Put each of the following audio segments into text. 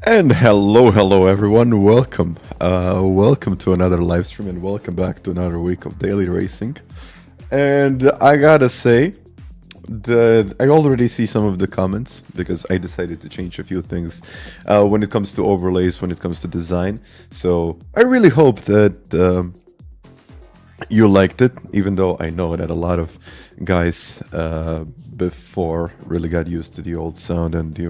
And hello everyone. Welcome to another live stream, and welcome back to another week of daily racing. And I gotta say that I already see some of the comments because I decided to change a few things when it comes to overlays, when it comes to design. So I really hope that you liked it, even though I know that a lot of guys before really got used to the old sound and the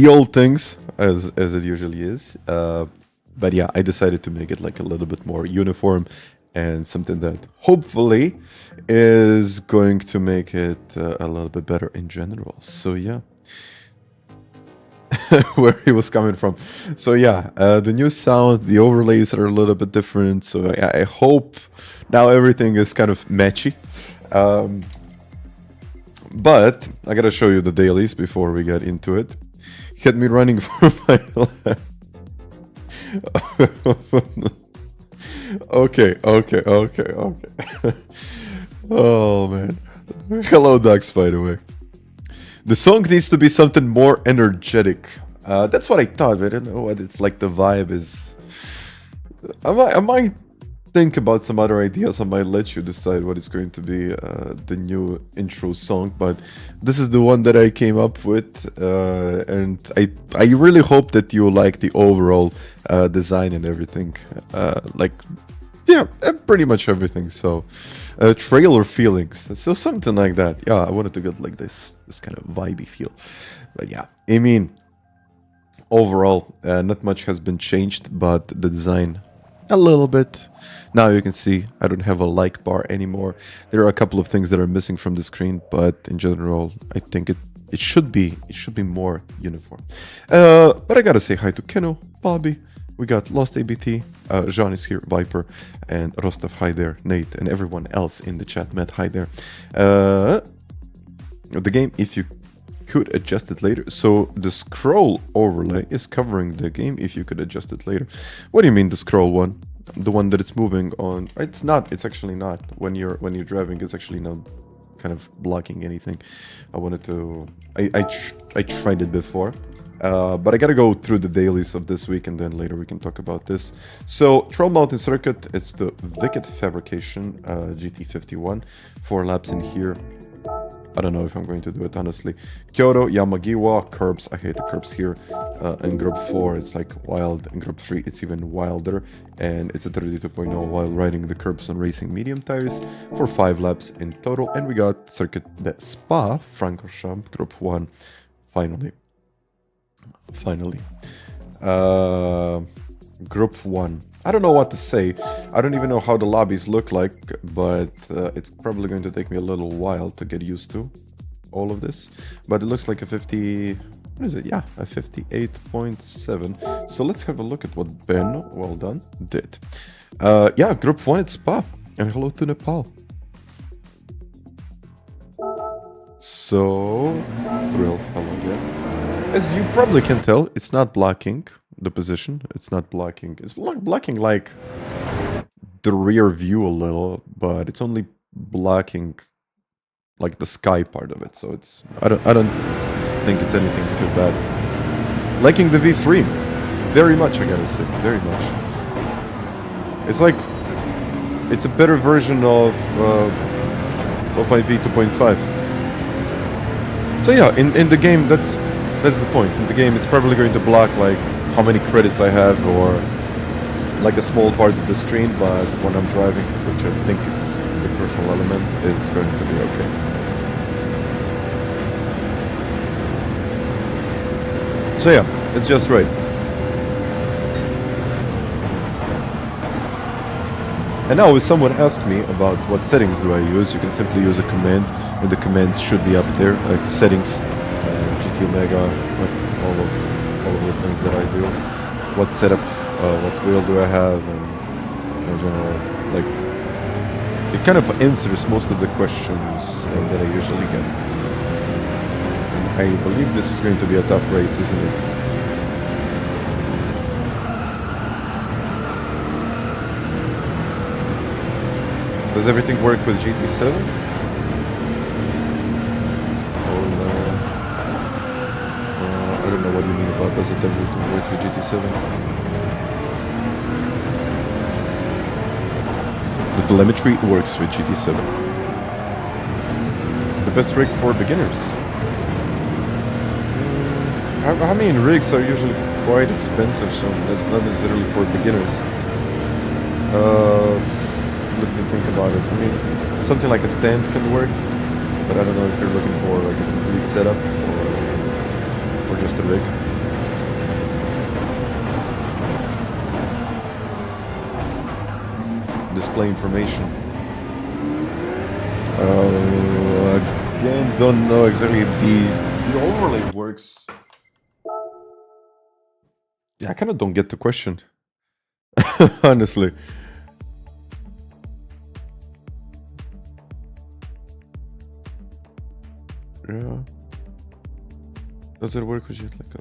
old things as it usually is. But yeah, I decided to make it like a little bit more uniform and something that hopefully is going to make it a little bit better in general. So yeah, where he was coming from. So yeah, the new sound, the overlays are a little bit different. So I hope now everything is kind of matchy. But I gotta show you the dailies before we get into it. Had me running for my life. Okay. Oh man. Hello, Ducks, by the way. The song needs to be something more energetic. That's what I thought, but I don't know what it's like. The vibe is. I might think about some other ideas. I might let you decide what is going to be the new intro song, but this is the one that I came up with, and I really hope that you like the overall design and everything. Pretty much everything. So trailer feelings, so something like that. Yeah, I wanted to get like this kind of vibey feel. But yeah, I mean, overall not much has been changed, but the design a little bit. Now you can see I don't have a like bar anymore. There are a couple of things that are missing from the screen, but in general, I think it should be more uniform. But I gotta say hi to Keno, Bobby. We got Lost ABT, Jean is here, Viper, and Rostov, hi there, Nate, and everyone else in the chat. Matt, hi there. The game, if you could adjust it later. So the scroll overlay is covering the game if you could adjust it later. What do you mean the scroll one? The one that it's moving on? It's not. It's actually not. When you're driving, it's actually not kind of blocking anything. I wanted to. I tried it before, but I gotta go through the dailies of this week, and then later we can talk about this. So Troll Mountain Circuit. It's the Wicked Fabrication GT51. 4 laps in here. I don't know if I'm going to do it, honestly. Kyoto, Yamagiwa, curbs. I hate the curbs here. In Group 4, it's like wild. In Group 3, it's even wilder. And it's a 32.0 while riding the curbs on racing medium tires for 5 laps in total. And we got Circuit de Spa-Francorchamps, Group 1. Finally. Group 1. I don't know what to say. I don't even know how the lobbies look like, but it's probably going to take me a little while to get used to all of this. But it looks like a 50... What is it? Yeah, a 58.7. So let's have a look at what Ben, well done, did. Yeah, Group 1 at Spa. And hello to Nepal. So, Thrill, hello again. As you probably can tell, it's not blocking the position. It's not blocking. It's blocking like the rear view a little, but it's only blocking like the sky part of it. So it's I don't think it's anything too bad. Liking the V3 very much, I gotta say, very much. It's like it's a better version of 2.5. So yeah, in the game, that's the point. In the game, it's probably going to block like how many credits I have, or like a small part of the screen, but when I'm driving, which I think it's the crucial element, it's going to be okay. So yeah, it's just right. And now if someone asks me about what settings do I use, you can simply use a command, and the commands should be up there, like settings, GT Omega, like all of the things that I do. What setup, what wheel do I have, and in general, like, it kind of answers most of the questions that I usually get. And I believe this is going to be a tough race, isn't it? Does everything work with GT7? I don't know what you mean about does it everything work with GT7. The telemetry works with GT7. The best rig for beginners. I mean, rigs are usually quite expensive, so that's not necessarily for beginners. Let me think about it. I mean, something like a stand can work, but I don't know if you're looking for like a complete setup or just a rig. Display information. Again, don't know exactly if the overlay works. Yeah, I kind of don't get the question. Honestly. Yeah. Does it work with you? Like,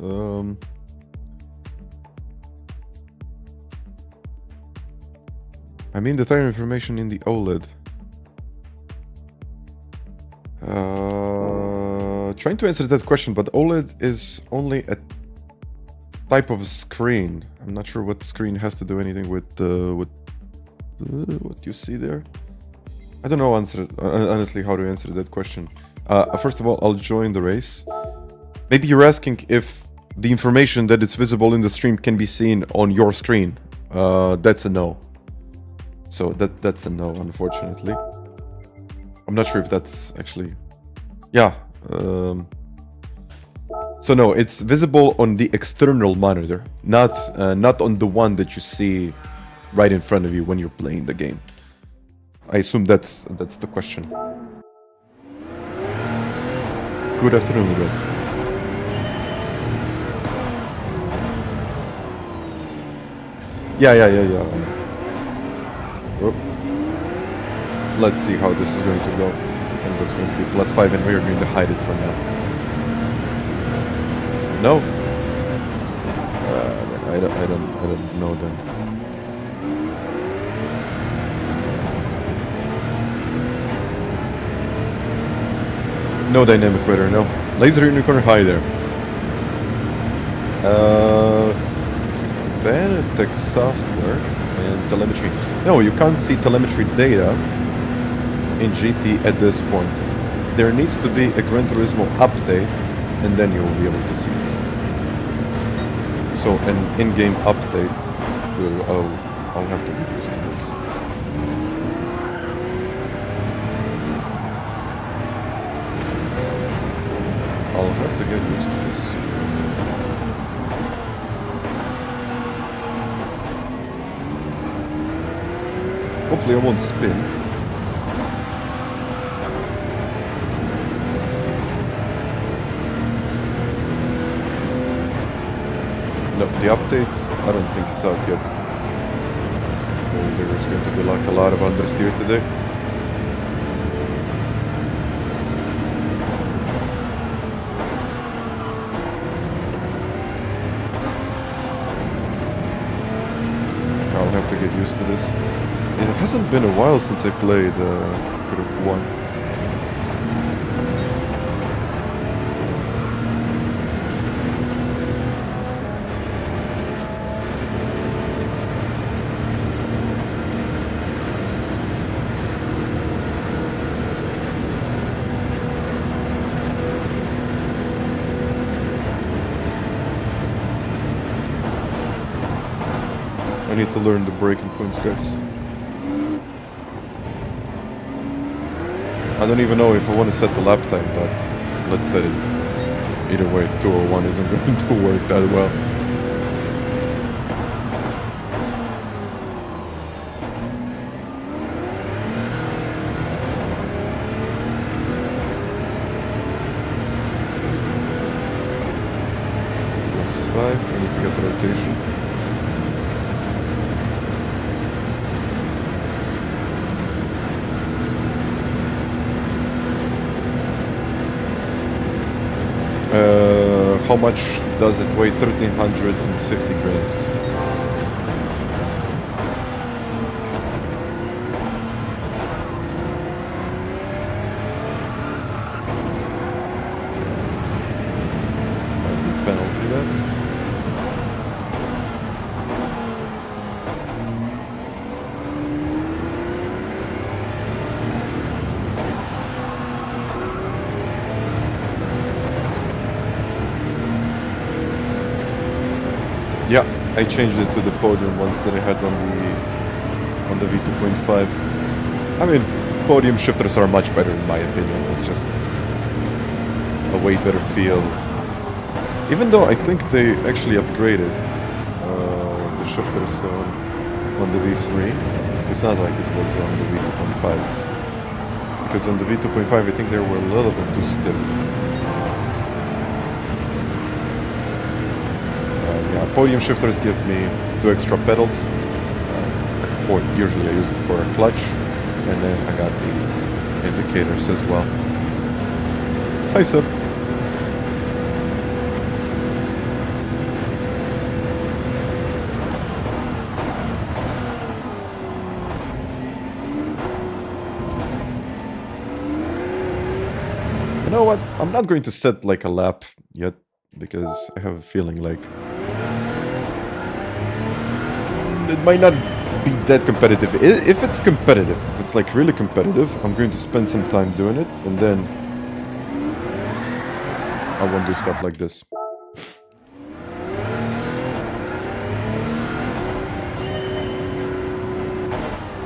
I mean the tire information in the OLED. Trying to answer that question, but OLED is only a type of screen. I'm not sure what screen has to do anything with what you see there. I don't know honestly how to answer that question. First of all, I'll join the race. Maybe you're asking if the information that is visible in the stream can be seen on your screen. That's a no. So that's a no, unfortunately. I'm not sure if that's actually... Yeah. So no, it's visible on the external monitor, not on the one that you see right in front of you when you're playing the game. I assume that's the question. Good afternoon, Rob. Yeah. Oh. Let's see how this is going to go. I think that's going to be +5 and we're going to hide it for now. No? I don't know then. No dynamic radar, no. Laser unicorn, hi there. FANATEC software and telemetry. No, you can't see telemetry data in GT at this point. There needs to be a Gran Turismo update, and then you will be able to see. So an in-game update will... I'll have to get used to this. I'll have to get used to this. Hopefully I won't spin. No, the update, I don't think it's out yet. There's going to be like a lot of understeer today. I'll have to get used to this. It hasn't been a while since I played Group 1. I need to learn the braking points, guys. I don't even know if I want to set the lap time, but let's set it. Either way, 201 isn't going to work that well. +5, I need to get the rotation. How much does it weigh? 1,350 grams. Penalty. that. Yeah, I changed it to the podium ones that I had on the V2.5. I mean, podium shifters are much better in my opinion. It's just a way better feel. Even though I think they actually upgraded the shifters on the V3. It's not like it was on the V2.5. Because on the V2.5 I think they were a little bit too stiff. Yeah, podium shifters give me 2 extra pedals. Usually I use it for a clutch. And then I got these indicators as well. Hi, Seb. You know what? I'm not going to set like a lap yet because I have a feeling like it might not be that competitive. If it's competitive, if it's like really competitive, I'm going to spend some time doing it and then I won't do stuff like this.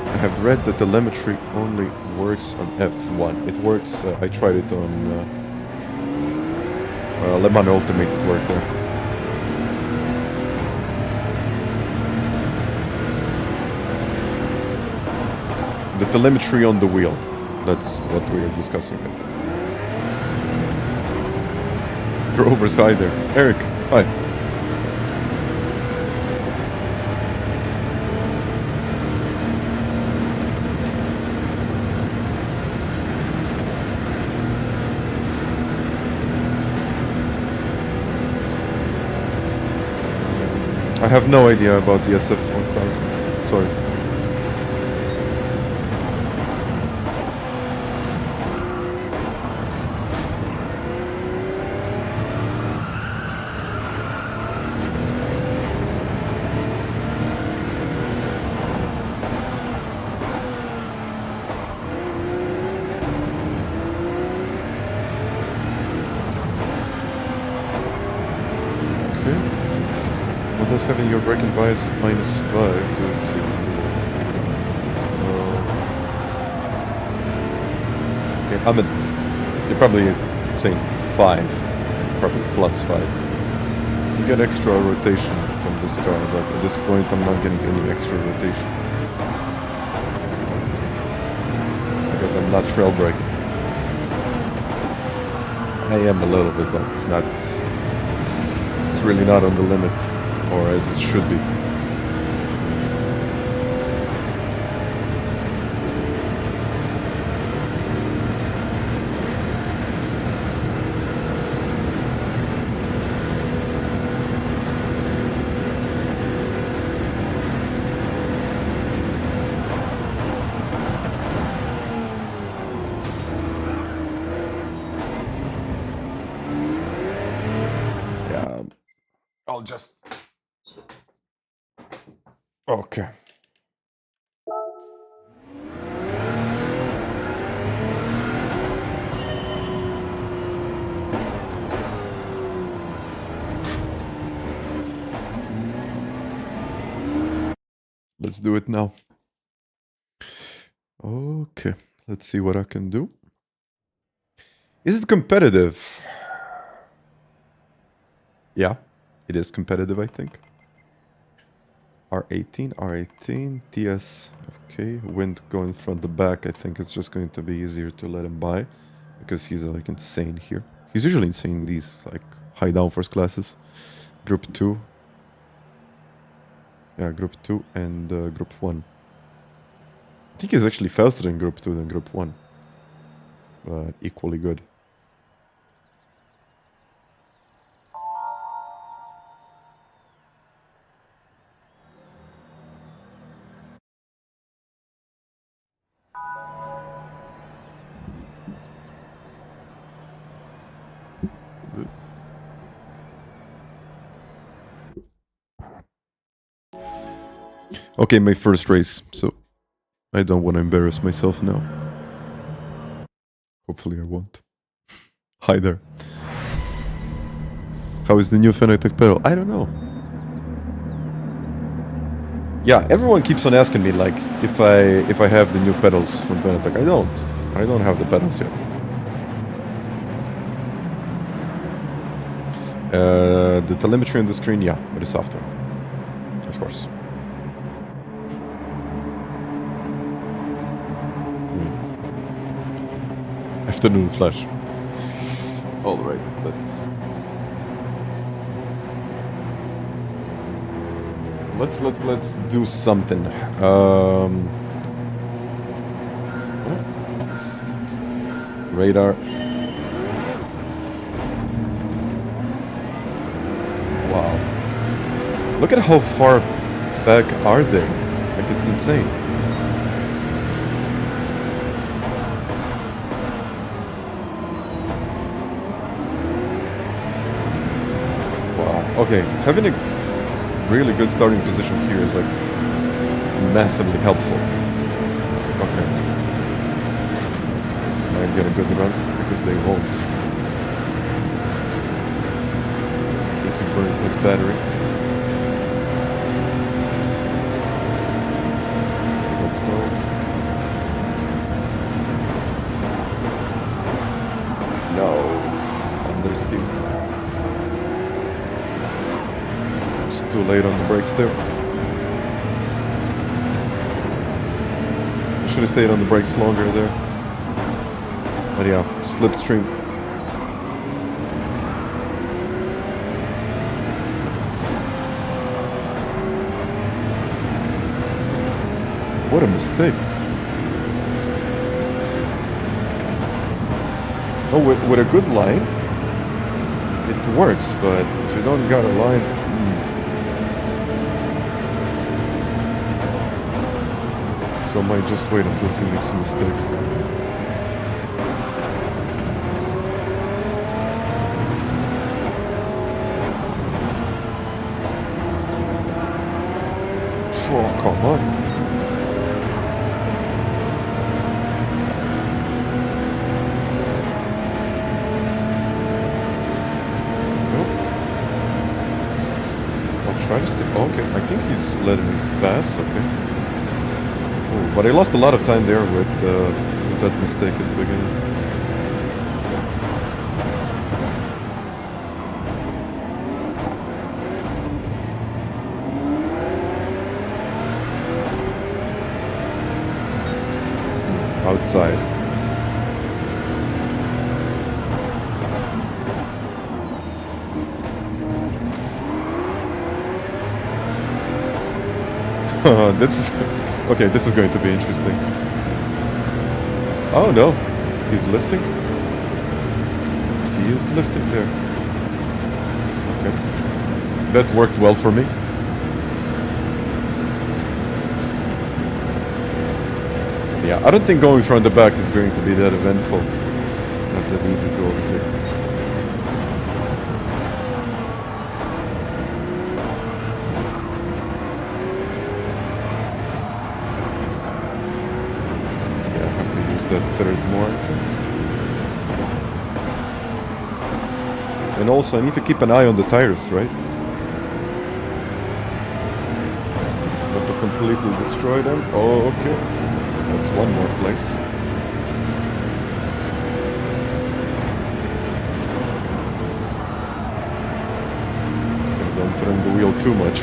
I have read that telemetry only works on F1. It works, I tried it on Le Mans Ultimate work there. The telemetry on the wheel. That's what we are discussing. Grovers, hi there. Eric, hi. I have no idea about the SF1000. Sorry. Having your braking bias at -5 due to okay, I mean, you're probably saying 5, probably +5. You get extra rotation from this car, but at this point I'm not getting any extra rotation because I'm not trail braking. I am a little bit, but it's not. It's really not on the limit. Or as it should be. Yeah, I'll just... Okay. Let's do it now. Okay, let's see what I can do. Is it competitive? Yeah, it is competitive, I think. R18, TS, okay, wind going from the back. I think it's just going to be easier to let him by because he's like insane here. He's usually insane in these like high downforce classes. Group 2. Yeah, Group 2 and Group 1. I think he's actually faster in Group 2 than Group 1. But equally good. Okay, my first race, so I don't want to embarrass myself now. Hopefully I won't. Hi there. How is the new FANATEC pedal? I don't know. Yeah, everyone keeps on asking me like if I have the new pedals from FANATEC. I don't. I don't have the pedals yet. The telemetry on the screen, yeah, with the software. Of course. Afternoon flash. Alright, let's do something. Radar. Wow. Look at how far back are they? Like, it's insane. Wow. Okay, having a really good starting position here is like massively helpful. Okay. I get a good run because they won't. He can burn his battery. Let's go. No. Understeer. It's too late on the brakes there. I should have stayed on the brakes longer there. But yeah, slipstream. What a mistake. Oh, with a good line, it works, but if you don't got a line... So I might just wait until he makes a mistake. Oh, come on. Nope. I'll try to stay. Oh, okay, I think he's letting me pass. Okay. Oh, but I lost a lot of time there with that mistake at the beginning. Outside. This is okay. This is going to be interesting. Oh no, he's lifting. He is lifting there. Okay, that worked well for me. Yeah, I don't think going from the back is going to be that eventful. Not that easy to overtake. Yeah, I have to use that third more. And also, I need to keep an eye on the tires, right? Not to completely destroy them. Oh, okay. That's one more place. Okay, don't turn the wheel too much.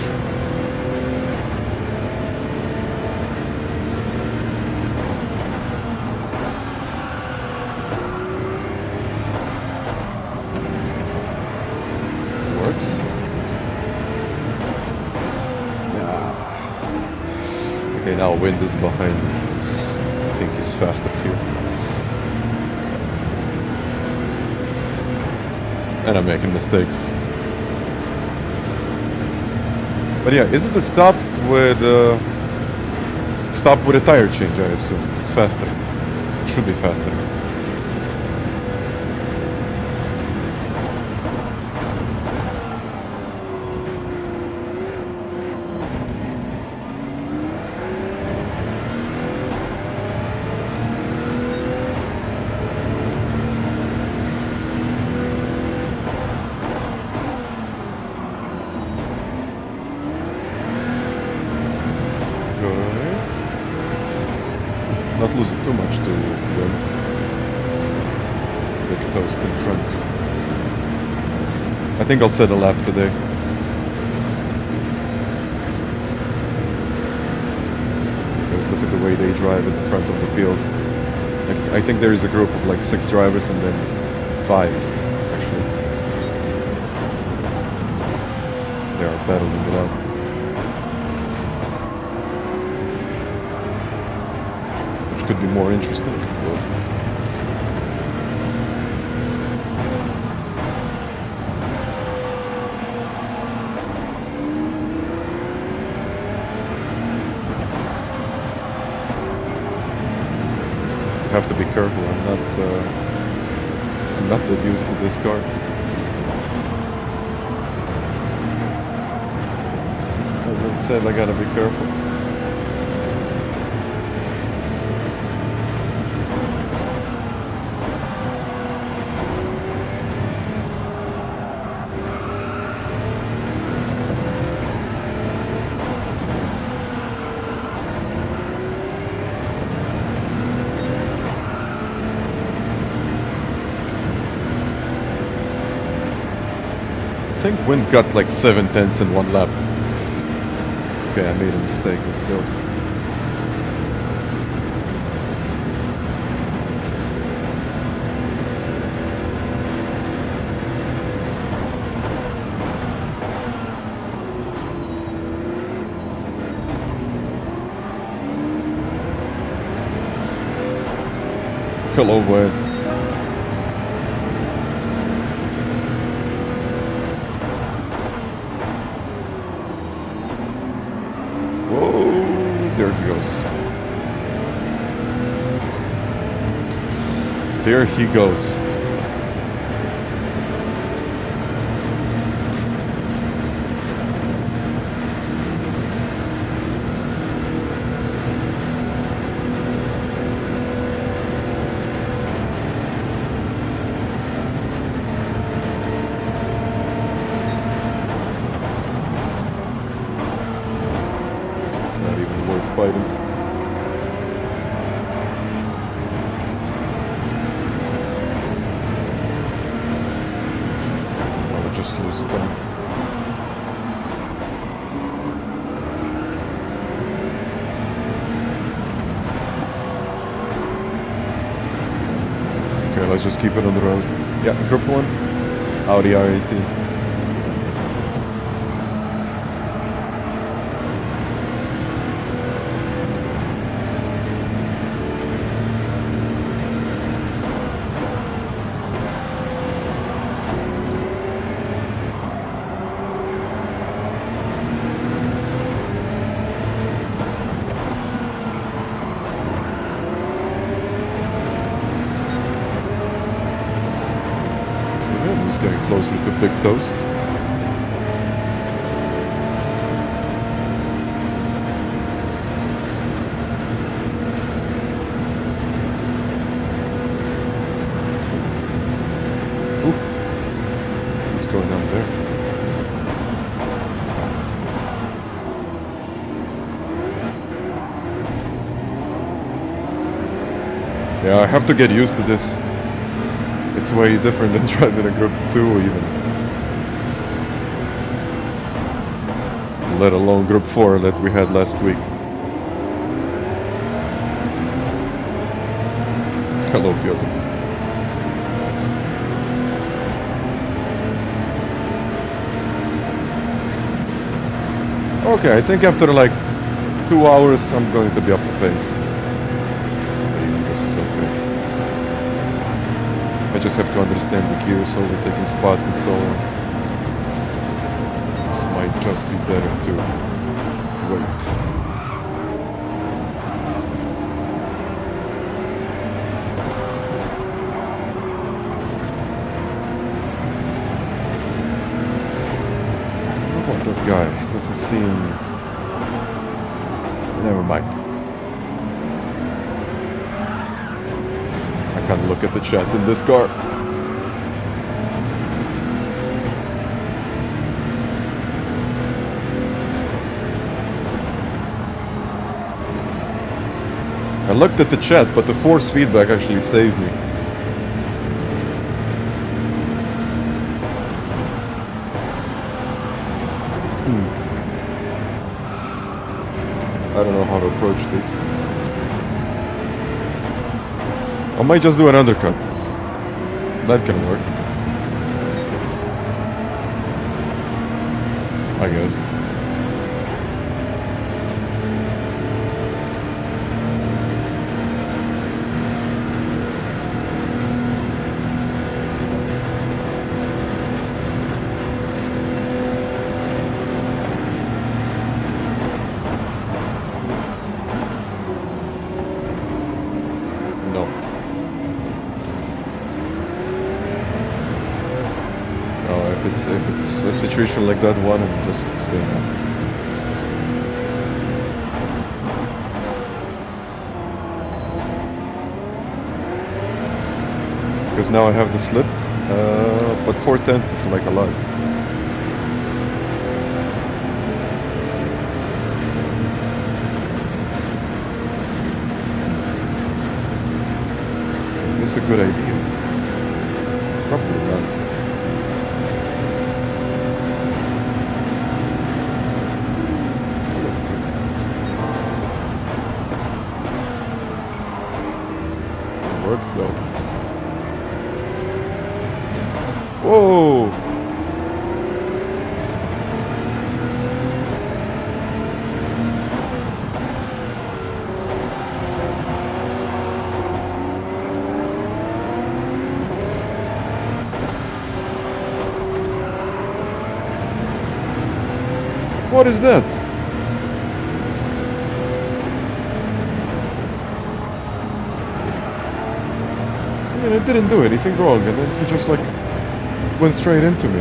Works. Okay, now wind is behind me. I think he's fast up here. And I'm making mistakes. But yeah, is it the stop with a tire change, I assume? It's faster. It should be faster. lose it too much to win. Big toast in front. I think I'll set a lap today. Because look at the way they drive at the front of the field. I think there is a group of like 6 drivers and then 5, actually. They are battling it out. Which could be more interesting. Have to be careful. I'm not that used to this car. As I said, I gotta be careful. I think Wind got like 7 tenths in 1 lap. Okay, I made a mistake, but still. Hello, Wayne. There he goes. There he goes. Fighting. I'll just lose time. Okay, let's just keep it on the road. Yeah, group 1. Audi R18. Getting closer to Big Toast. Ooh. What's going on there? Yeah, I have to get used to this. It's way different than driving a Group 2 even. Let alone Group 4 that we had last week. Hello, Piotr. Okay, I think after like 2 hours I'm going to be up to pace. This is okay. I just have to understand the gears, overtaking spots and so on. This might just be better to wait. What about that guy? Doesn't seem... Never mind. I can't look at the chat in this car. looked at the chat, but the force feedback actually saved me. I don't know how to approach this. I might just do an undercut. That can work. I guess. If it's a situation like that one, I'm just staying up. Because now I have the slip, but 4/10 is like a lot. Is this a good idea? Probably not. Whoa! What is that? I mean, I didn't do anything wrong, and then he just like went straight into me.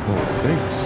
Oh, thanks.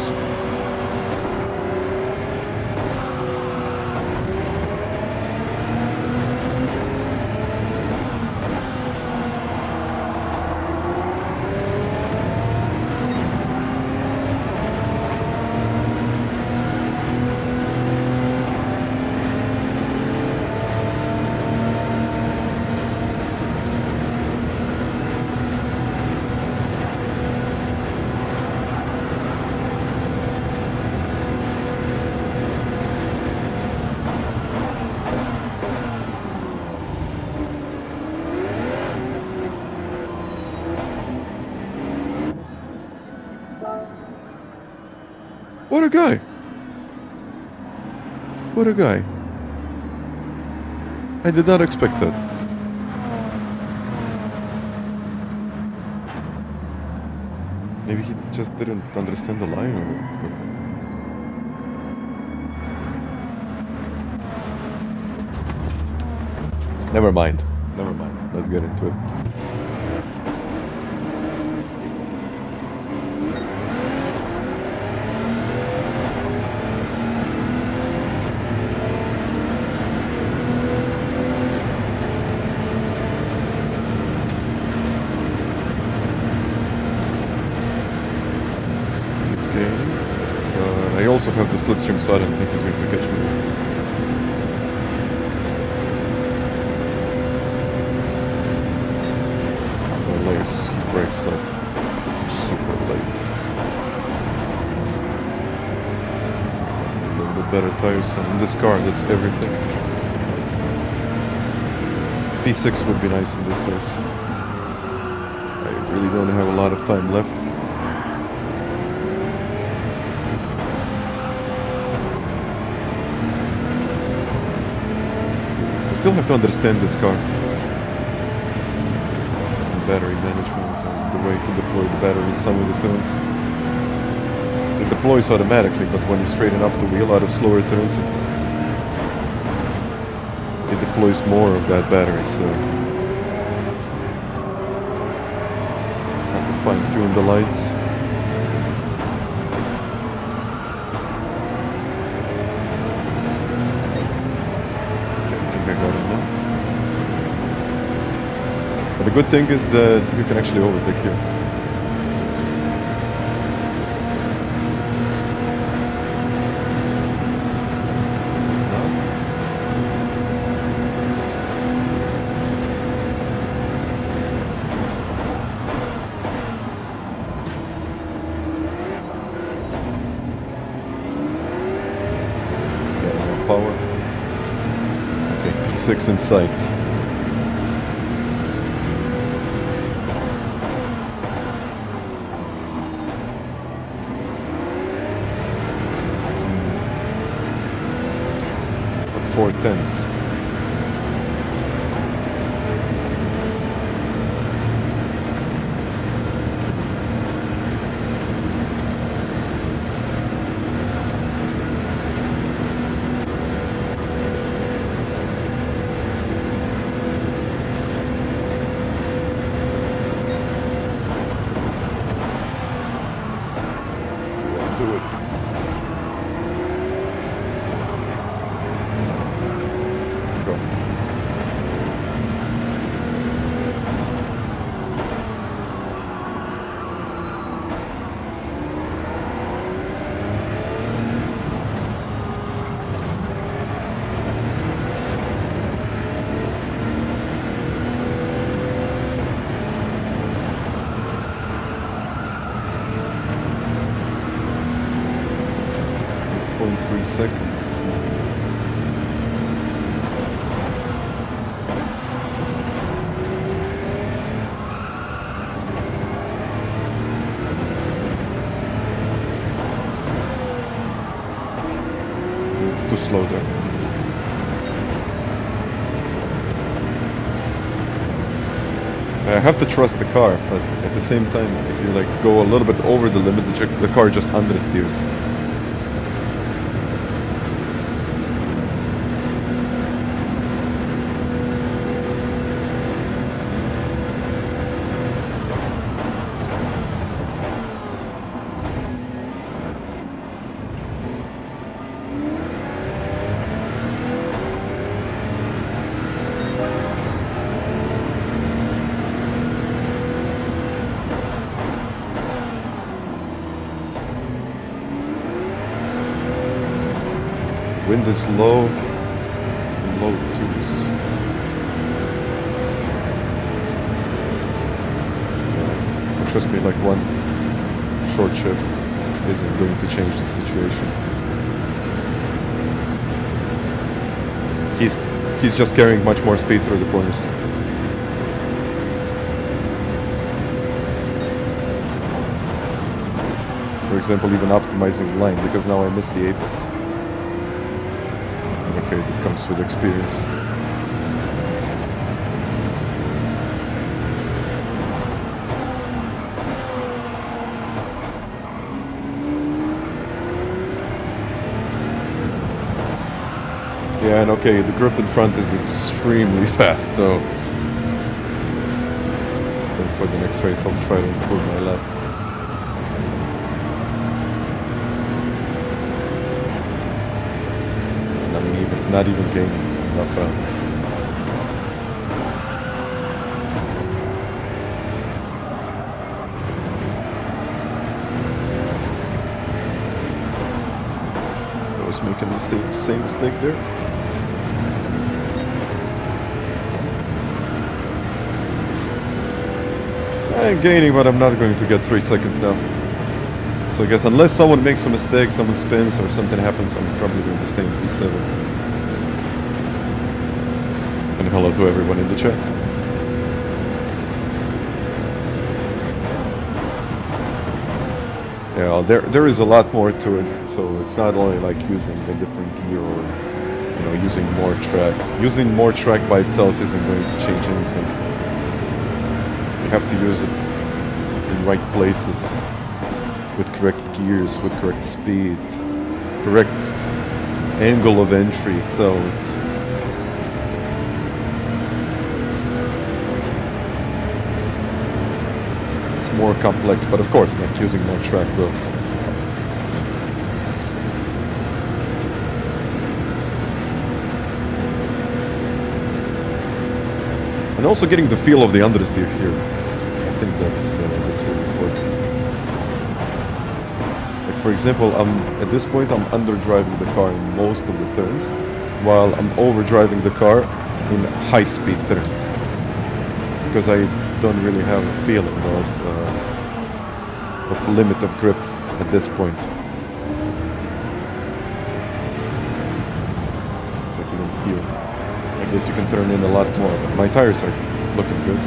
What a guy! What a guy. I did not expect that. Maybe he just didn't understand the line or... Never mind. Never mind. Let's get into it. I also have the slipstream, so I don't think he's going to catch me. Lace, he brakes like super late. A little bit better tires, and in this car, that's everything. P6 would be nice in this race. I really don't have a lot of time left. Still have to understand this car. Battery management and the way to deploy the battery in some of the turns. It deploys automatically, but when you straighten up the wheel out of slower turns, it deploys more of that battery, so have to fine-tune the lights. The good thing is that you can actually overtake here. No? 136 in sight. But 410s. Seconds. Too slow there. I have to trust the car, but at the same time, if you like go a little bit over the limit, the car just understeers. Wind is low, low twos. And trust me, like one short shift isn't going to change the situation. He's just carrying much more speed through the corners. For example, even optimizing the line, because now I missed the apex. Okay, it comes with experience. Yeah, and okay, the grip in front is extremely fast, so then for the next race I'll try to improve my lap. Not even gaining enough I was making the same mistake there. I'm gaining, but I'm not going to get 3 seconds now. So I guess unless someone makes a mistake, someone spins or something happens, I'm probably going to stay in P7. And hello to everyone in the chat. Yeah, there is a lot more to it, so it's not only like using a different gear or, you know, using more track. Using more track by itself isn't going to change anything. You have to use it in right places, with correct gears, with correct speed, correct angle of entry, so it's more complex, but of course, like using more track will. And also getting the feel of the understeer here. I think that's really important. Like for example, at this point I'm underdriving the car in most of the turns, while I'm overdriving the car in high-speed turns, because I don't really have a feeling of limit of grip at this point. Like even here, I I guess you can turn in a lot more, but my tires are looking good.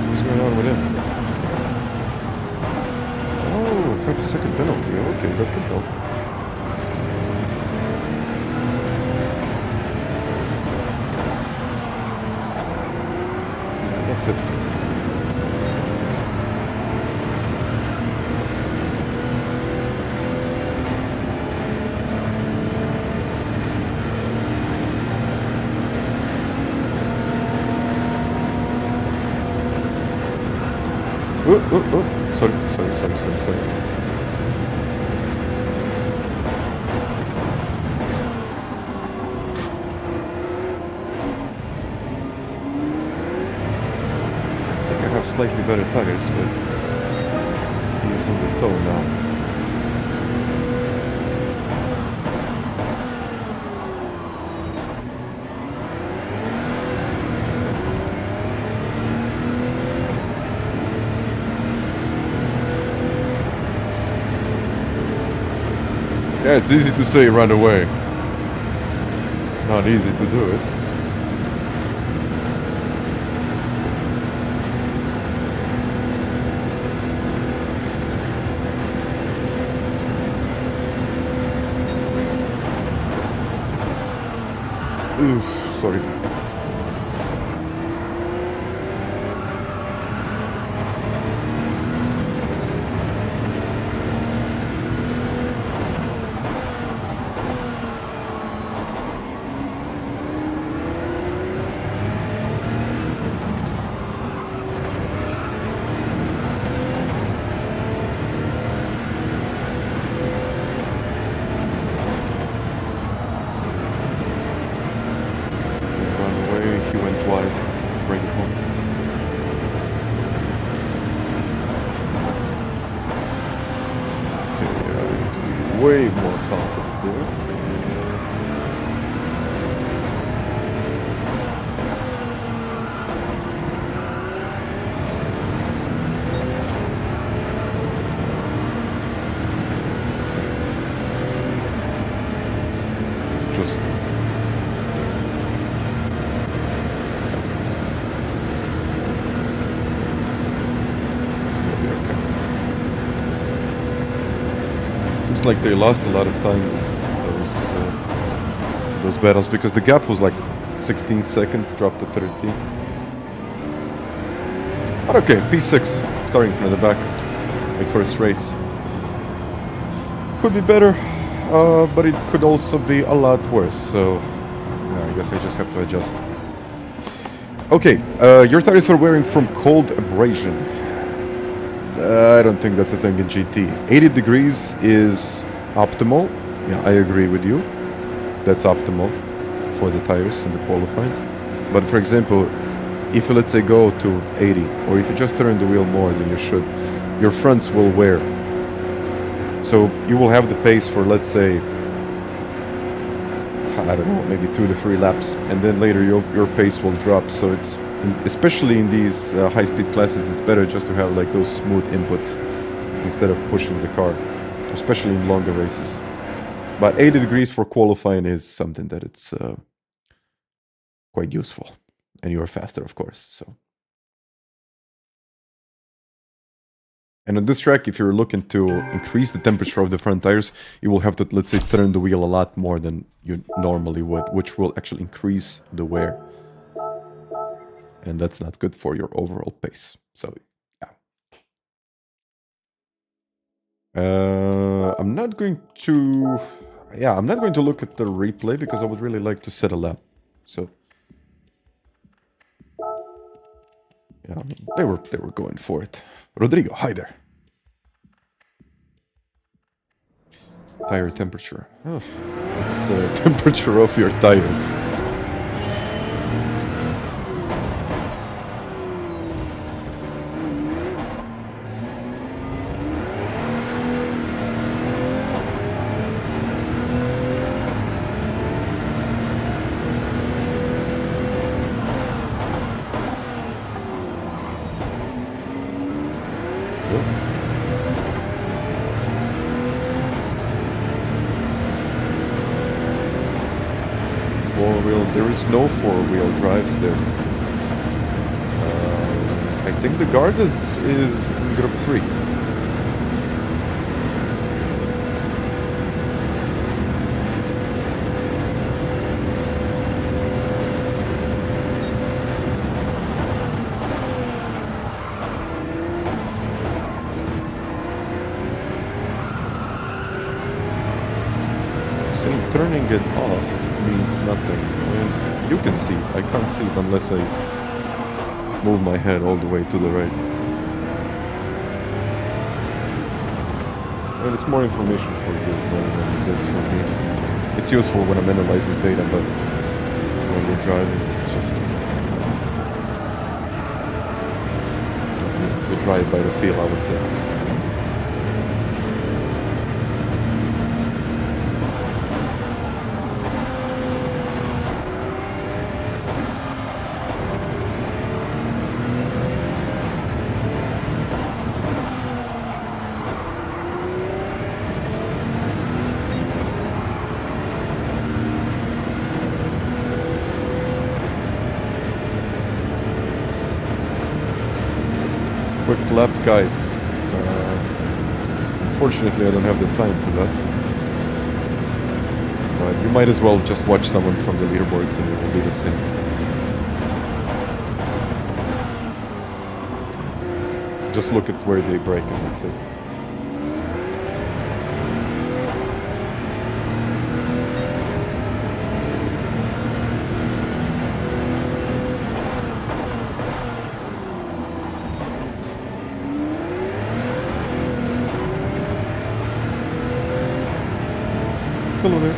What's going on with him? Oh, half a second penalty. Okay, that could help. Yeah, that's it. Oh, sorry. I think I have slightly better tires, but he's on the toe now. Yeah, it's easy to say run away. Not easy to do it. Oof, sorry. Way more confident there. Just seems like they lost a lot of time in those battles because the gap was like 16 seconds, dropped to 13. But okay, P6 starting from the back. My first race could be better, but it could also be a lot worse. So yeah, I guess I just have to adjust. Okay, your tires are wearing from cold abrasion. I don't think that's a thing in GT. 80 degrees is optimal. Yeah, I agree with you. That's optimal for the tires in the qualifying. But for example, if you, let's say, go to 80, or if you just turn the wheel more than you should, your fronts will wear. So you will have the pace for, let's say, I don't know, maybe 2 to 3 laps, and then later your pace will drop. So it's, especially in these high-speed classes, it's better just to have like those smooth inputs instead of pushing the car, especially in longer races. But 80 degrees for qualifying is something that it's quite useful, and you're faster, of course. So, and on this track, if you're looking to increase the temperature of the front tires, you will have to, let's say, turn the wheel a lot more than you normally would, which will actually increase the wear. And that's not good for your overall pace. So, yeah. I'm not going to... Yeah, I'm not going to look at the replay because I would really like to set a lap. So... Yeah, I mean, they were going for it. Rodrigo, hi there. Tire temperature. Oh, it's the temperature of your tires. 4-wheel. There is no 4-wheel drives there. I think the guard is in Group 3. Turning it off means nothing. I mean, you can see it. I can't see it unless I move my head all the way to the right. Well, it's more information for you than it is for me. It's useful when I'm analyzing data, but when you're driving, it's just... you drive by the feel, I would say. Quick lap guide. Unfortunately, I don't have the time for that. But you might as well just watch someone from the leaderboards and it will be the same. Just look at where they brake and that's it. Hello there.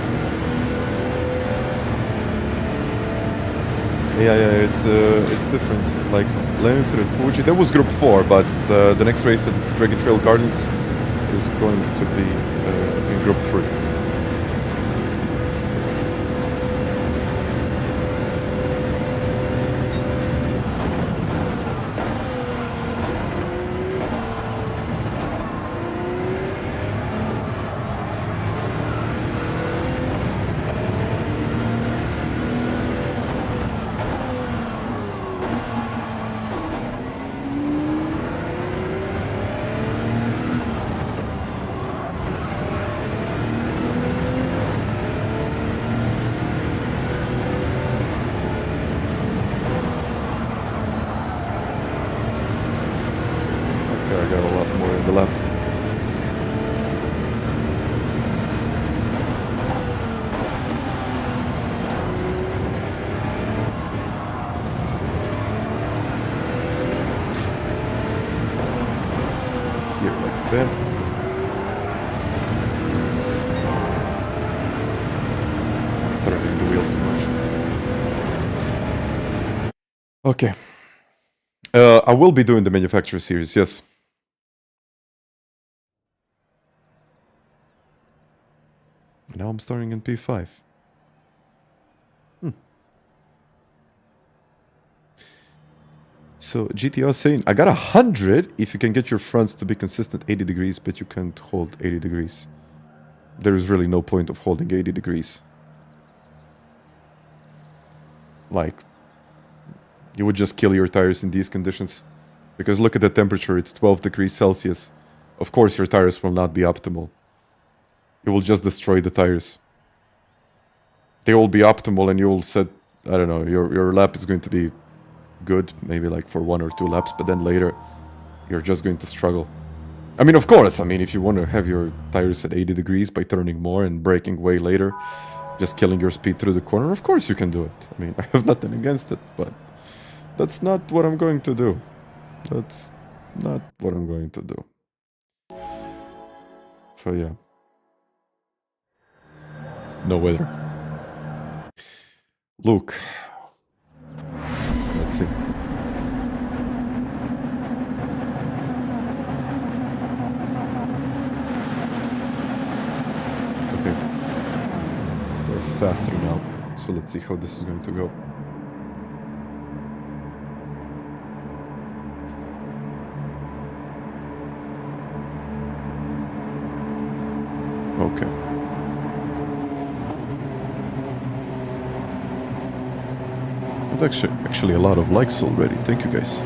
Yeah, it's different. Like Lens and Fuji, that was Group 4, but the next race at Dragon Trail Gardens is going to be in Group 3. I got a lot more in the lap. Here like that. Turning the wheel too much. Okay. I will be doing the manufacturer series, yes. Now I'm starting in P5. So GTR saying, I got 100 if you can get your fronts to be consistent 80 degrees, but you can't hold 80 degrees. There is really no point of holding 80 degrees. Like, you would just kill your tires in these conditions. Because look at the temperature, it's 12 degrees Celsius. Of course your tires will not be optimal. You will just destroy the tires. They will be optimal and you will set, I don't know, your lap is going to be good, maybe like for 1 or 2 laps, but then later you're just going to struggle. I mean, of course, I mean, if you want to have your tires at 80 degrees by turning more and braking way later, just killing your speed through the corner, of course you can do it. I mean, I have nothing against it, but that's not what I'm going to do. That's not what I'm going to do. So yeah. No weather. Luke. Let's see. Okay. They're faster now. So let's see how this is going to go. Okay. That's actually a lot of likes already. Thank you, guys.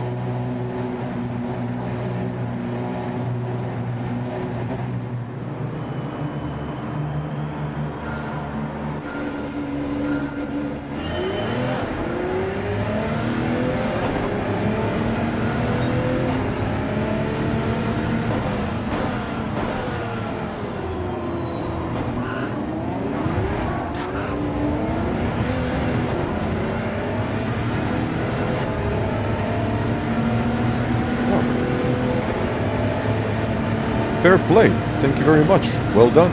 Fair play. Thank you very much. Well done.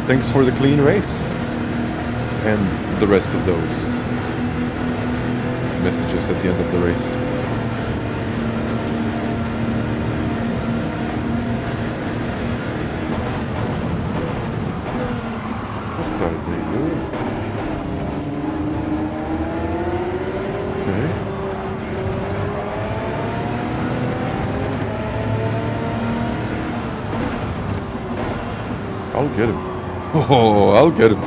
Thanks for the clean race. And the rest of those messages at the end of the race. What are they doing? Okay. I'll get him. Oh, I'll get him.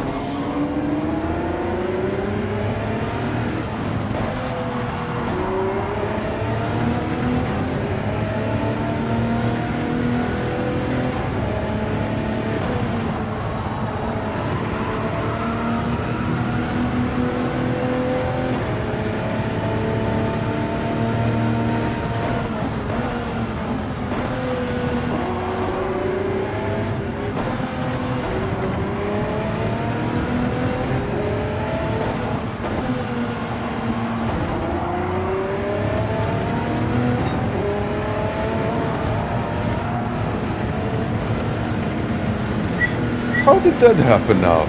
How did that happen now?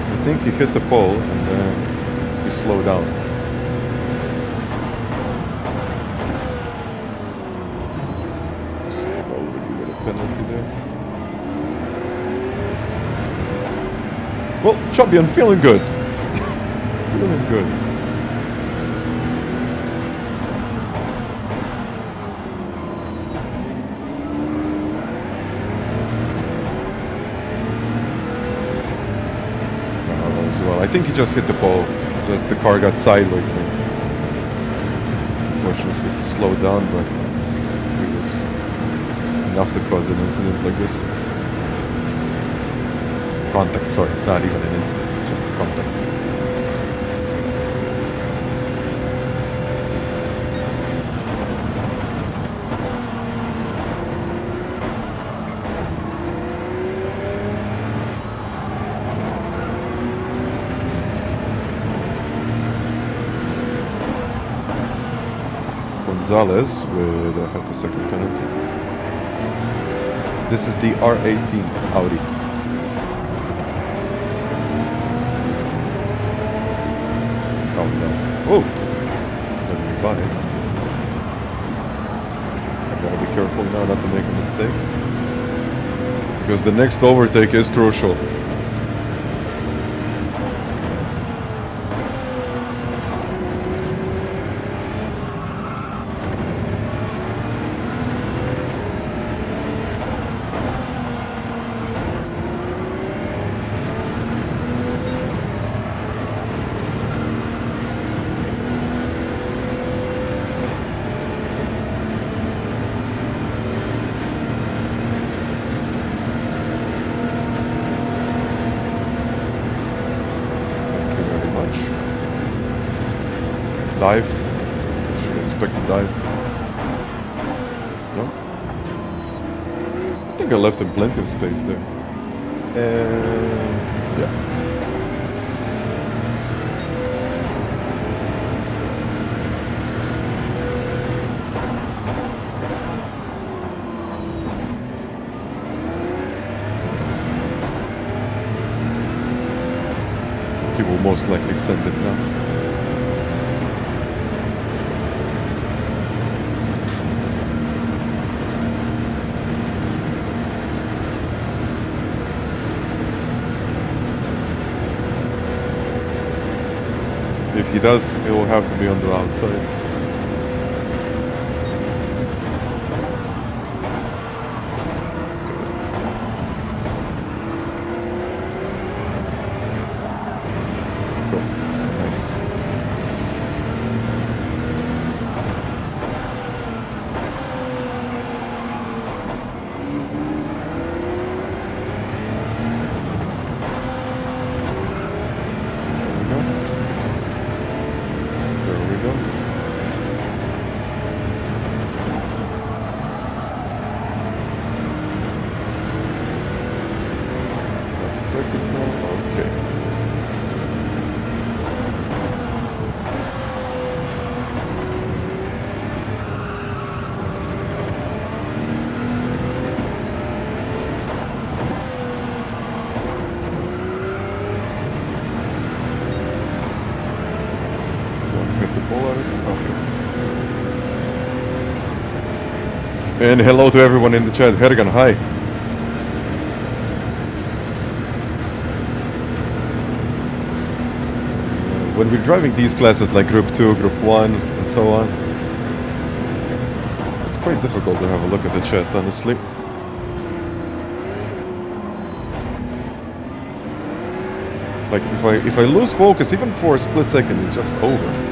I think he hit the pole and then he slowed down. So already got a penalty there. Well, Chubby, I'm feeling good. Feeling good. I think he just hit the pole. Just the car got sideways and unfortunately he slowed down, but it was enough to cause an incident like this. Contact, sorry, it's not even an incident, it's just a contact. Gonzalez with a half a second penalty. This is the R18 Audi. Oh no. Oh! Let me buy it. I gotta be careful now not to make a mistake. Because the next overtake is crucial. Dive. Should expect to dive. No? I think I left him plenty of space there. Yeah. He will most likely send it now. If he does, it will have to be on the outside. And hello to everyone in the chat. Hergan, hi. When we're driving these classes like Group 2, Group 1, and so on, it's quite difficult to have a look at the chat, honestly. Like, if I lose focus, even for a split second, it's just over.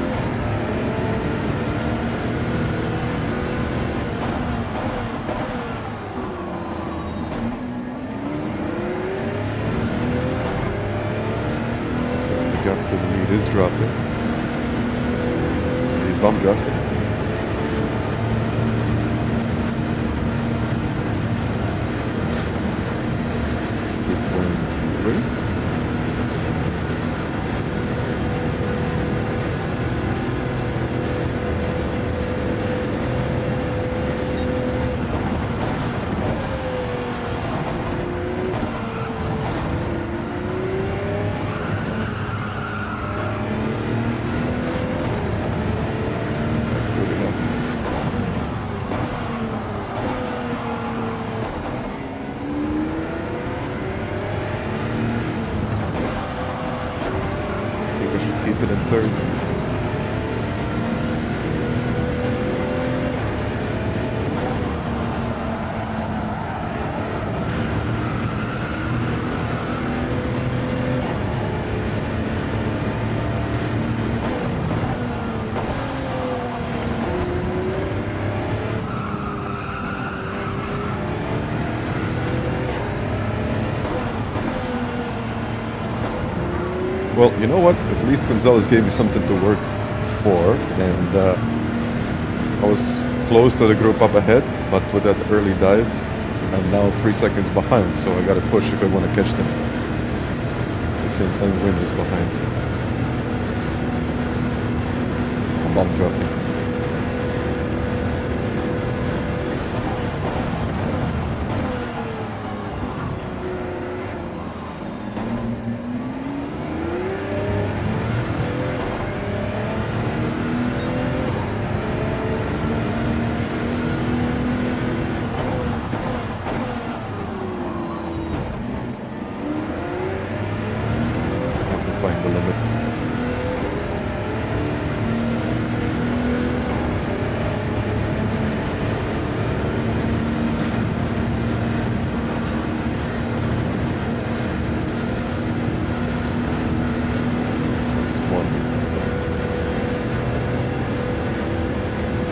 To the lead is dropping. He's bump drafting. Well, you know what? At least Gonzalez gave me something to work for, and I was close to the group up ahead, but with that early dive, I'm now 3 seconds behind, so I gotta push if I want to catch them. At the same time, wind is behind. I'm bomb drafting.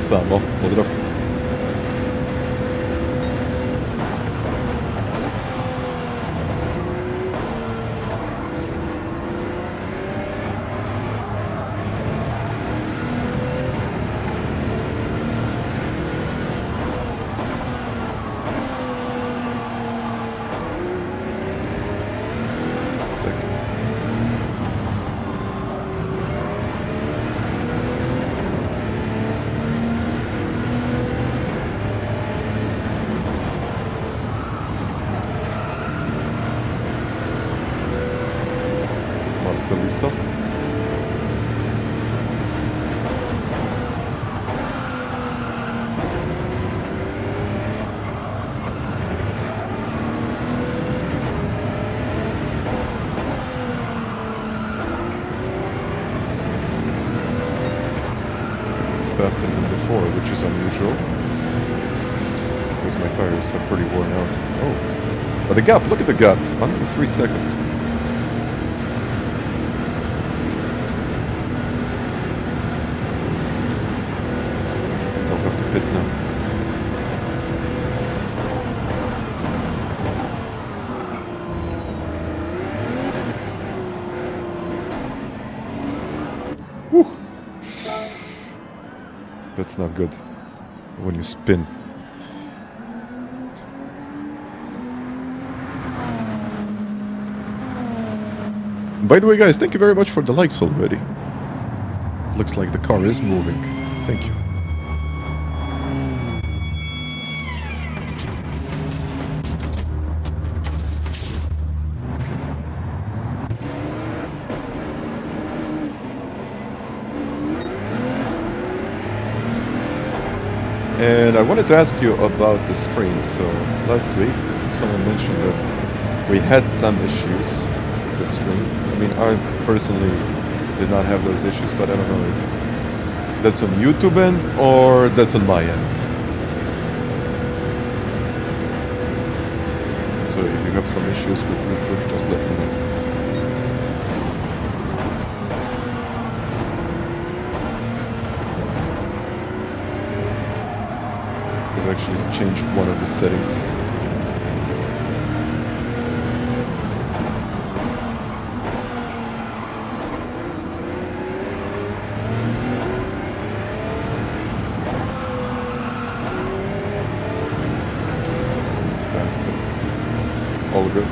Samo, pozdrav. Faster than before, which is unusual, because my tires are pretty worn out. Oh, but the gap, look at the gap, under 3 seconds. I'll have to pit now. Whew. That's not good when you spin. By the way, guys, thank you very much for the likes already. It looks like the car is moving. Thank you. And I wanted to ask you about the stream. So last week, someone mentioned that we had some issues with the stream. I mean, I personally did not have those issues, but I don't know if that's on YouTube end or that's on my end. So if you have some issues with YouTube, just let me know. I've actually changed one of the settings. All good.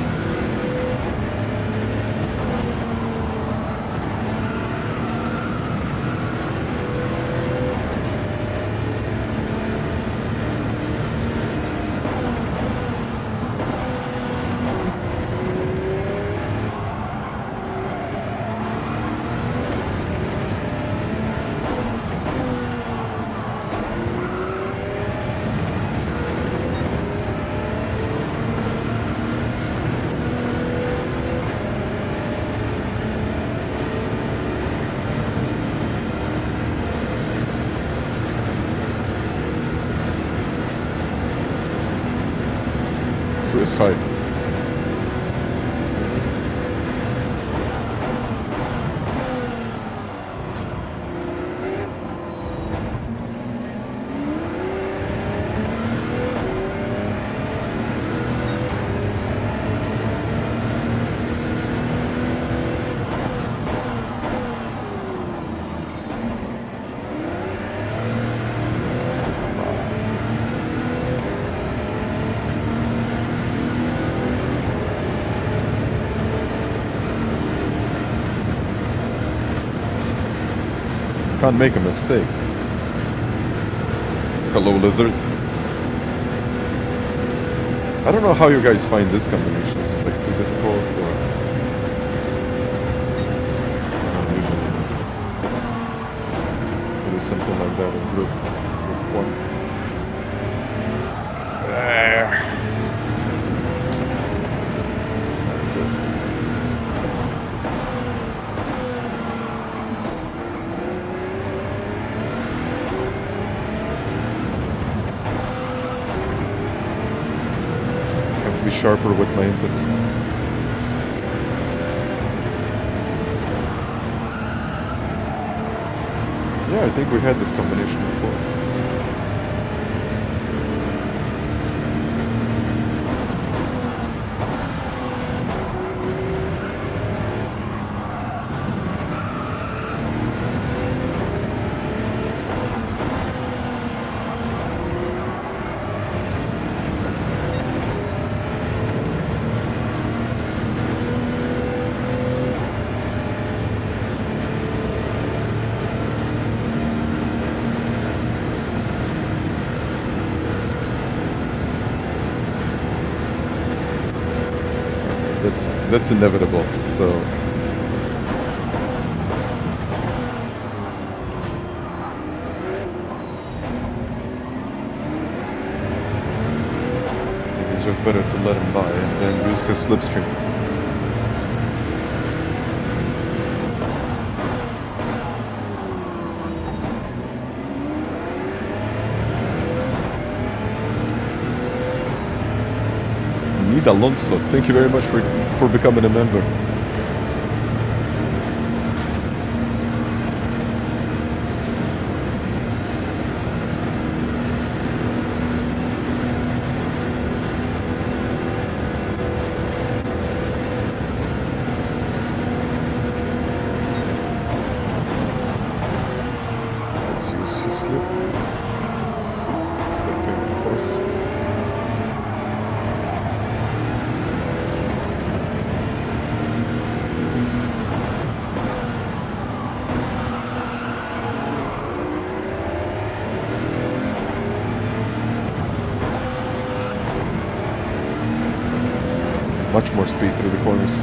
Chris, hi. Can't make a mistake. Hello, lizard. I don't know how you guys find this combination. Is it like too difficult or usually it is something like that in group one. Be sharper with my inputs. Yeah, I think we had this combination before. That's inevitable, so I think it's just better to let him by and then use his slipstream. Alonso, thank you very much for becoming a member. Let's use his slip. Okay, of course. Much more speed through the corners.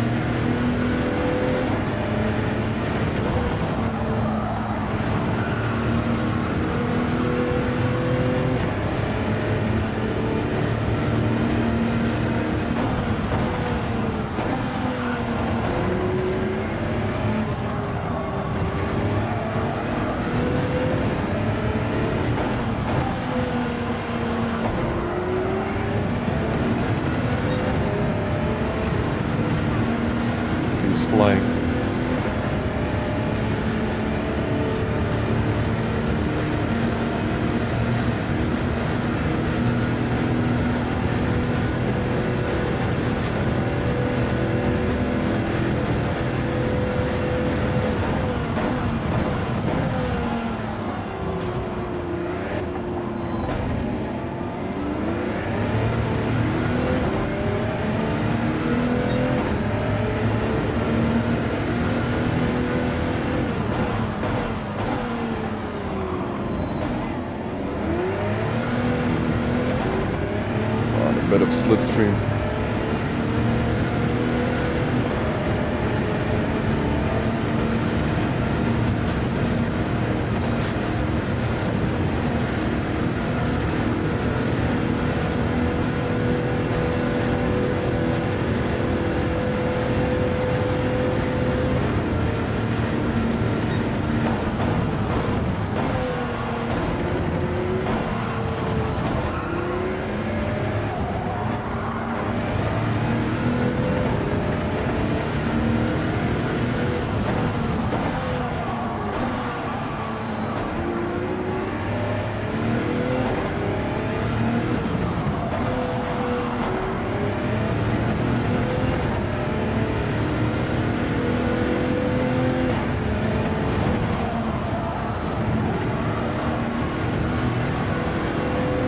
bit of slipstream.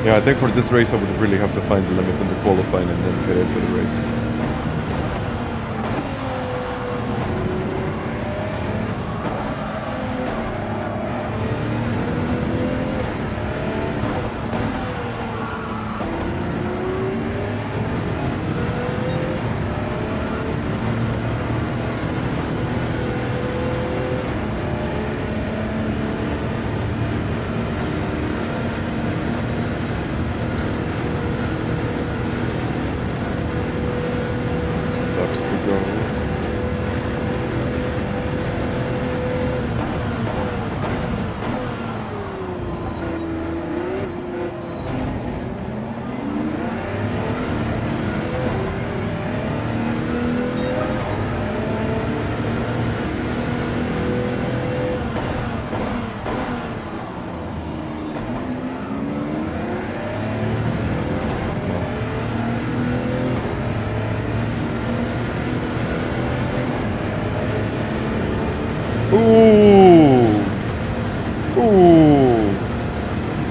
Yeah, I think for this race I would really have to find the limit in the qualifying and then get into the race.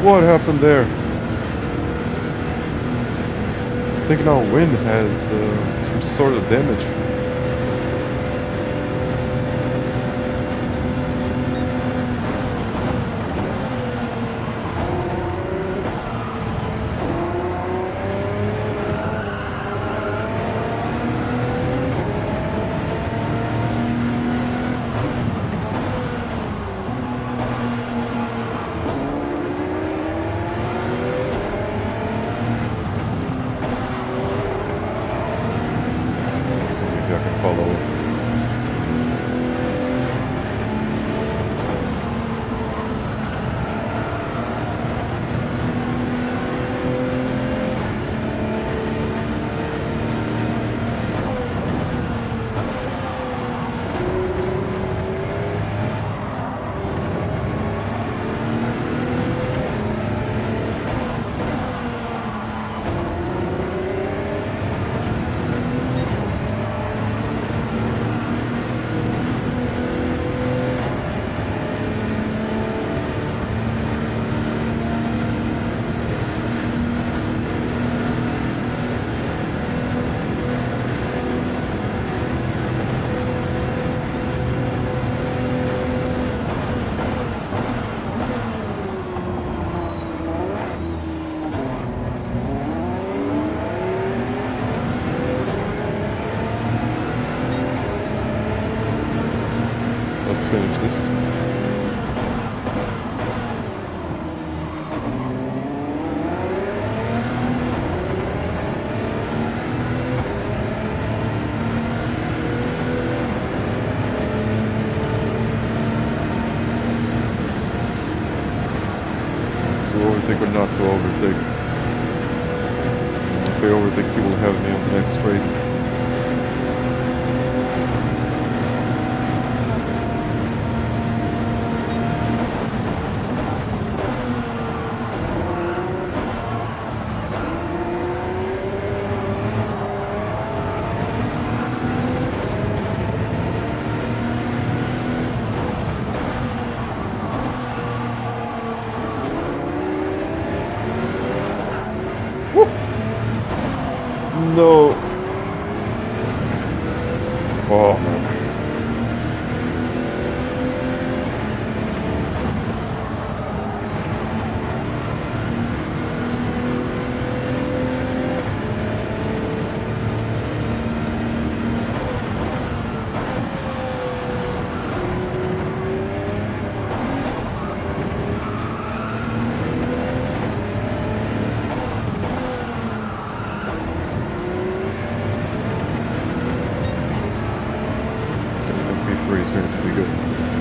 What happened there? I think now wind has some sort of damage. Finish this. To overtake or not to overtake. If I overtake, he will have me on the next straight. No. Oh man.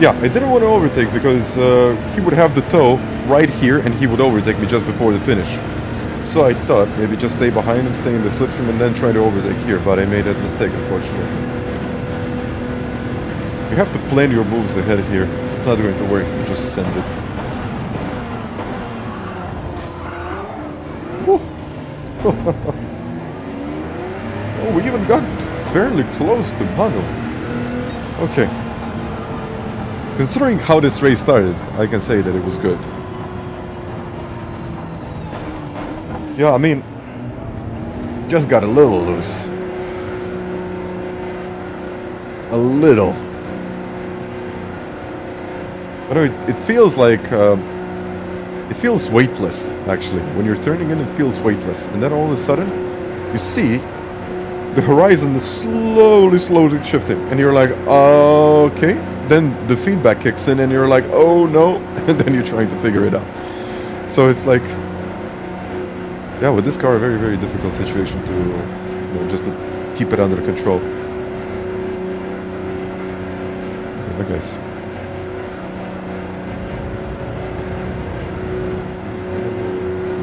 Yeah, I didn't want to overtake because he would have the toe right here and he would overtake me just before the finish. So I thought maybe just stay behind him, stay in the slipstream, and then try to overtake here, but I made that mistake, unfortunately. You have to plan your moves ahead here. It's not going to work, you just send it. Oh, we even got fairly close to Mono. Okay. Considering how this race started, I can say that it was good. Yeah, I mean, just got a little loose. A little. But it feels like, it feels weightless, actually. When you're turning in, it feels weightless. And then all of a sudden, you see the horizon is slowly shifting. And you're like, okay. Then the feedback kicks in and you're like, oh no. And then you're trying to figure it out. So it's like, yeah, with this car, a very, very difficult situation to, you know, just to keep it under control. Okay, guys.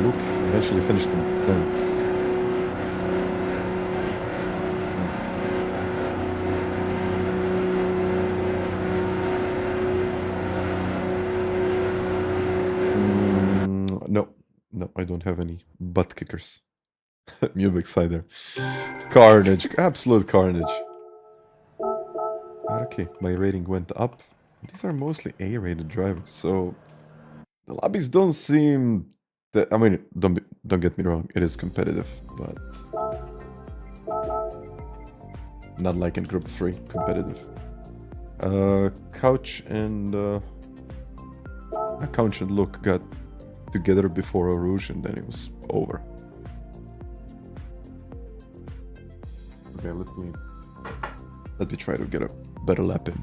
Luke eventually finished in 10th. No, I don't have any butt kickers. Mubik cider. Carnage. Absolute carnage. Okay, my rating went up. These are mostly A-rated drivers, so the lobbies don't seem that... I mean, don't get me wrong, it is competitive, but not like in Group 3 competitive. Couch and Luke got together before Eau Rouge, and then it was over. Okay, let me try to get a better lap in.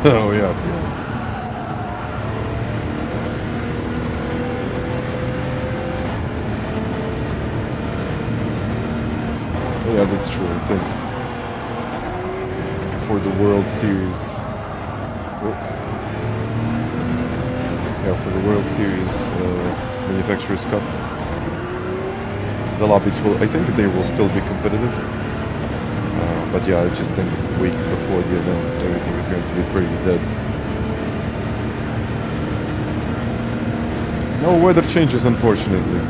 Oh, yeah. Yeah, that's true, I think. For the World Series... Yeah, for the World Series Manufacturers Cup. The lobbies will... I think they will still be competitive. But yeah, I just think the week before the event, everything is going to be pretty dead. No weather changes, unfortunately.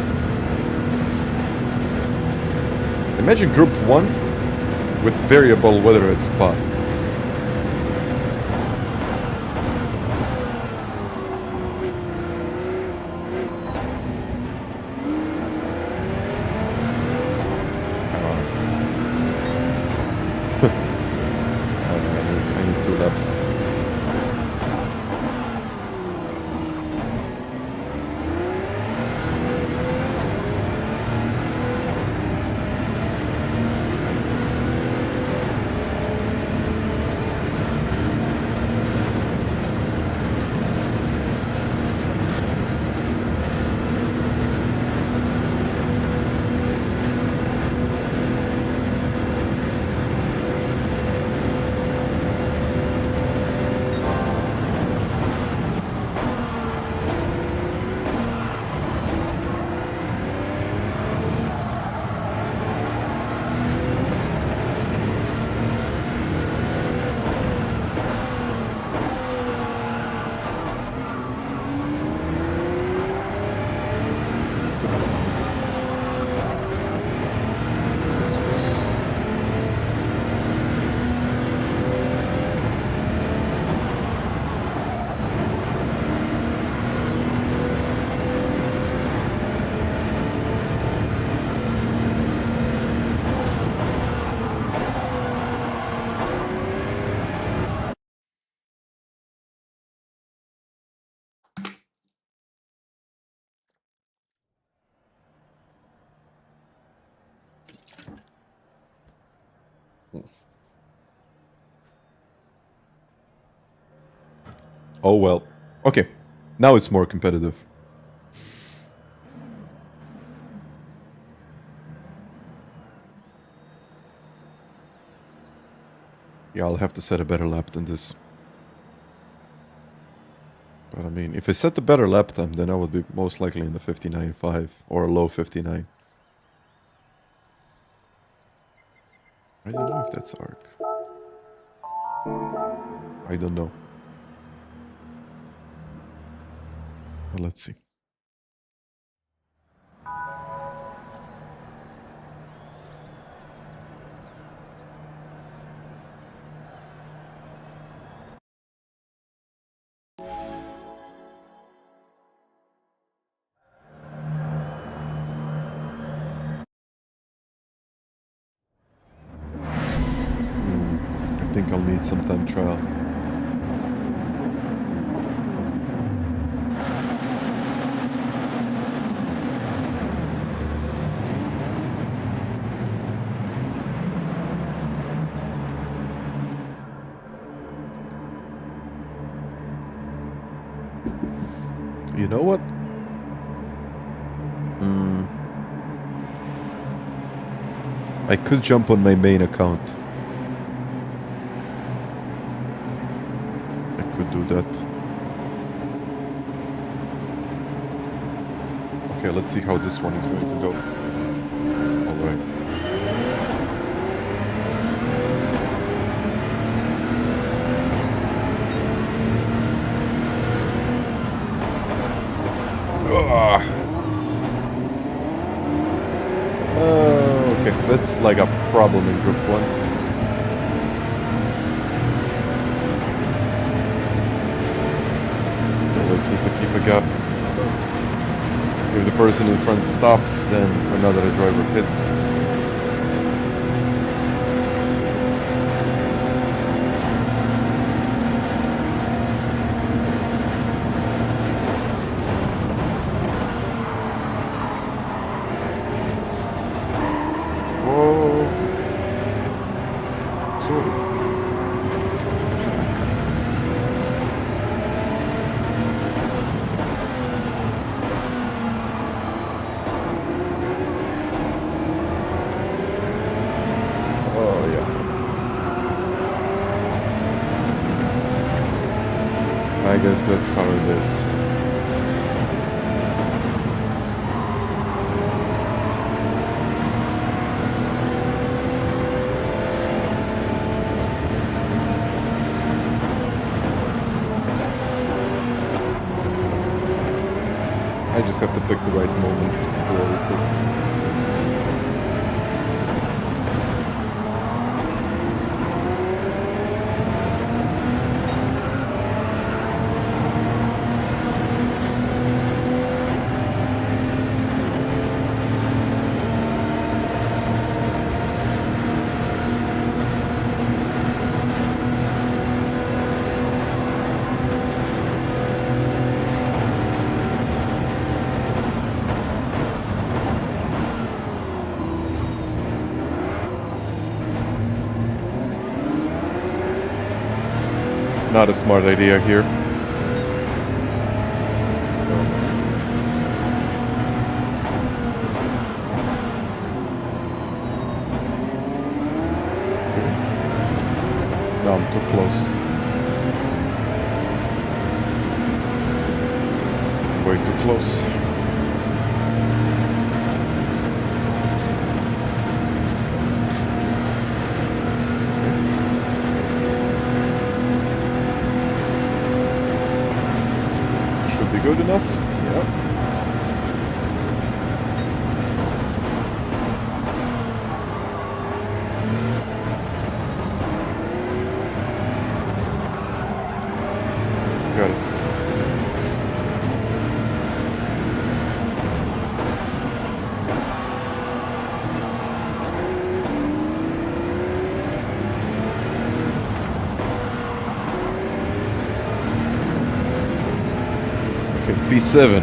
Imagine Group 1 with variable weather at Spa. I need 2 laps. Oh well. Okay, now it's more competitive. Yeah, I'll have to set a better lap than this. But I mean, if I set the better lap time, then I would be most likely in the 59.5 or a low 59. I don't know if that's arc. I don't know. Well, let's see. I think I'll need some time trial. You know what? I could jump on my main account. I could do that. Okay, let's see how this one is going to go. Alright. Okay, that's like a problem in Group 1. Always need to keep a gap. If the person in front stops, then another driver hits. I guess that's how it is. I just have to pick the right moment to do everything. Not a smart idea here. No, I'm too close. Way too close. Good enough? Yep. Got it. P7.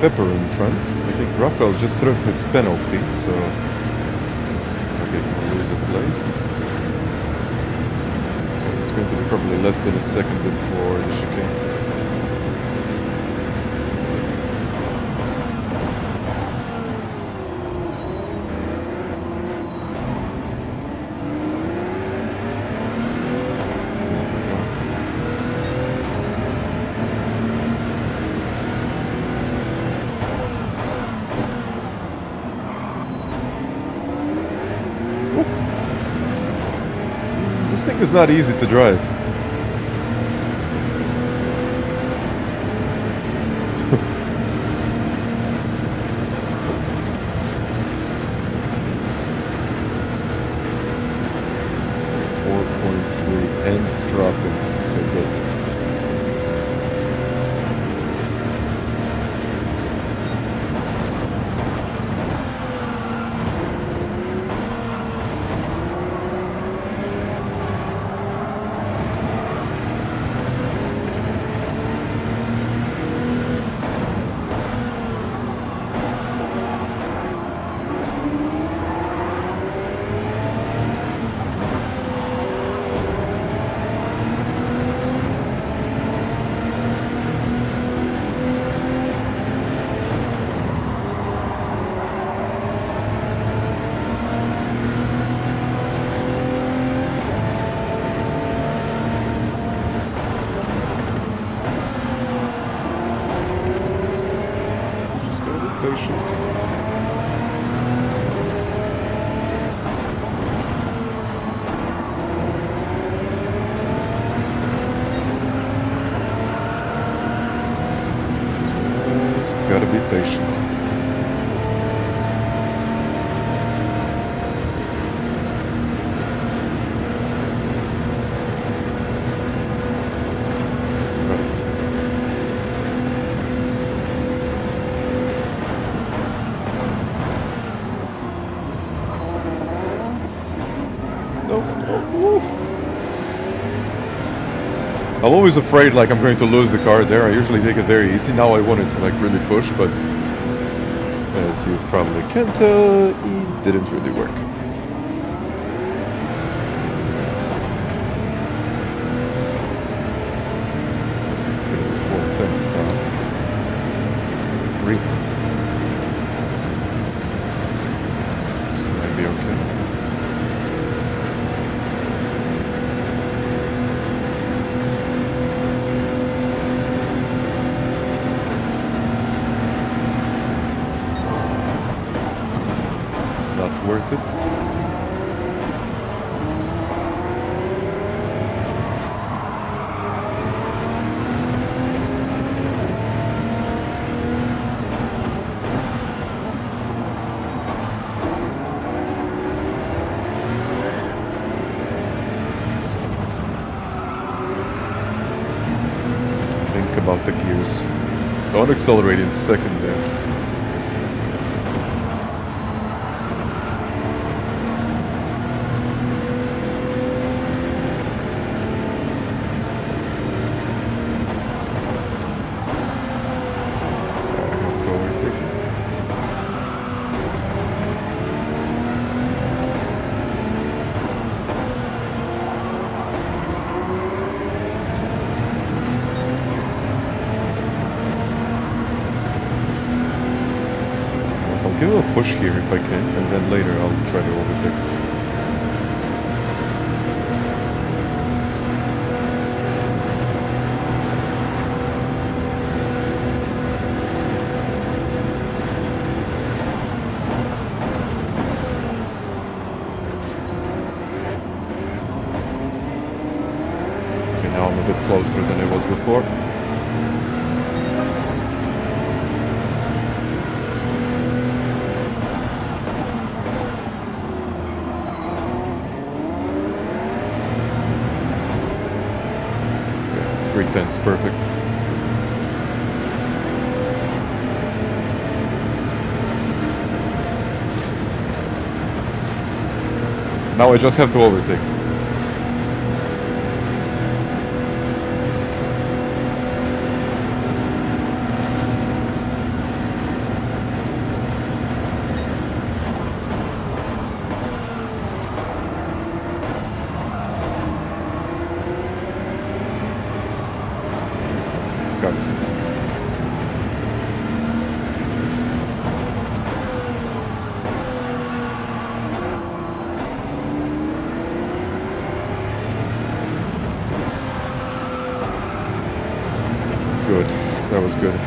Pepper in front. I think Rafael just served his penalty, so okay, he'll lose a place. So it's going to be probably less than a second before the chicane. This thing is not easy to drive. And dropping. Okay, good. Gotta be patient. I'm always afraid like I'm going to lose the car there. I usually take it very easy. Now I wanted to like really push, but as you probably can tell, it didn't really work. Four tenths now. 3. This might be okay. Worth it. Think about the gears. Don't accelerate in second there. Give it a push here if I can, and then later I'll try to overtake. Okay, now I'm a bit closer than I was before. Tenths, perfect. Now I just have to overtake. was good.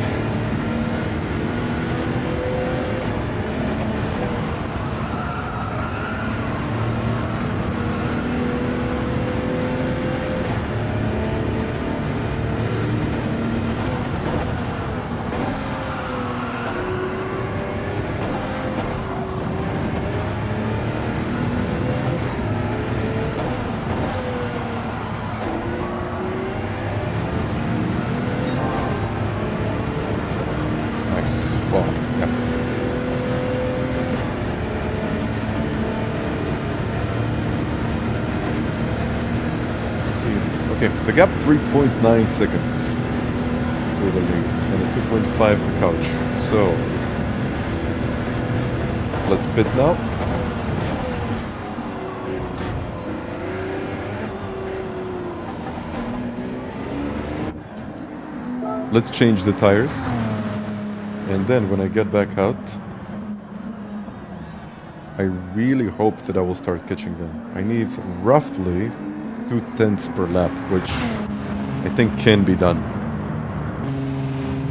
Okay, the gap 3.9 seconds to the lead, and a 2.5 to couch. So let's pit now. Let's change the tires, and then when I get back out, I really hope that I will start catching them. I need roughly 2/10 per lap, which I think can be done.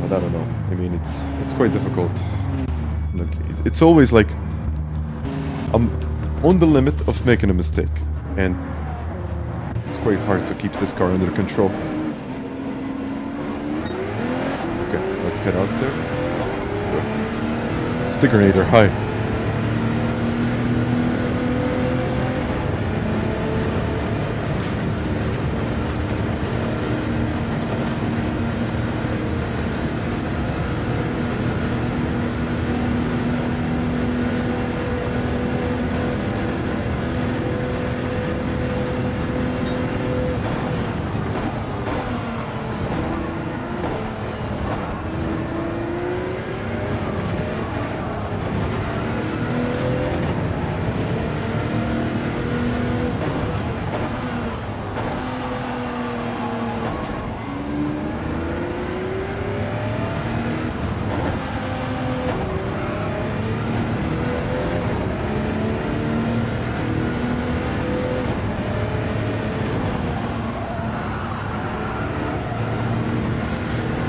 But I don't know. I mean, it's quite difficult. Look, it's always like I'm on the limit of making a mistake, and it's quite hard to keep this car under control. Okay, let's get out there. Let's go. Stickernator, hi.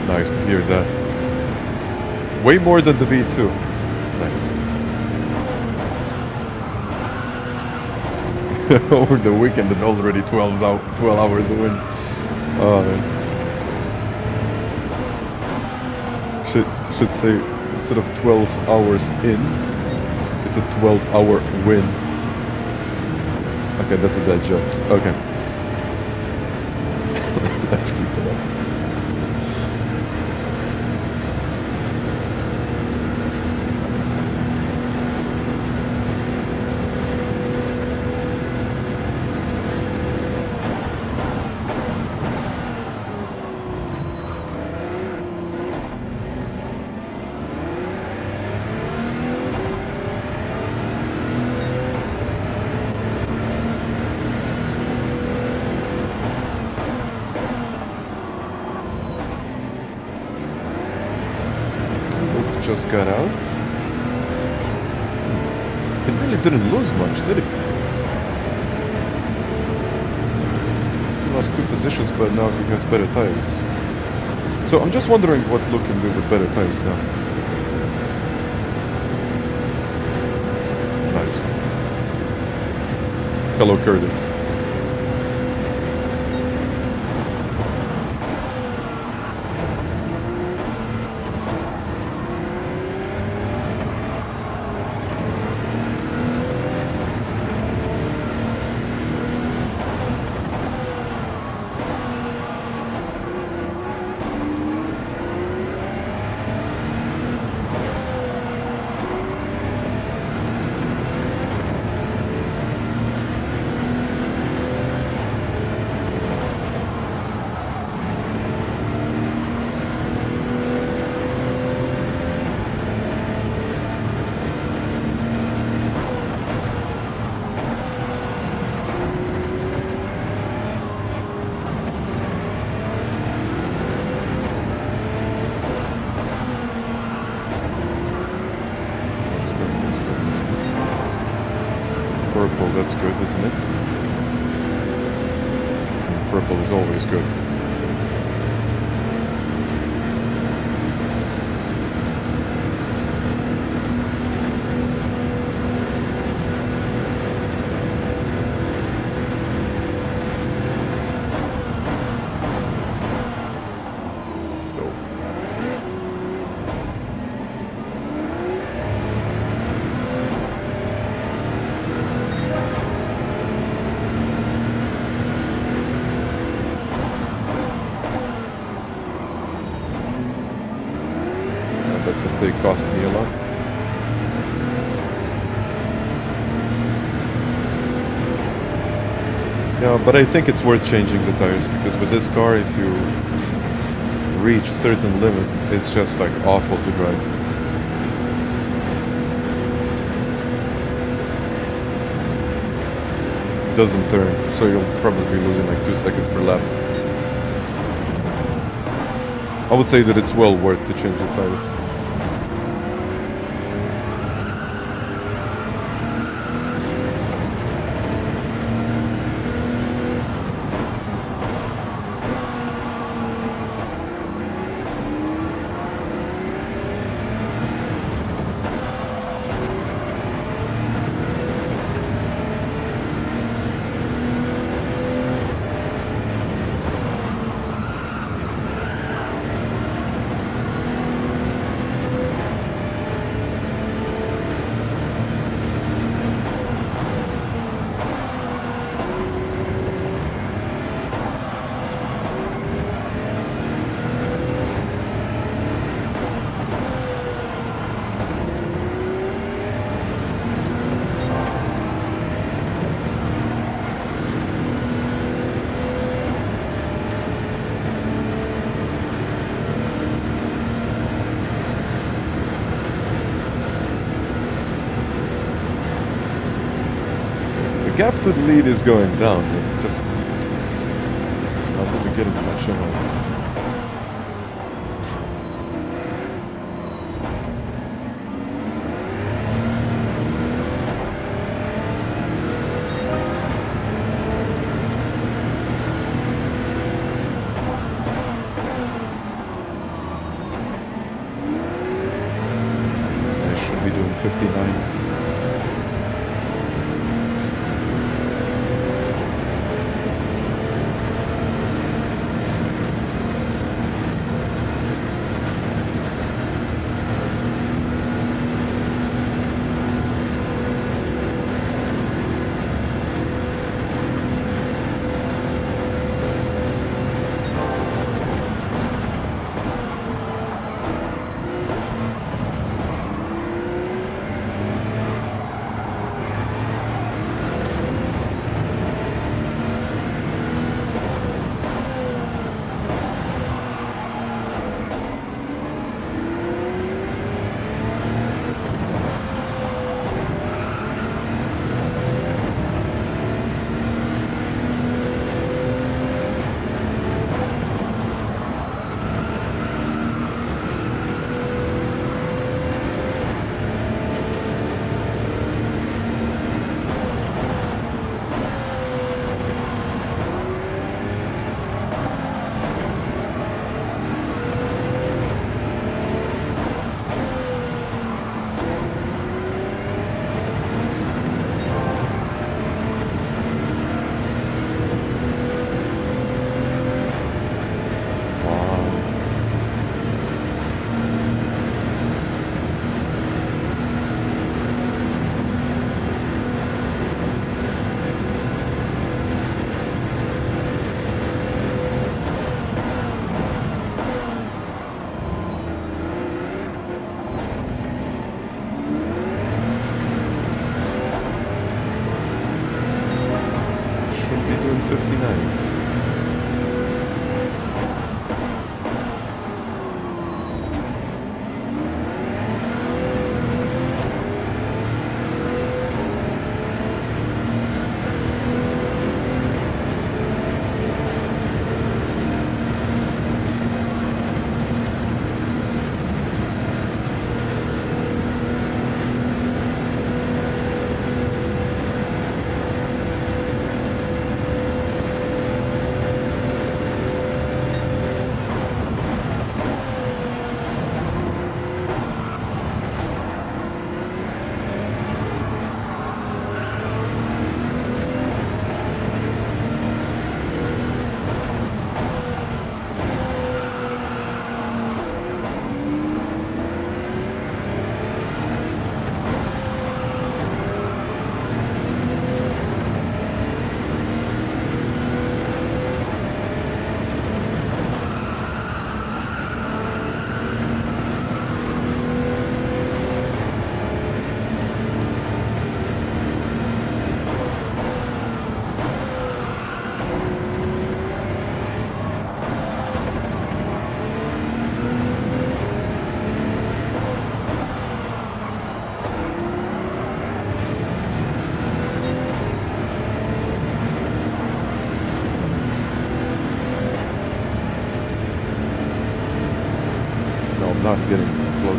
Nice to hear that. Way more than the V2. Nice. Over the weekend and already 12 hours a win. Oh man. Should say instead of 12 hours in, it's a 12-hour win. Okay, that's a dead joke. Okay. Let's keep it up. Just got out. It really didn't lose much, did it? He lost 2 positions, but now he has better tires. So I'm just wondering what Luke can do with better tires now. Nice one. Hello, Curtis. Purple, that's good, isn't it? Purple is always good. they cost me a lot. Yeah, but I think it's worth changing the tires, because with this car, if you reach a certain limit, it's just like awful to drive. It doesn't turn, so you'll probably be losing like 2 seconds per lap. I would say that it's well worth to change the tires. Gap to the lead is going down, but just not really getting much of it. I should be doing 59s.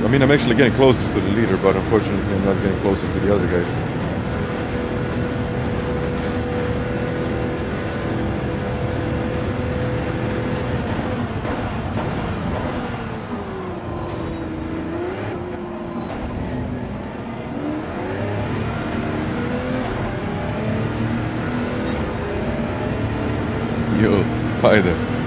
I mean, I'm actually getting closer to the leader, but unfortunately I'm not getting closer to the other guys. Yo, hi there.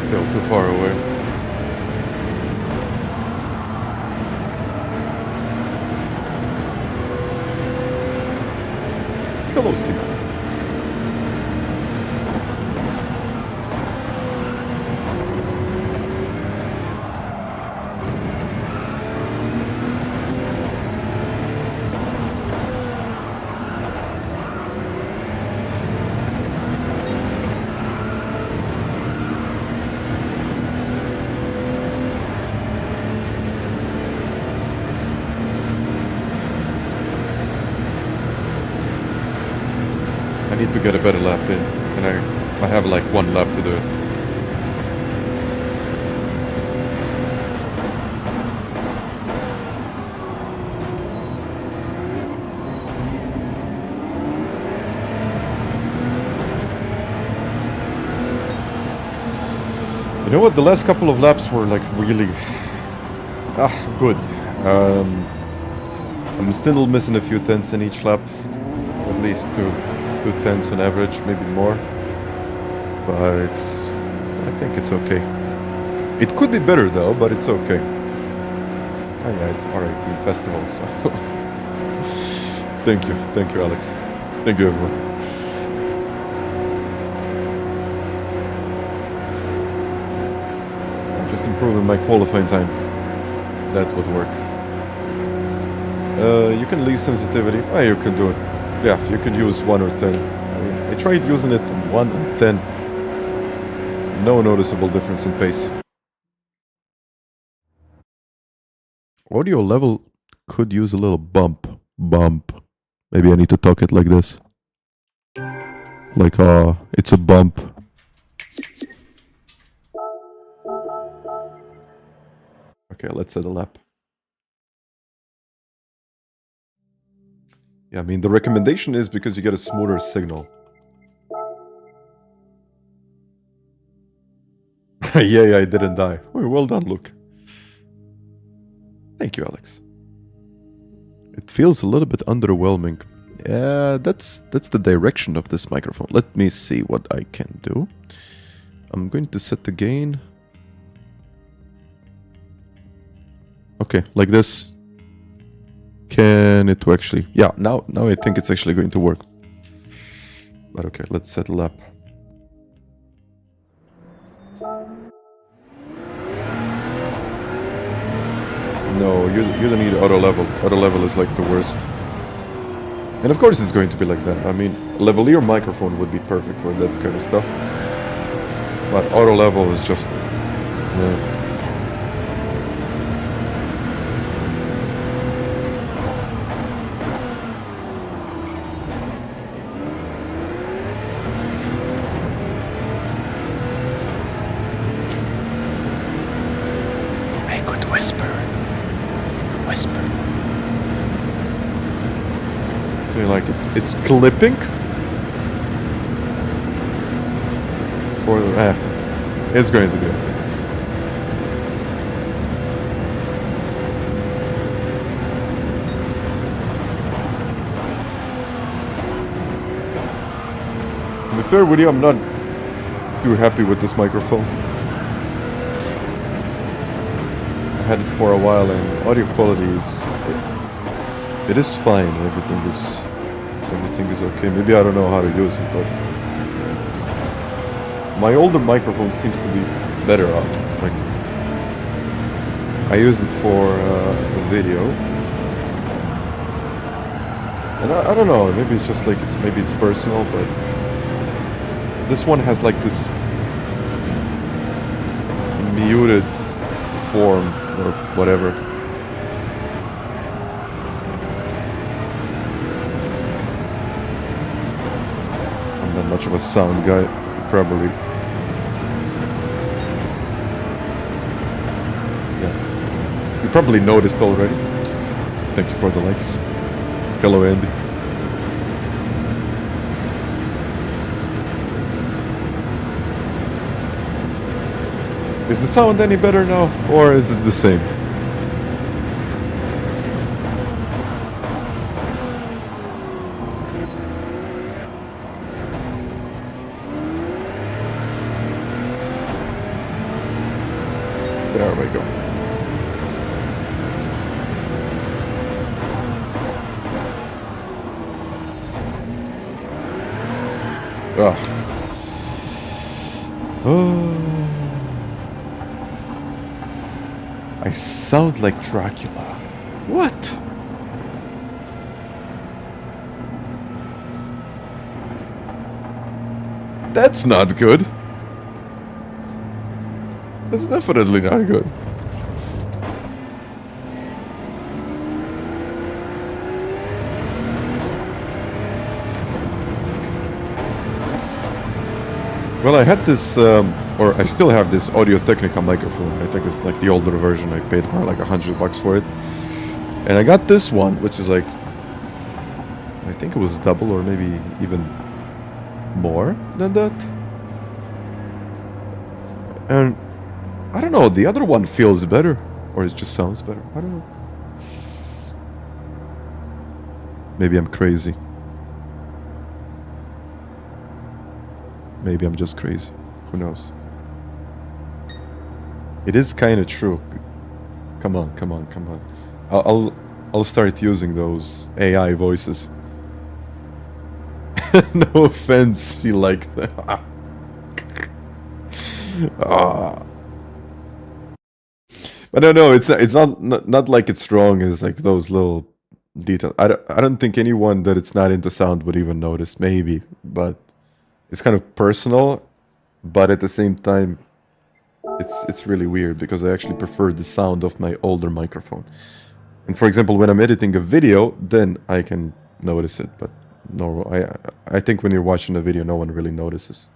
Still too far away. Hello, Simon. I need to get a better lap in, and I have like one lap to do it. You know what? The last couple of laps were like really good. I'm still missing a few tenths in each lap, at least two tenths on average, maybe more. But I think it's okay. It could be better though, but it's okay. Oh yeah, it's RIP festival, so thank you, Alex. Thank you, everyone. I'm just improving my qualifying time. That would work. You can leave sensitivity. Oh, you can do it. Yeah, you can use 1 or 10. I mean, I tried using it on 1 and 10. No noticeable difference in pace. Audio level could use a little bump. Maybe I need to talk it like this. Like, it's a bump. Okay, let's set a lap. Yeah, I mean, the recommendation is because you get a smoother signal. Yeah, I didn't die. Oh, well done, Luke. Thank you, Alex. It feels a little bit underwhelming. Yeah, that's the direction of this microphone. Let me see what I can do. I'm going to set the gain. Okay, like this. Can it actually... Yeah, now I think it's actually going to work. But okay, let's set a lap. No, you don't need auto level. Auto level is like the worst. And of course it's going to be like that. I mean, lavalier microphone would be perfect for that kind of stuff. But auto level is just... Yeah. So like it's clipping for the it's going to be okay. be fair with you, I'm not too happy with this microphone. I had it for a while, and audio quality is... It is fine. Everything is okay. Maybe I don't know how to use it, but my older microphone seems to be better. Like I used it for a video, and I don't know. Maybe it's just like maybe it's personal, but this one has like this muted form or whatever. Much of a sound guy, probably. Yeah. You probably noticed already. Thank you for the likes. Hello, Andy. Is the sound any better now, or is it the same? There we go. Ah. Oh. I sound like Dracula. What? That's not good. That's definitely not good. Well, I had this, or I still have this Audio-Technica microphone. I think it's like the older version. I paid more like $100 for it. And I got this one, which is like, I think it was double or maybe even more than that. And I don't know, the other one feels better, or it just sounds better. I don't know. Maybe I'm crazy. Maybe I'm just crazy. Who knows? It is kind of true. Come on, come on, come on. I'll start using those AI voices. No offense, she liked that. Ah. But no, it's not like it's wrong. It's like those little details. I don't think anyone that it's not into sound would even notice. Maybe, but it's kind of personal. But at the same time, it's really weird because I actually prefer the sound of my older microphone. And for example, when I'm editing a video, then I can notice it. But no, I think when you're watching a video, no one really notices,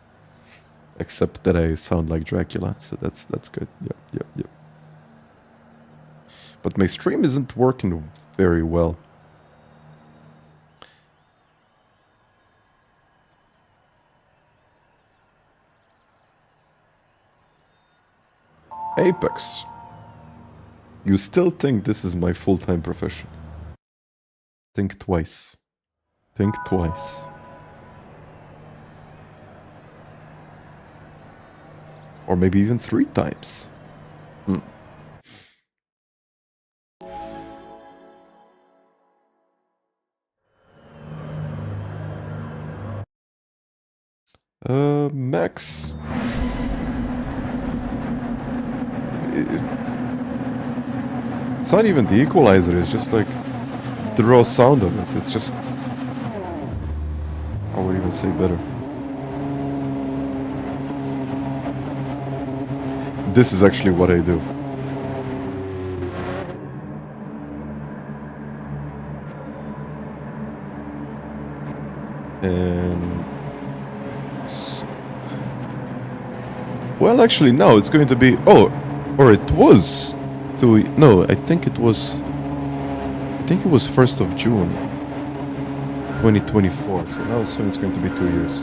except that I sound like Dracula. So that's good. Yep. But my stream isn't working very well. Apex. You still think this is my full-time profession? Think twice. Think twice. Or maybe even 3 times. Max. It's not even the equalizer, it's just like the raw sound of it. It's just, I would even say better. This is actually what I do. And well, actually, no, it's going to be, or it was no, I think it was 1st of June 2024, so now soon it's going to be 2 years.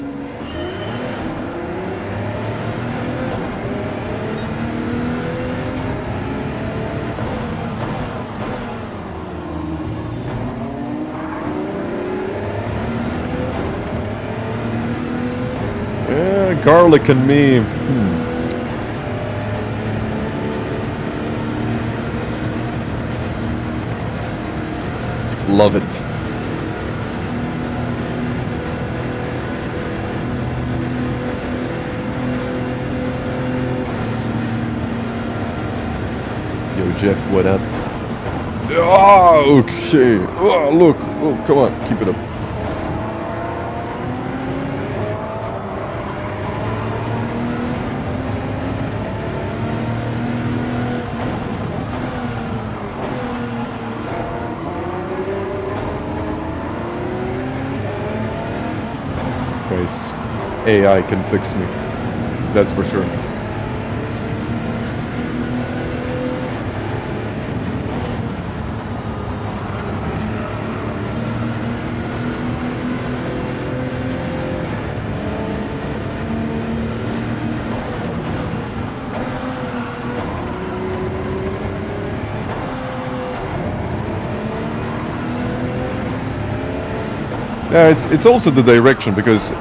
garlic and me. Love it. Yo, Jeff, what up? Oh, okay. Oh, look. Oh, come on. Keep it up. Guys, AI can fix me. That's for sure. Yeah, it's also the direction, because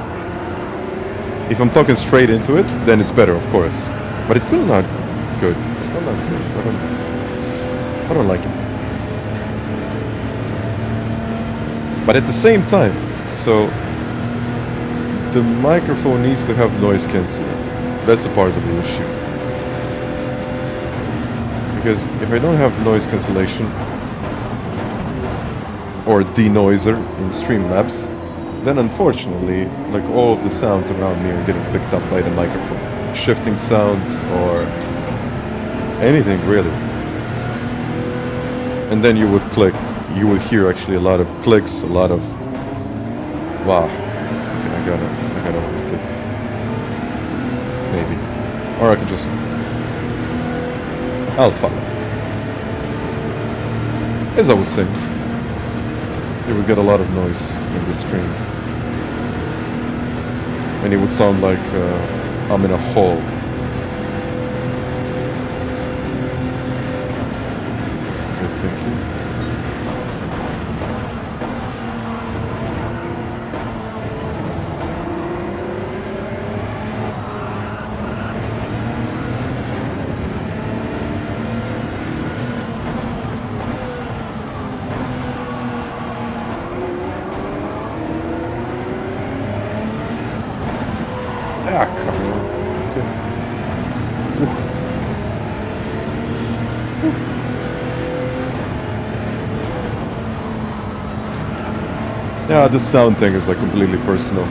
if I'm talking straight into it, then it's better, of course. But it's still not good. It's still not good. I don't like it. But at the same time, so the microphone needs to have noise cancelling. That's a part of the issue. Because if I don't have noise cancellation or denoiser in Streamlabs, then unfortunately, like, all of the sounds around me are getting picked up by the microphone. Shifting sounds or anything really. And then you would click, you would hear actually a lot of clicks, a lot of, wow, okay, I gotta overclick. Maybe. Or I could just, I'll follow. As I was saying, you would get a lot of noise in the stream. And it would sound like I'm in a hall. Good, thank you. Ah, come on. Okay. Yeah, the sound thing is like completely personal.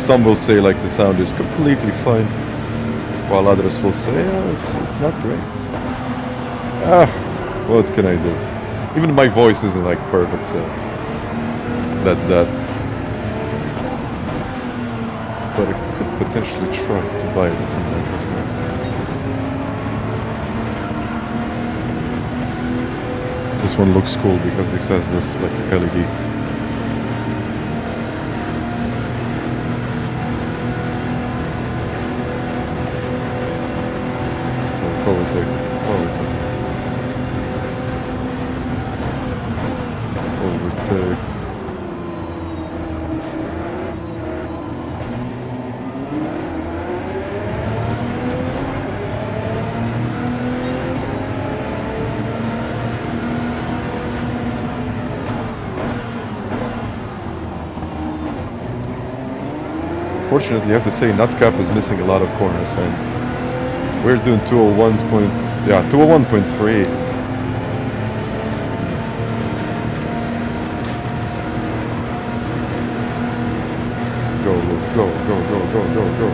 Some will say like the sound is completely fine, while others will say, oh, it's not great. Ah, what can I do? Even my voice isn't like perfect, so that's that. But I could potentially try to buy a different microphone. This one looks cool because this has this like LED. Overtake. Unfortunately, I have to say, Nutcap is missing a lot of corners, and we're doing 201.3. Go, go, go, go, go, go, go.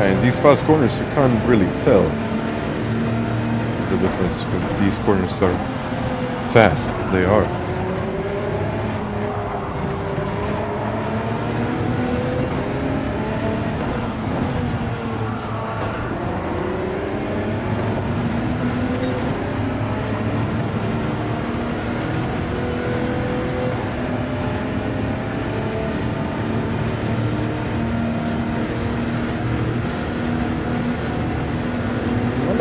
Yeah, in these fast corners you can't really tell the difference because these corners are fast. They are.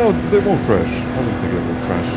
No, they won't crash. I don't think it will crash.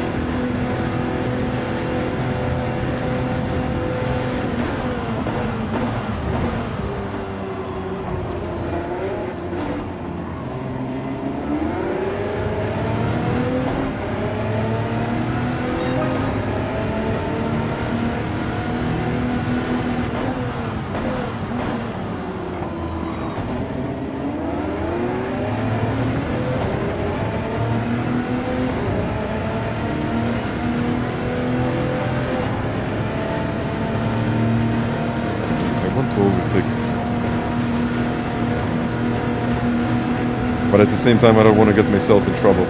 But at the same time, I don't want to get myself in trouble.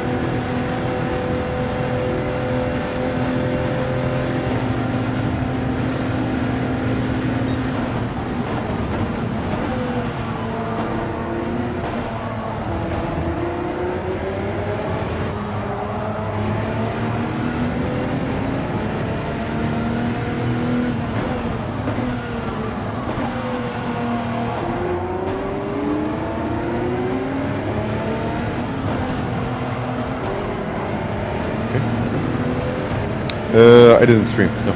I didn't stream, no.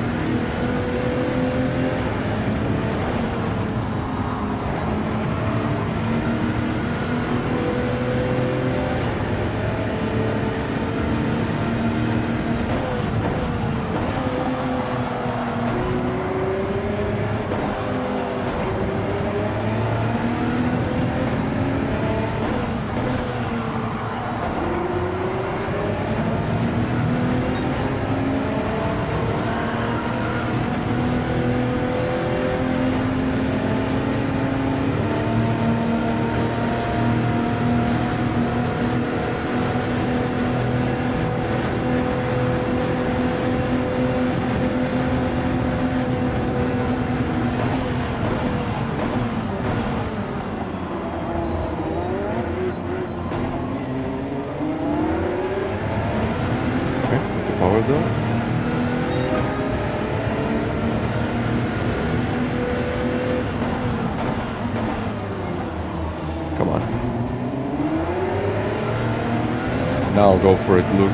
Come on. Now go for it, Luke.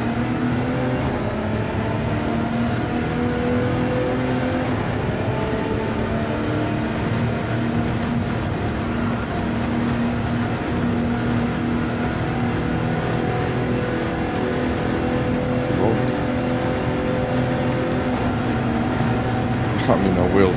I mean, I will.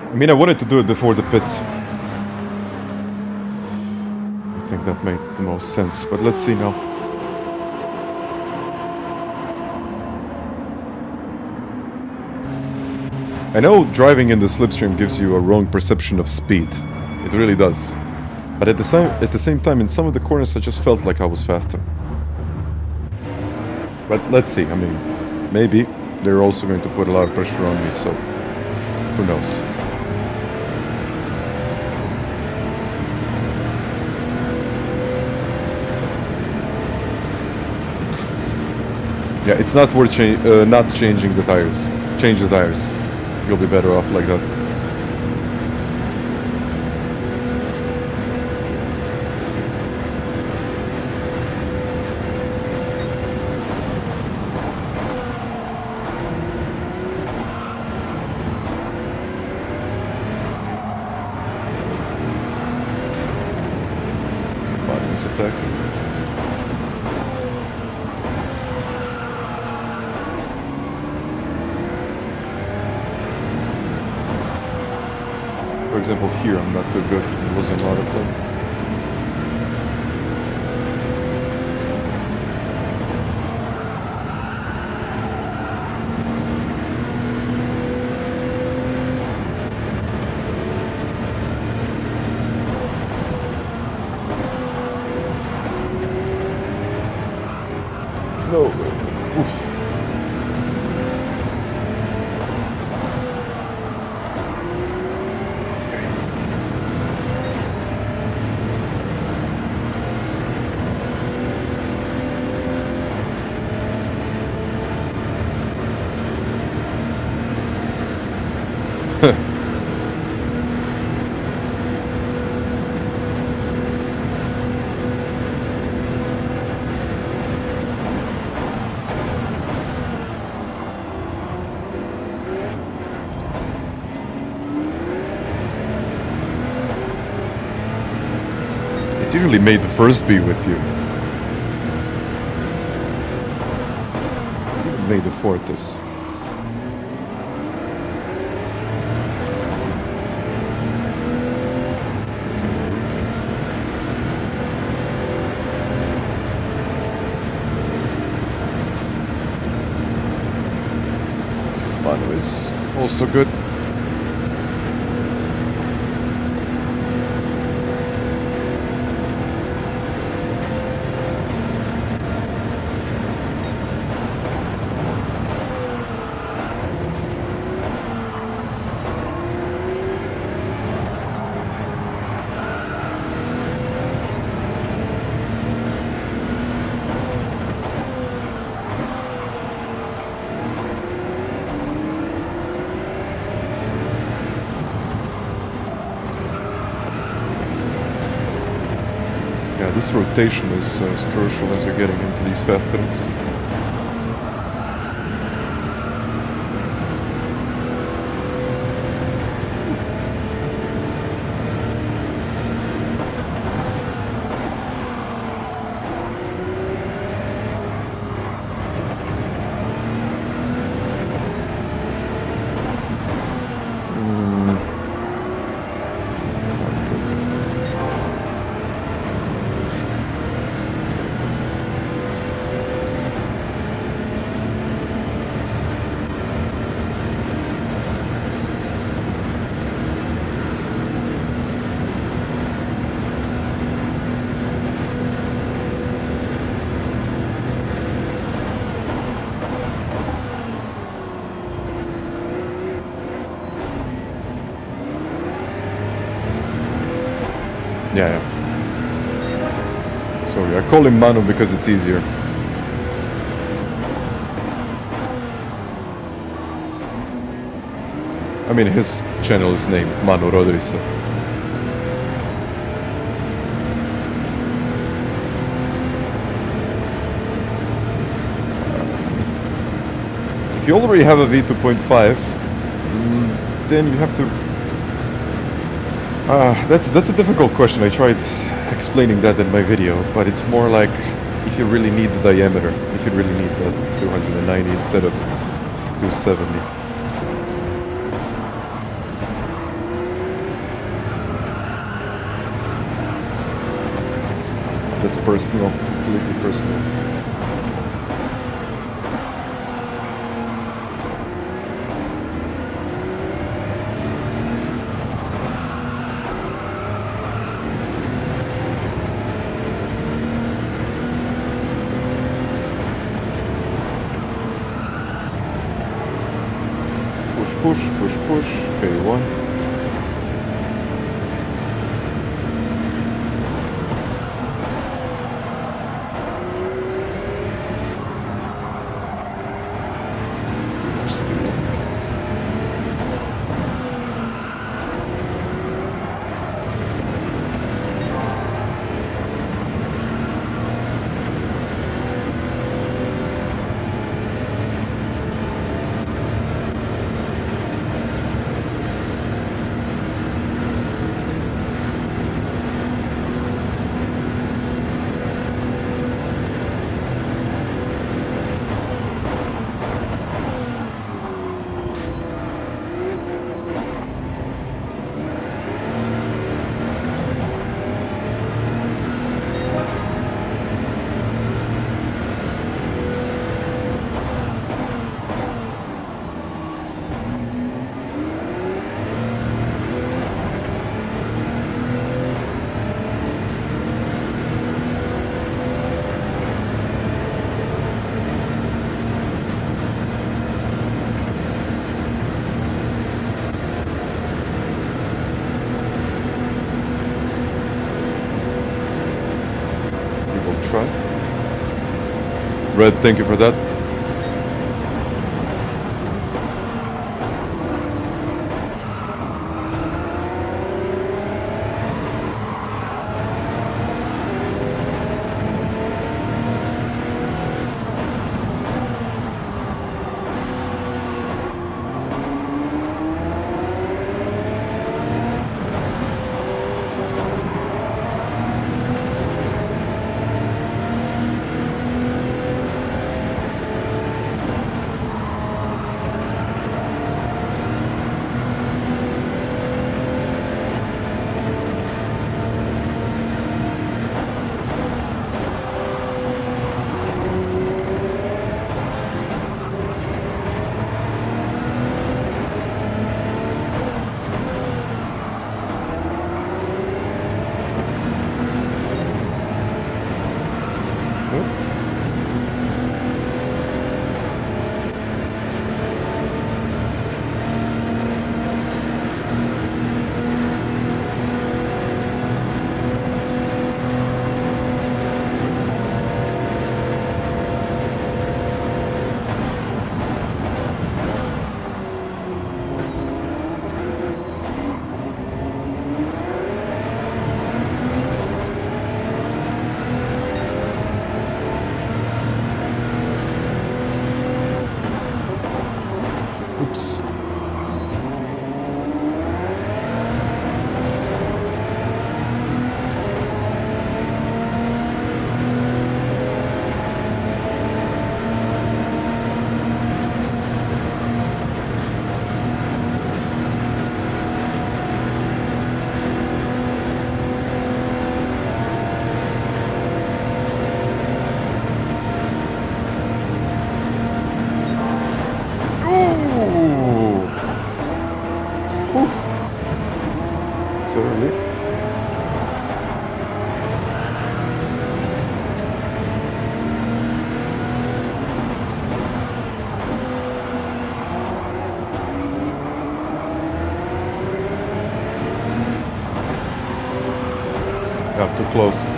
I mean, I wanted to do it before the pits. I think that not made the most sense, but let's see now. I know driving in the slipstream gives you a wrong perception of speed. It really does. But at the same time, in some of the corners I just felt like I was faster. But let's see, I mean, maybe they're also going to put a lot of pressure on me, so who knows. Yeah, it's not worth not changing the tires. Change the tires. You'll be better off like that. Bottom is attacking. For example, here I'm not too good. It wasn't a lot of them. No. Oof. It's usually made the first be with you. Even made the fourth is. Manu is also good. Yeah, this rotation is crucial as you're getting into these fast turns. Yeah. Sorry, I call him Manu because it's easier. I mean, his channel is named Manu Rodriguez. If you already have a V2.5, then you have to... that's a difficult question. I tried explaining that in my video, but it's more like if you really need the diameter, if you really need the 290 instead of 270. That's personal, completely personal. Push, push, push. Okay, one. Red, thank you for that. Oops. Yeah, too close.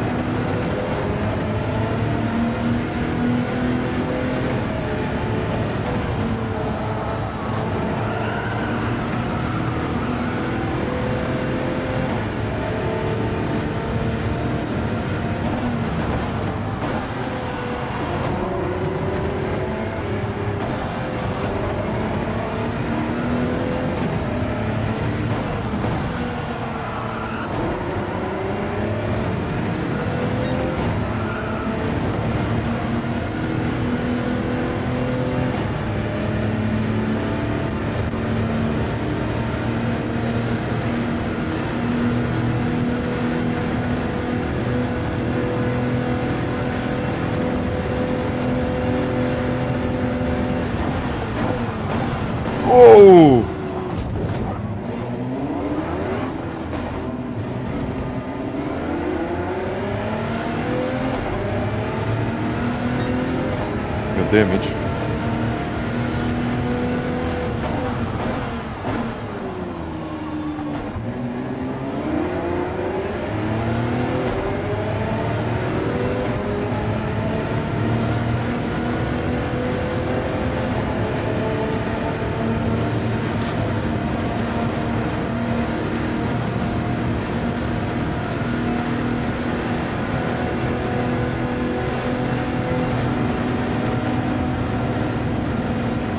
damage.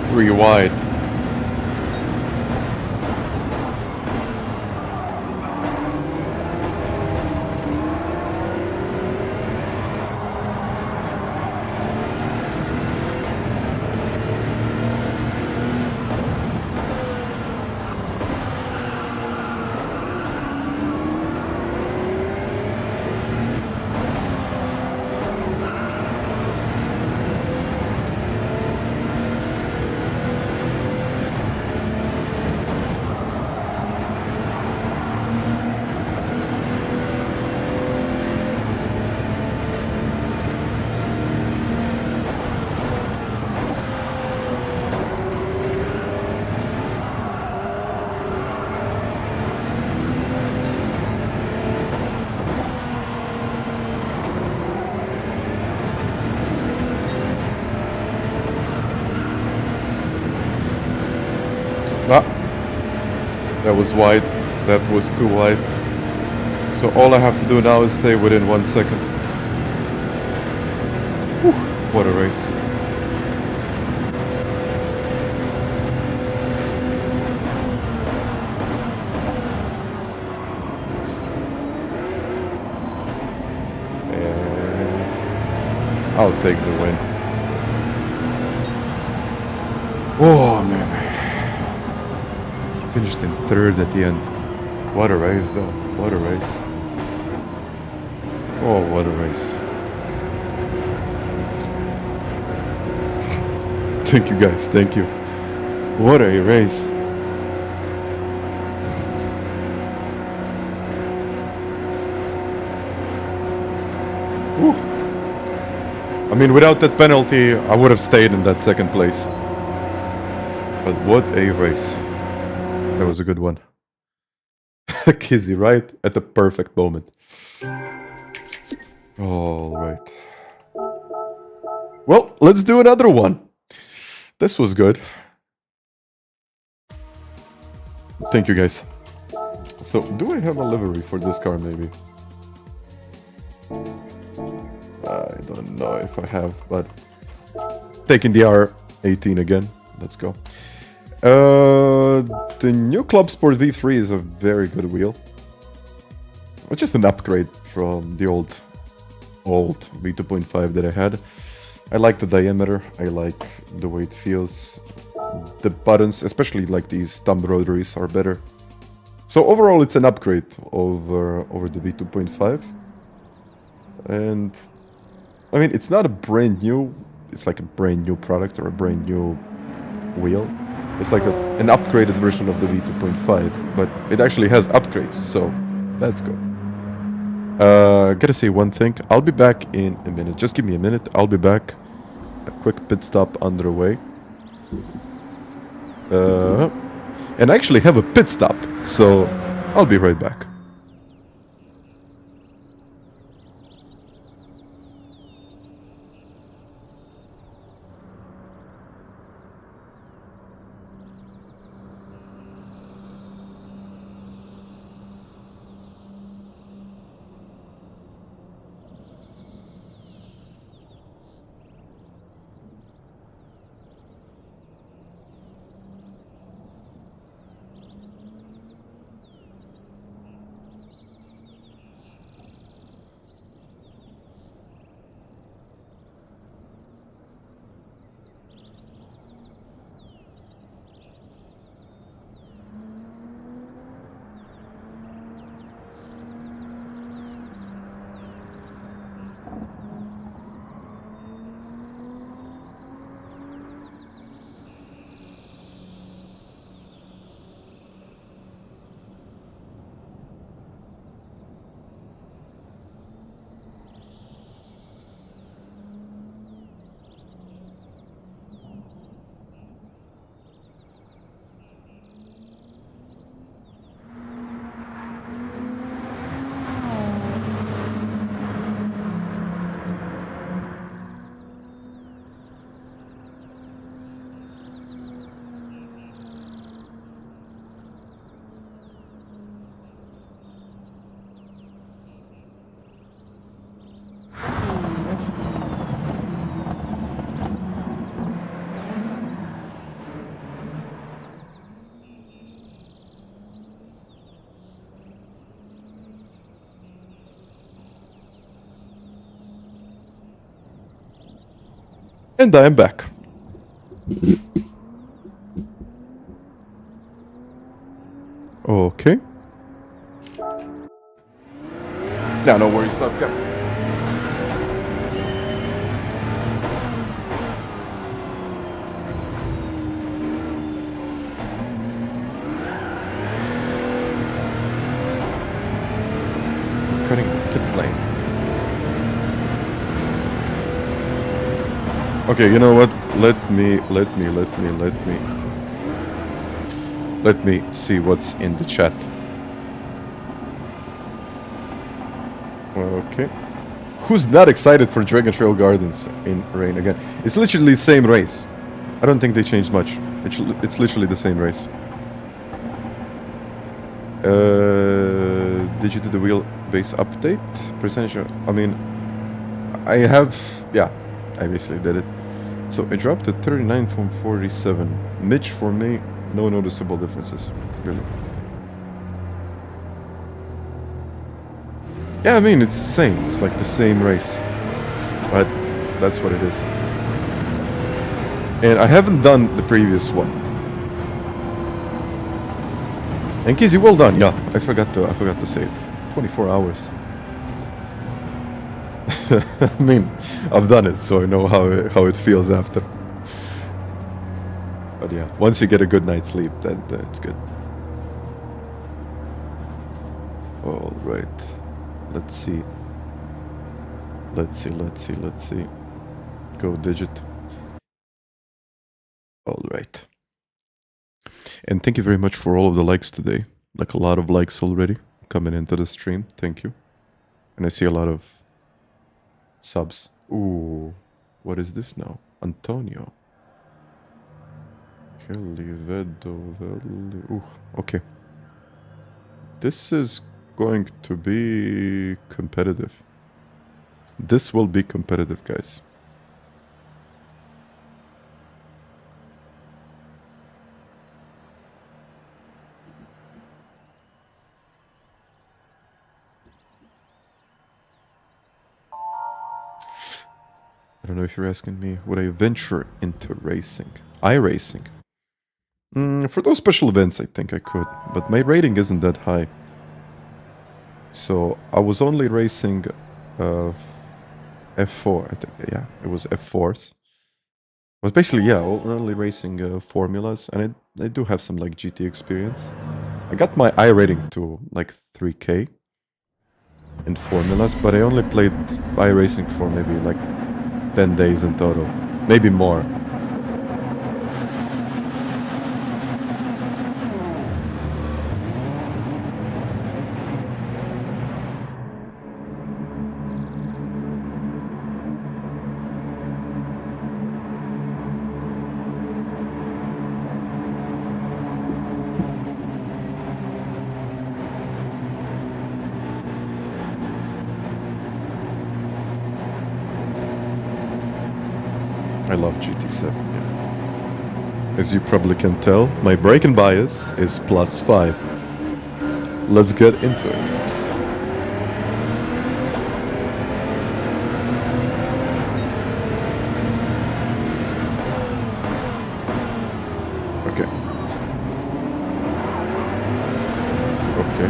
Three wide. Ah, that was wide. That was too wide. So all I have to do now is stay within 1 second. Whew, what a race. And I'll take the win. Oh man. Finished in third at the end. What a race though. What a race. Oh, what a race. Thank you guys, thank you. What a race. Whew. I mean, without that penalty, I would have stayed in that second place. But what a race. That was a good one. Kizzy, right? At the perfect moment. All right. Well, let's do another one. This was good. Thank you, guys. So, do I have a livery for this car, maybe? I don't know if I have, but... Taking the R18 again. Let's go. The new Club Sport V3 is a very good wheel. It's just an upgrade from the old V2.5 that I had. I like the diameter, I like the way it feels. The buttons, especially like these thumb rotaries, are better. So overall it's an upgrade over the V2.5. And I mean, it's not a brand new, it's like a brand new product or a brand new wheel. It's like an upgraded version of the V2.5, but it actually has upgrades, so that's good. Gotta say one thing. I'll be back in a minute. Just give me a minute. I'll be back. A quick pit stop underway. And I actually have a pit stop, so I'll be right back. And I am back. Okay. No worries, not cap. Cutting pit lane. Okay, you know what? Let me see what's in the chat. Okay. Who's not excited for Dragon Trail Gardens in rain again? It's literally the same race. I don't think they changed much. It's literally the same race. Did you do the wheelbase update? Percentage? I mean, I have... Yeah, I basically did it. So it dropped to 39 from 47. Mitch, for me, no noticeable differences, really. Yeah, I mean, it's the same. It's like the same race. But that's what it is. And I haven't done the previous one. And Kizzy, well done. Yeah, I forgot to say it. 24 hours. I mean, I've done it, so I know how it feels after. But yeah, once you get a good night's sleep, then it's good. All right. Let's see. Go digit. All right. And thank you very much for all of the likes today. Like a lot of likes already coming into the stream. Thank you. And I see a lot of subs. Ooh, what is this now? Antonio. Ooh, okay. This is going to be competitive. This will be competitive, guys. I don't know if you're asking me, would I venture into racing? iRacing? For those special events, I think I could, but my rating isn't that high. So I was only racing F4, I think. Yeah, it was F4s. I was basically, yeah, only racing formulas, and I do have some like GT experience. I got my I rating to like 3K in formulas, but I only played iRacing for maybe like 10 days in total, maybe more. I love GT7, yeah. As you probably can tell, my braking bias is +5. Let's get into it. Okay. Okay.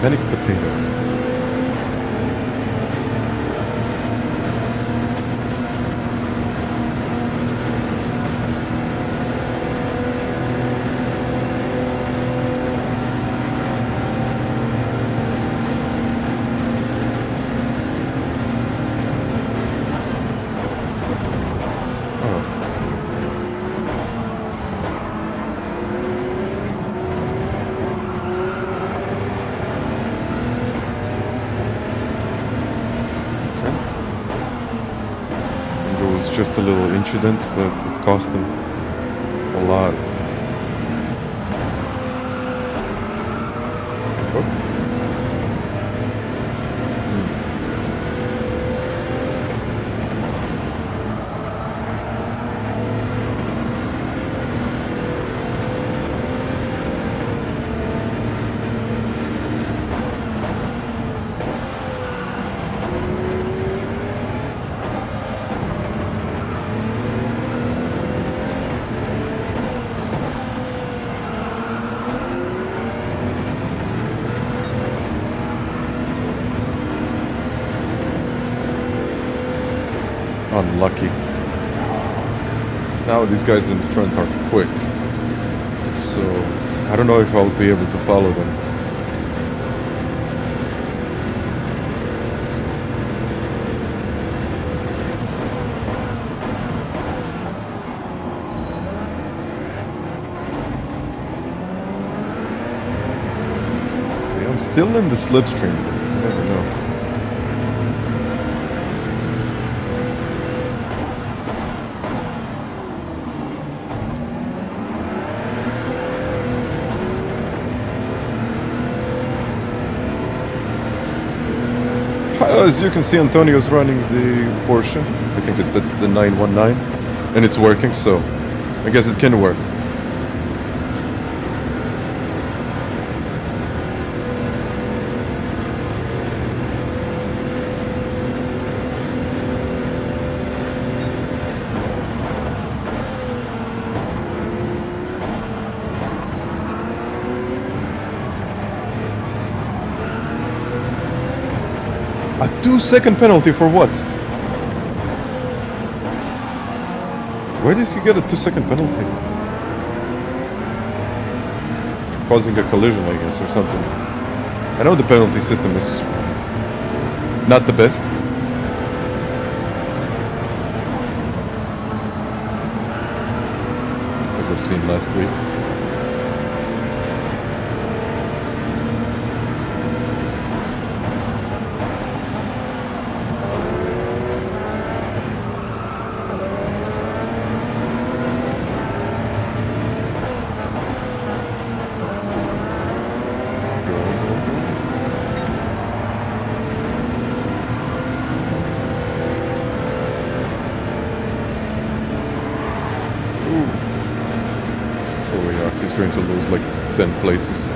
Panic potato. Just a little incident, but it cost him a lot. Unlucky. Now these guys in front are quick. So I don't know if I'll be able to follow them. I'm still in the slipstream. You never know. As you can see, Antonio's running the Porsche. I think that's the 919, and it's working, so I guess it can work. A 2-second penalty for what? Why did he get a 2-second penalty? Causing a collision, I guess, or something. I know the penalty system is not the best. As I've seen last week. Going to lose like 10 places.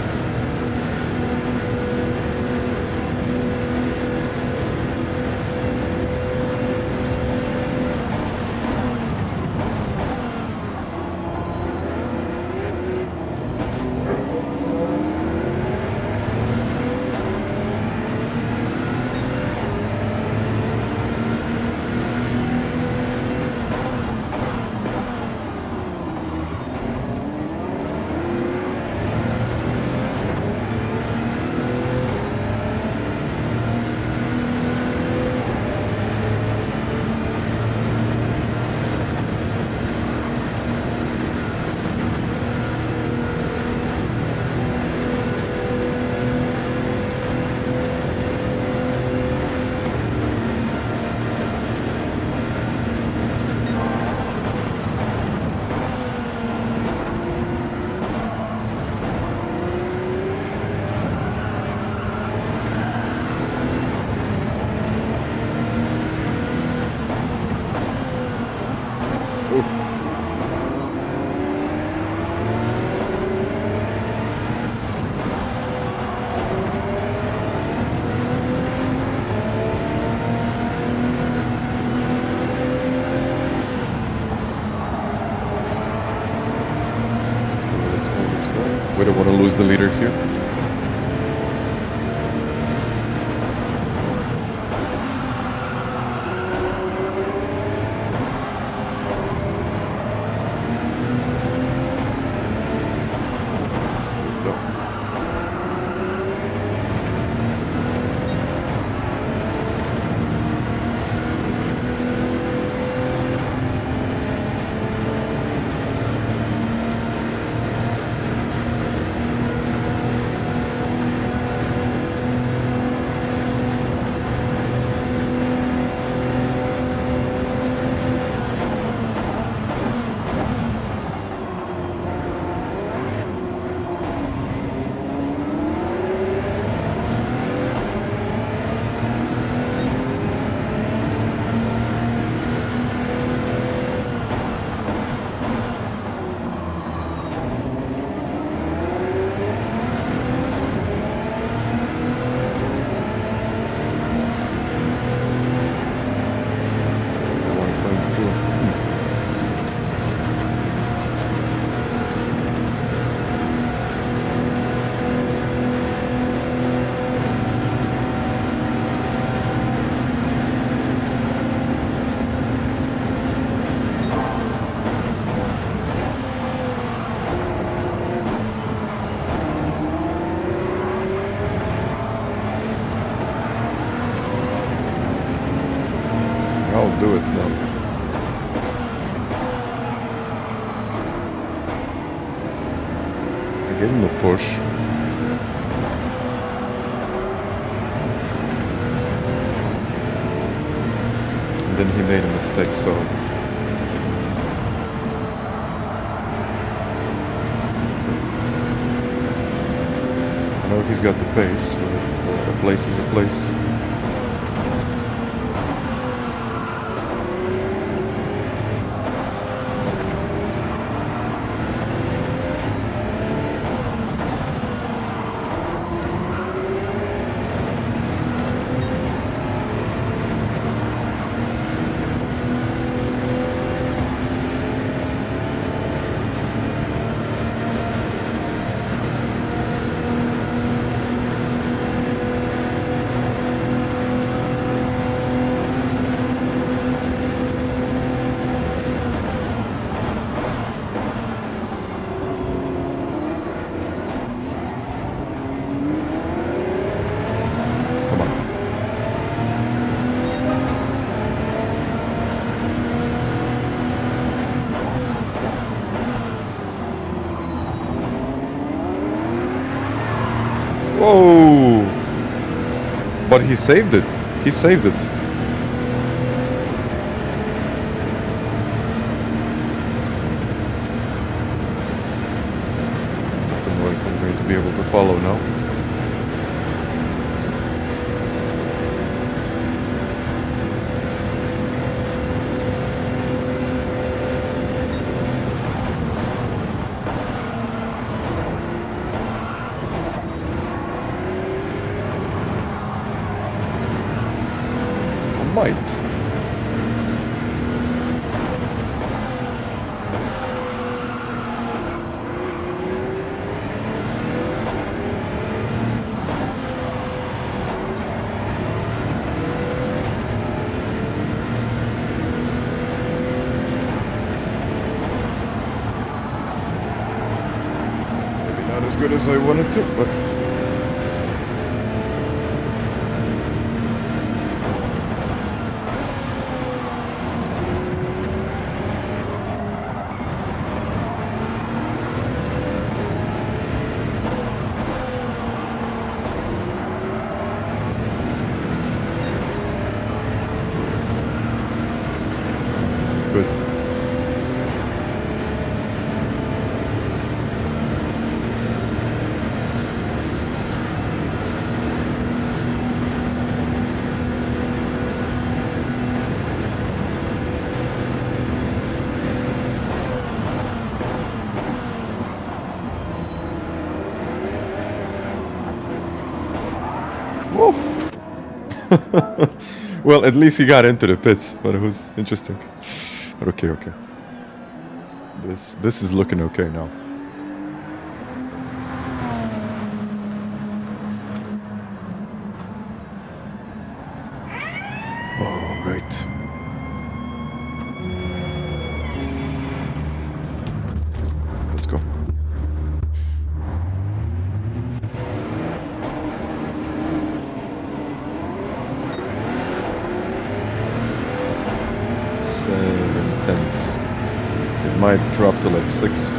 cannot do it, no. I gave him a push. And then he made a mistake, so... I know he's got the pace, but a place is a place. Whoa! But he saved it. He saved it. I don't know if I'm going to be able to follow now. Might. Maybe not as good as I wanted to, but good. Whoa. Well, at least he got into the pits, but it was interesting. Okay, okay. This is looking okay now. All right. Let's go. Tenths. It might drop to like 6.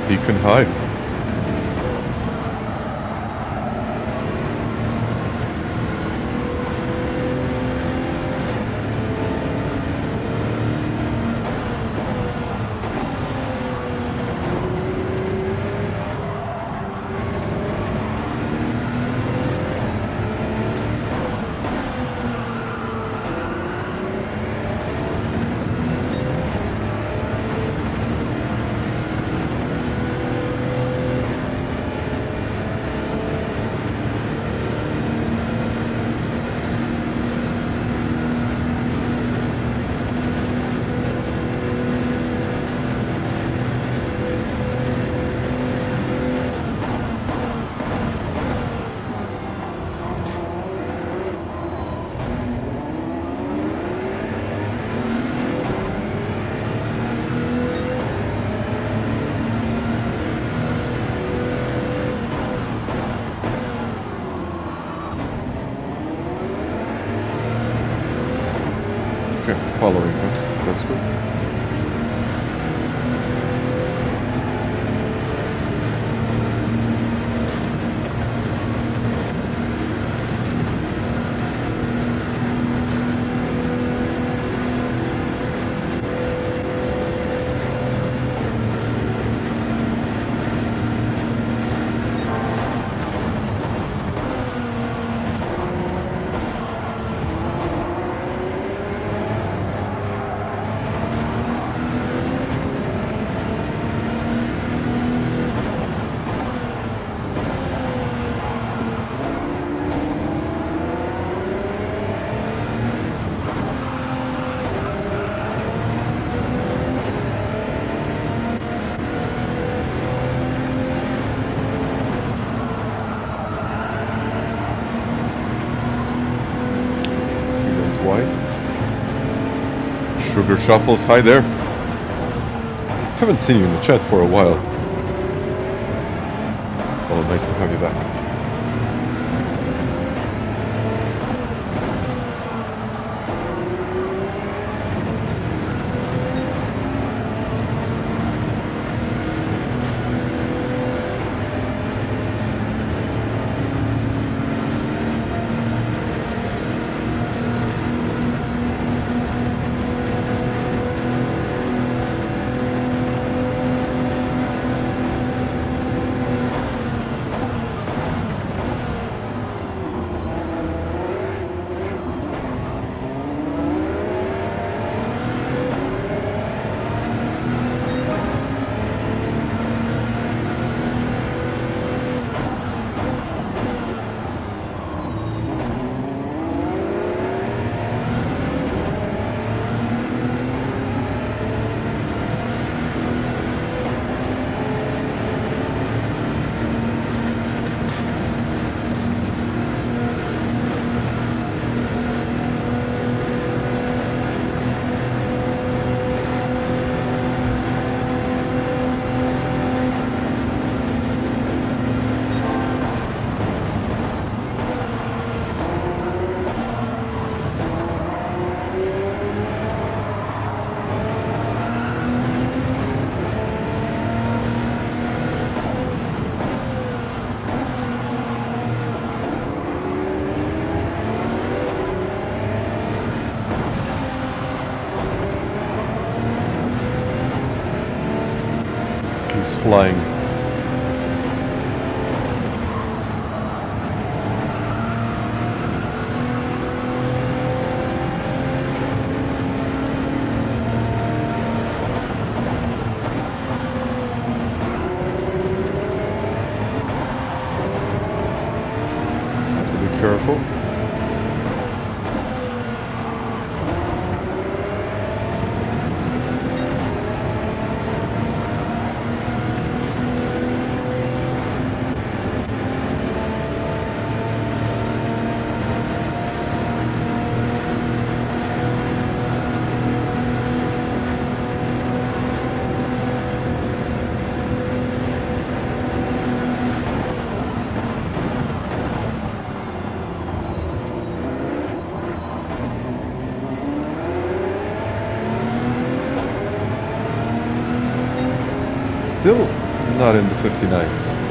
He can hide. Okay, following him. That's good. Sugar Shuffles, hi there. Haven't seen you in the chat for a while. Well, nice to have you back. Flying. Have to be careful. Still not in the 59s.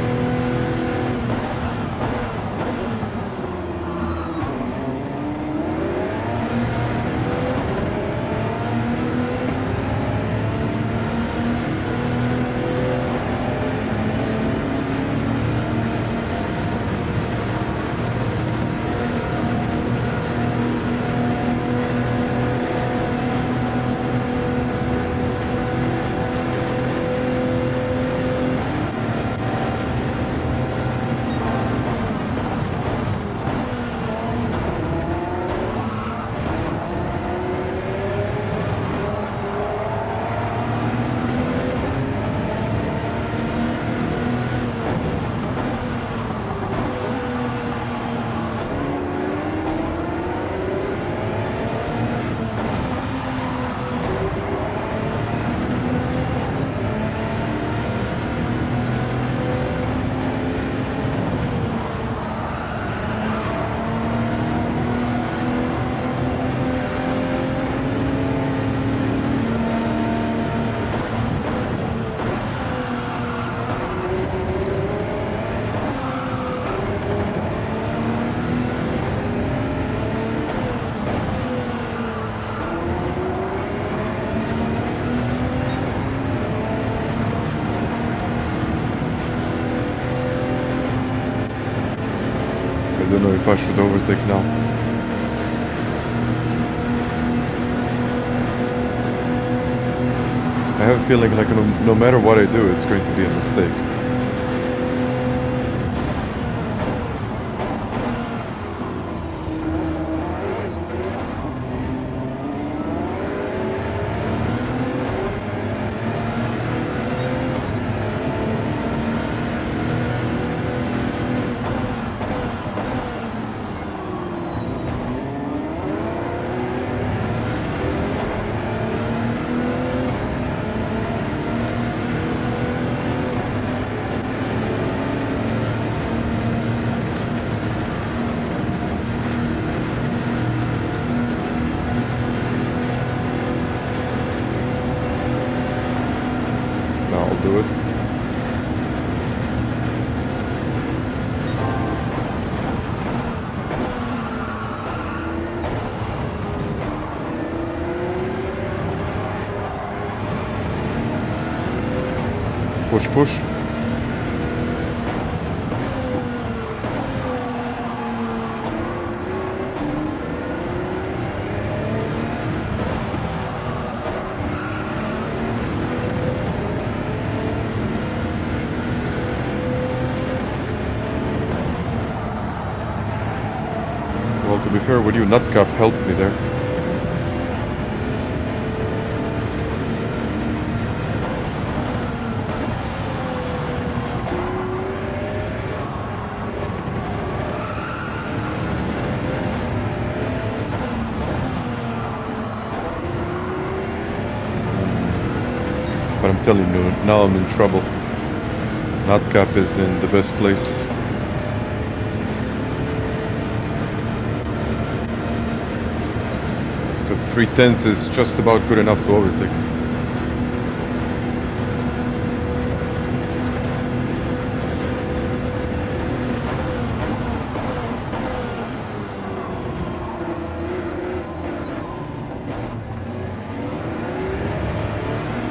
traffic now. I have a feeling like no matter what I do, it's going to be a mistake. Do it. Push, push. Well, to be fair with you, Nutcap helped me there. But I'm telling you, now I'm in trouble. Nutcap is in the best place. Because 3/10 is just about good enough to overtake.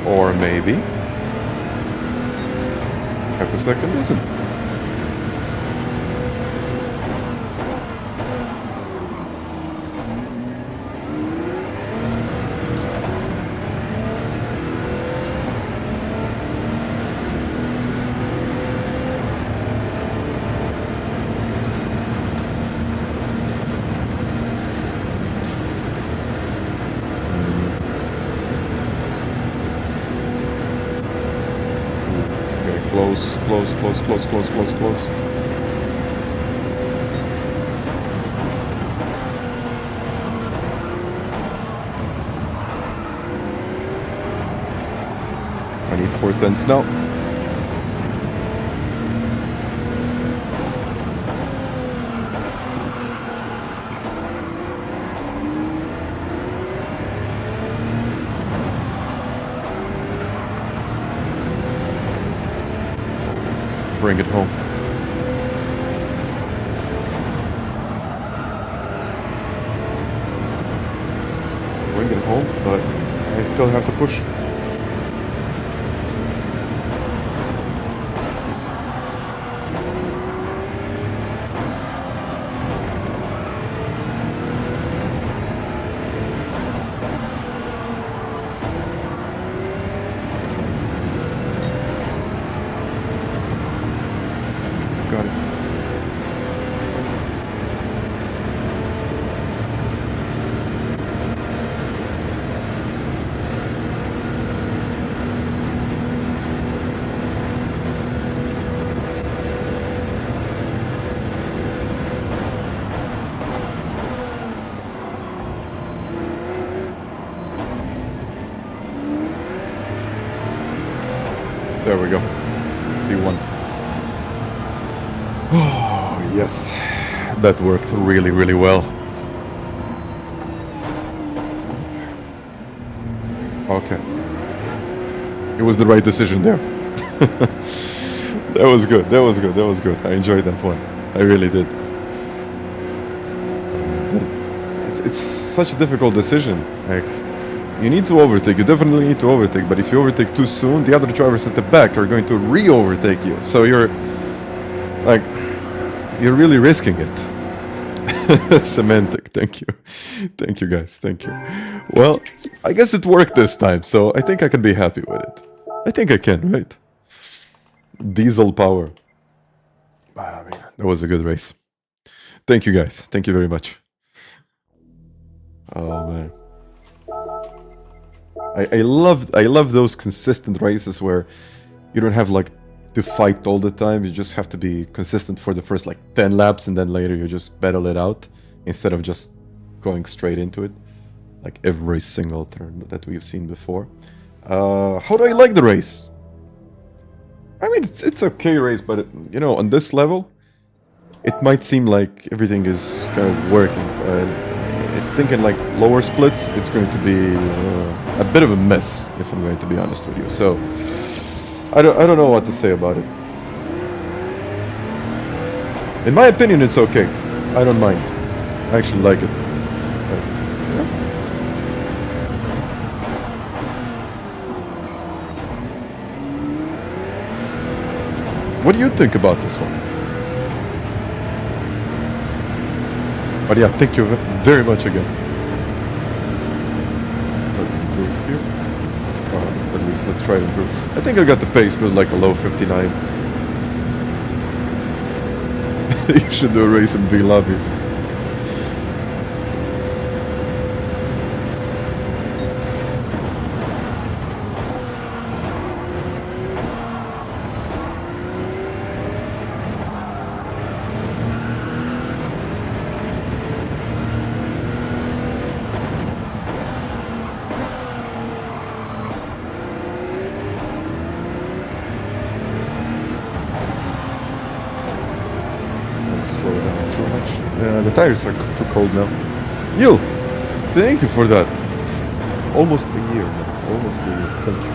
Or maybe half a second isn't. Close. I need 4/10 now. Bring it home. Bring it home, but I still have to push. Got it. There we go. P1. Oh, yes. That worked really, really well. Okay. It was the right decision there. That was good. That was good. That was good. I enjoyed that one. I really did. It's such a difficult decision. Like, you need to overtake. You definitely need to overtake. But if you overtake too soon, the other drivers at the back are going to re-overtake you. So you're like, you're really risking it. Semantic, thank you. Thank you, guys, thank you. Well, I guess it worked this time, so I think I can be happy with it. I think I can, right? Diesel power. Ah, man, that was a good race. Thank you, guys. Thank you very much. Oh, man. I love those consistent races where you don't have, like, to fight all the time. You just have to be consistent for the first, like, 10 laps, and then later you just battle it out instead of just going straight into it, like every single turn that we've seen before. How do I like the race? I mean, it's okay race, but you know, on this level, it might seem like everything is kind of working. I think in like lower splits, it's going to be a bit of a mess, if I'm going to be honest with you. So I don't know what to say about it. In my opinion, it's okay. I don't mind. I actually like it. Yeah. What do you think about this one? But yeah, thank you very much again. Let's improve here. At least let's try to improve. I think I got the pace to like a low 59. You should do a race in B lobbies. The tires are too cold now. You! Thank you for that. Almost a year now. Almost a year. Thank you.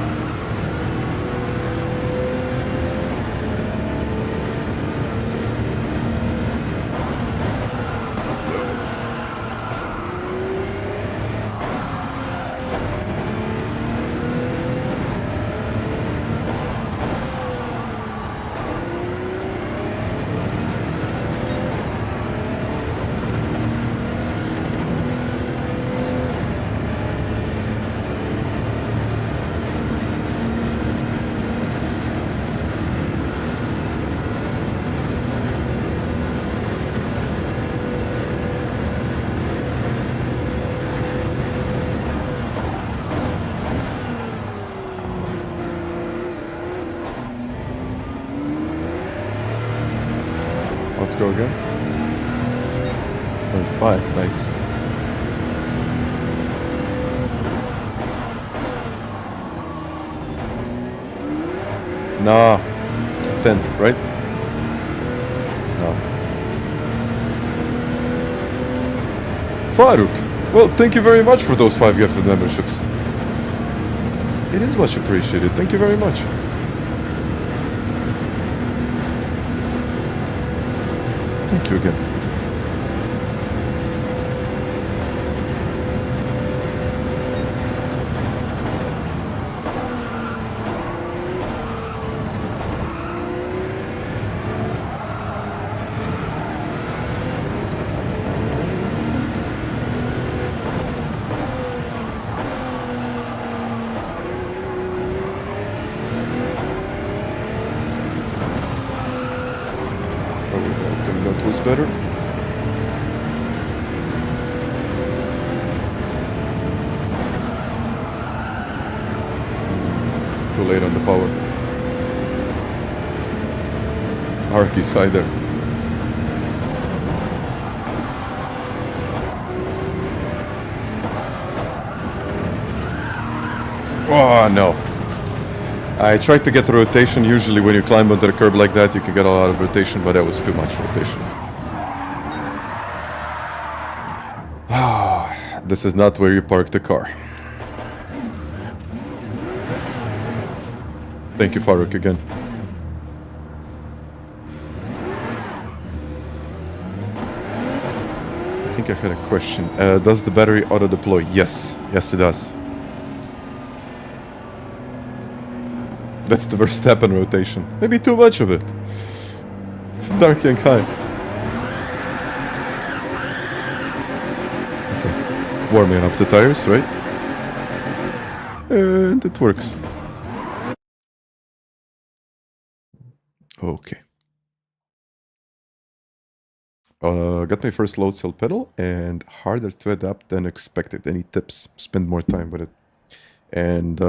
Let's go again. 0.5, nice. Nah, 10th, right? No. Faruk, well, thank you very much for those 5 gifted memberships. It is much appreciated. Thank you very much. Thank you again. That was better. Too late on the power. Arky side there. Oh no. I tried to get the rotation. Usually when you climb under the curb like that, you can get a lot of rotation, but that was too much rotation. This is not where you park the car. Thank you, Faruk, again. I think I had a question. Does the battery auto-deploy? Yes. Yes, it does. That's the Verstappen rotation. Maybe too much of it. Dark and high. Warming up the tires, right? And it works. Okay. Got my first load cell pedal and harder to adapt than expected. Any tips? Spend more time with it. And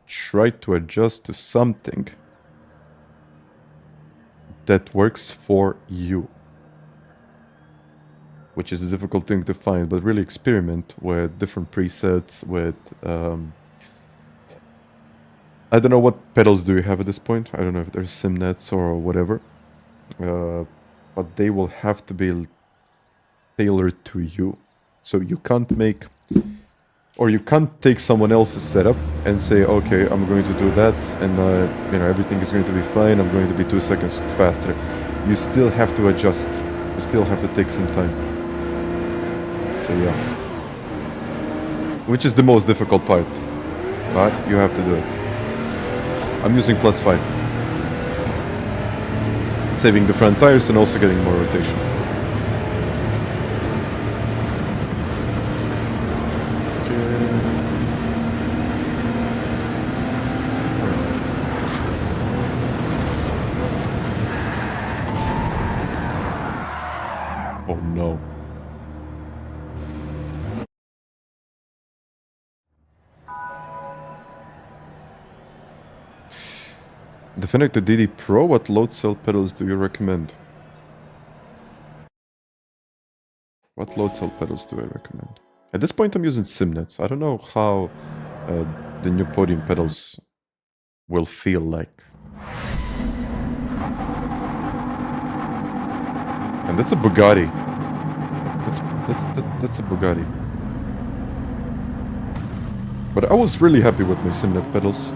try to adjust to something that works for you. Which is a difficult thing to find, but really experiment with different presets, with... I don't know what pedals do you have at this point. I don't know if there's SimNets or whatever. But they will have to be tailored to you. So you can't make... Or you can't take someone else's setup and say, okay, I'm going to do that, and you know, everything is going to be fine, I'm going to be 2 seconds faster. You still have to adjust. You still have to take some time. So yeah. Which is the most difficult part. But you have to do it. I'm using +5. Saving the front tires and also getting more rotation. Oh no. The FANATEC DD Pro, what load cell pedals do you recommend? What load cell pedals do I recommend? At this point I'm using SimNets. I don't know how the new podium pedals will feel like. And that's a Bugatti. That's a Bugatti. But I was really happy with my SimNet pedals.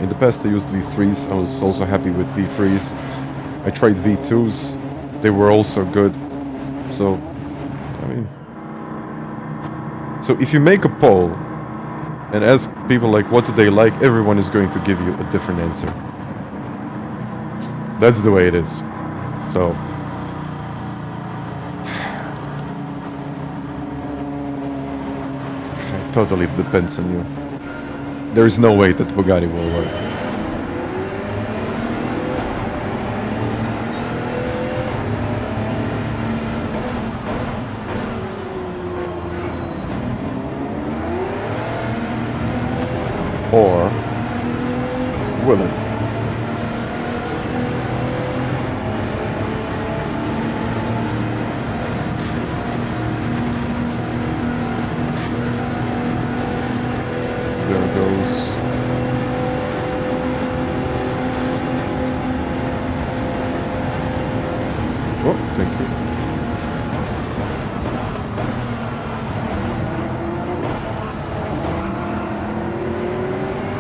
In the past I used V3s, I was also happy with V3s. I tried V2s, they were also good. So, I mean... So if you make a poll and ask people like what do they like, everyone is going to give you a different answer. That's the way it is. So... It totally depends on you. There is no way that Bugatti will work. Or will it? There goes. Oh, thank you.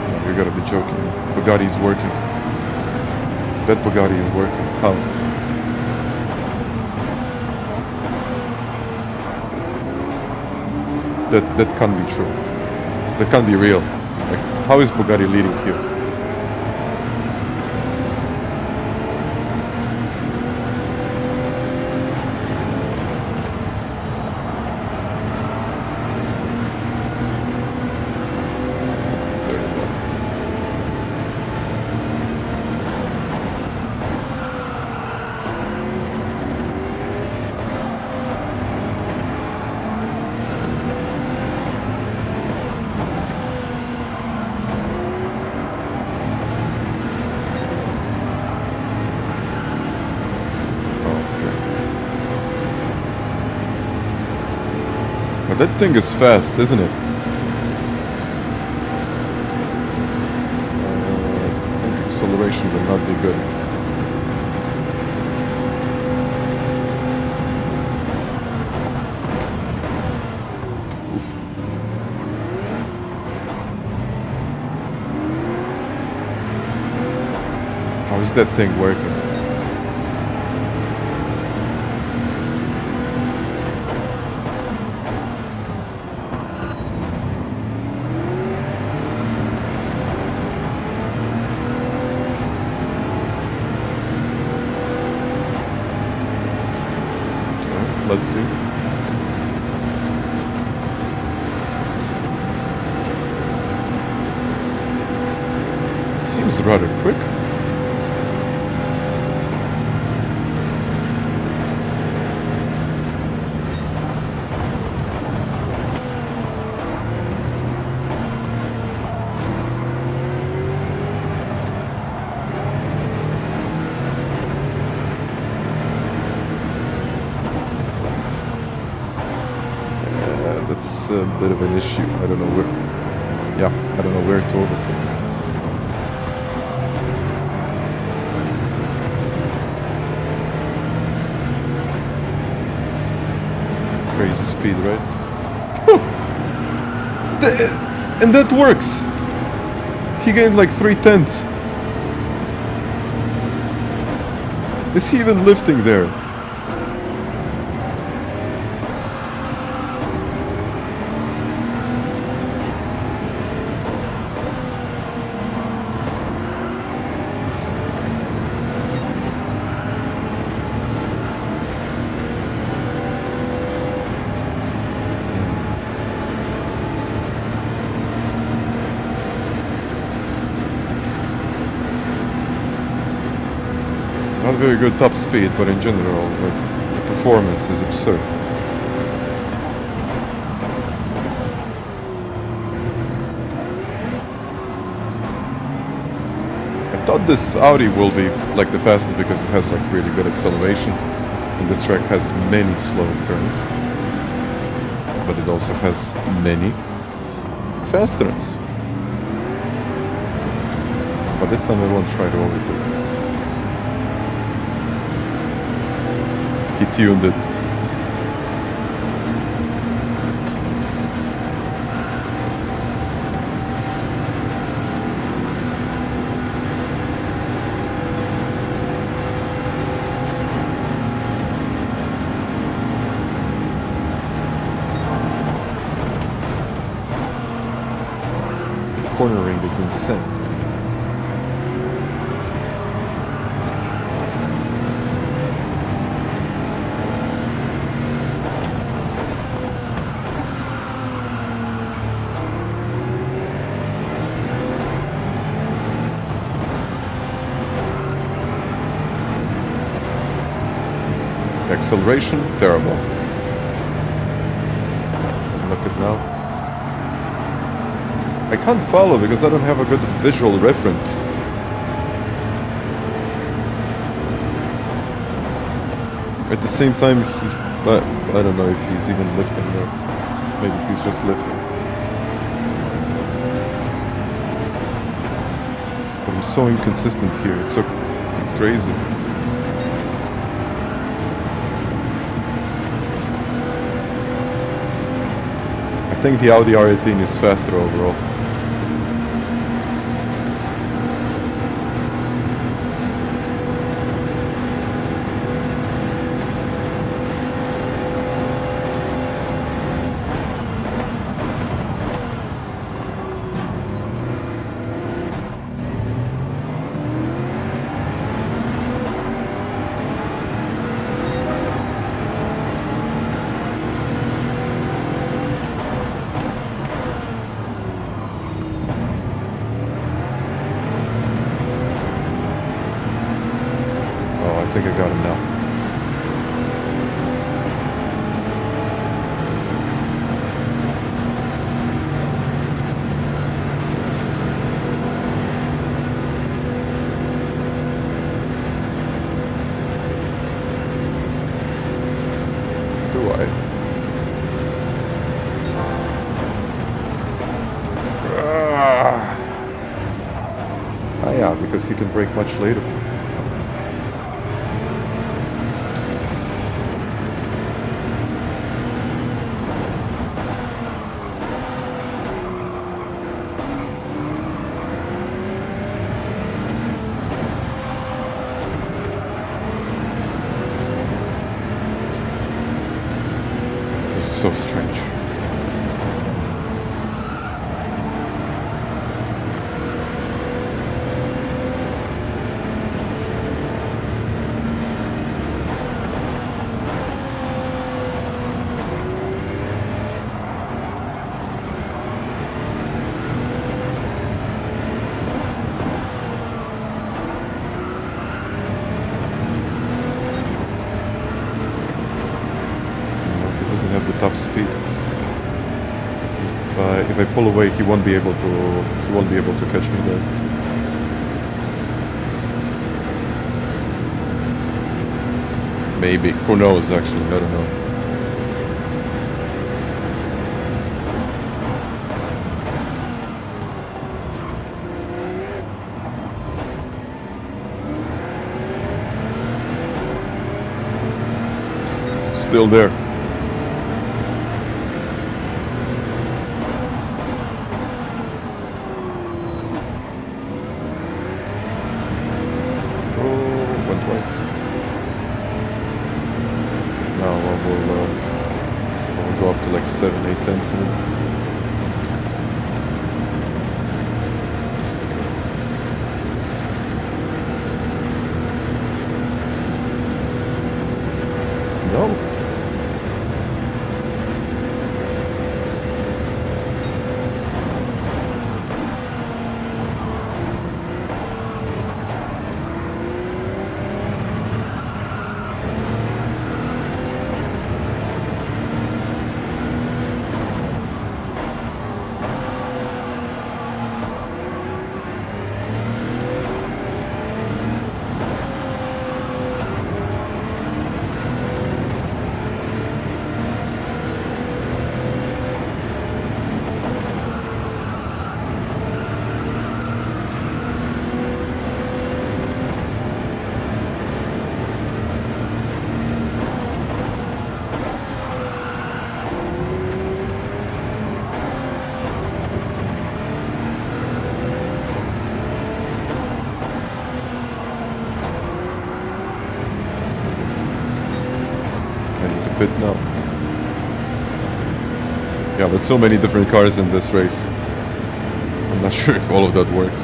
No, you gotta be joking. Bugatti is working. That Bugatti is working. How? That can't be true. That can't be real. Like, how is Bugatti leading here? But that thing is fast, isn't it? I think acceleration will not be good. Oof. How is that thing working? Let's see. seems rather quick. That's a bit of an issue. I don't know where. Yeah, I don't know where to overtake. Crazy speed, right? And that works! He gained like 3/10. Is he even lifting there? Not very good top speed, but in general, like, the performance is absurd. I thought this Audi will be like the fastest because it has like really good acceleration, and this track has many slow turns, but it also has many fast turns. But this time I won't try to overtake. He tuned it. The cornering is insane. Acceleration, terrible. Look at now. I can't follow because I don't have a good visual reference. At the same time, I don't know if he's even lifting there. Maybe he's just lifting. But I'm so inconsistent here. It's crazy. I think the Audi R18 is faster overall. I think I got him now. Do I? Ah, yeah, because he can brake much later. So strange. enough speed. If I pull away, he won't be able to catch me there. Maybe. Who knows, actually? I don't know. Still there. Go up to like 7, 8 tenths maybe. No. Pit now. Yeah, but so many different cars in this race. I'm not sure if all of that works.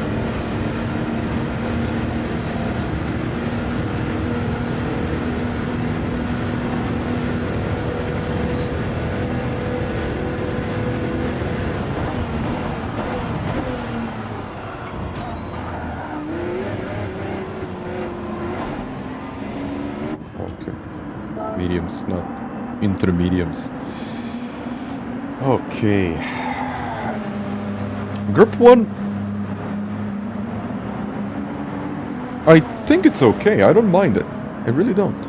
Okay. Mediums, not intermediums. Okay. Group 1. I think it's okay. I don't mind it. I really don't.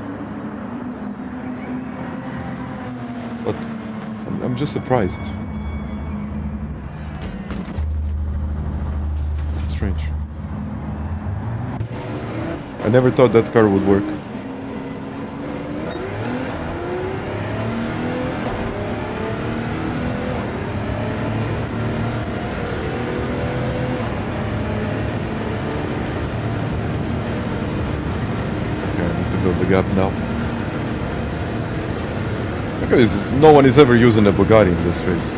But I'm just surprised. Strange. I never thought that car would work. The gap now. Because no one is ever using a Bugatti in this race.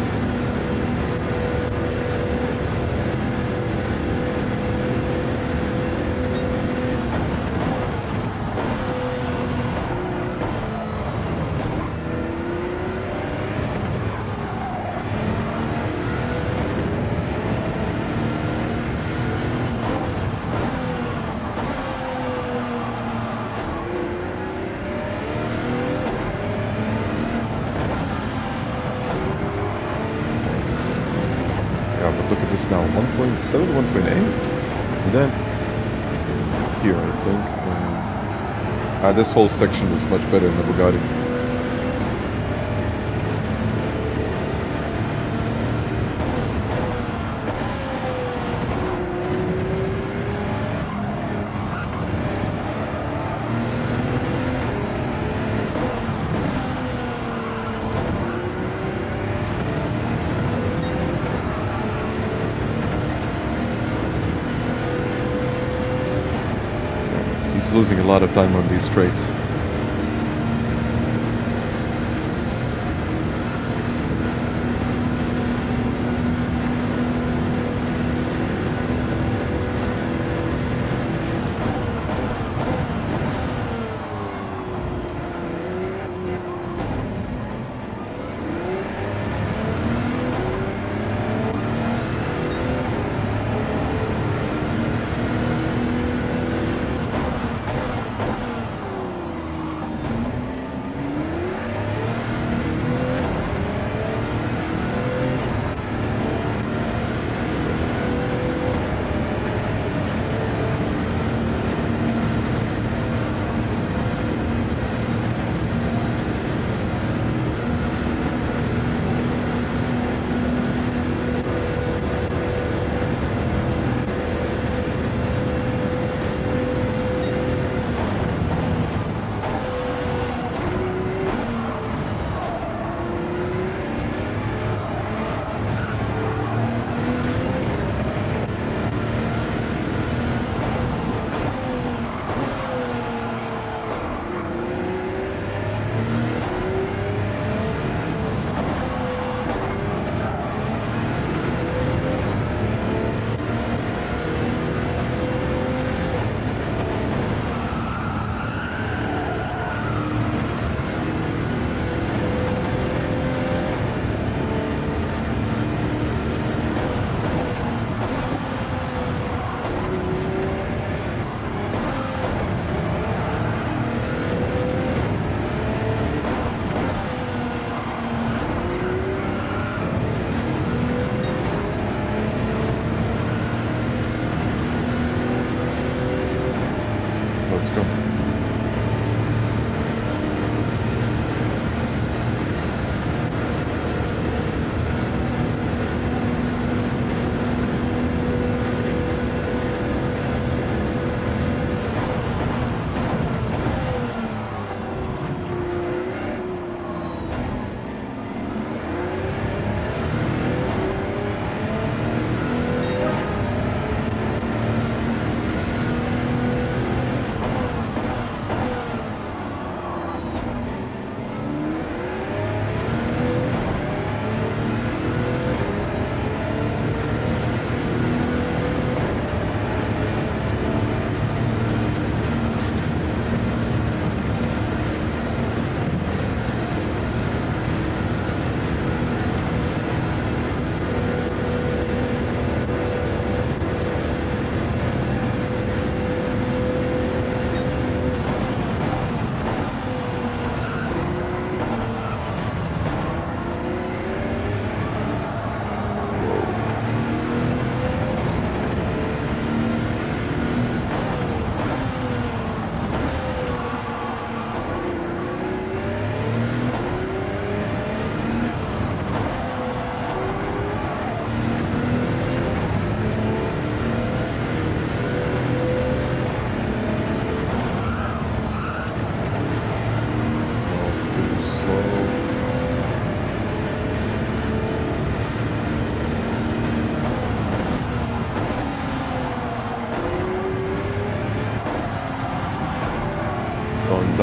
Look at this now, 1.7, 1.8, and then here I think. This whole section is much better than the Bugatti. Losing a lot of time on these straights.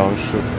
downshift.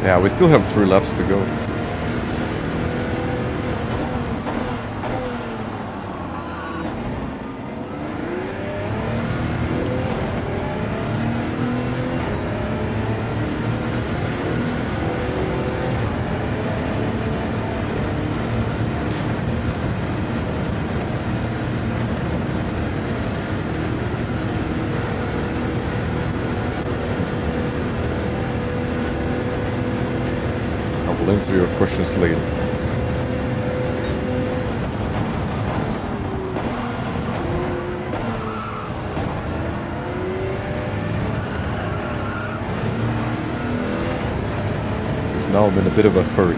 Yeah, we still have 3 laps to go. I'll answer your questions later. Because now I'm in a bit of a hurry.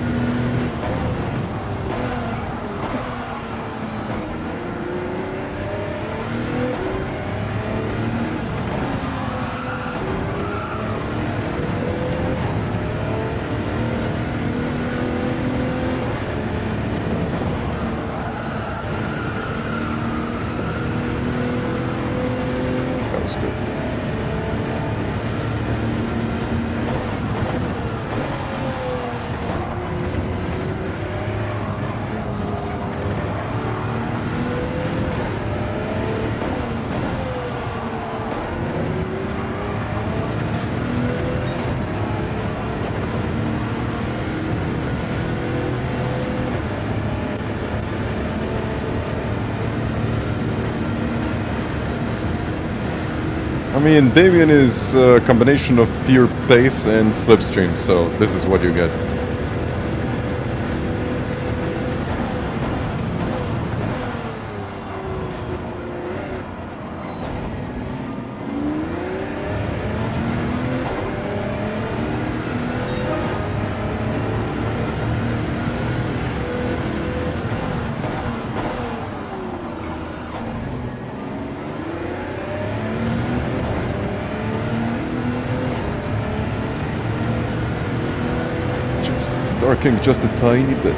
I mean, Damien is a combination of pure pace and slipstream, so this is what you get. Darking just a tiny bit.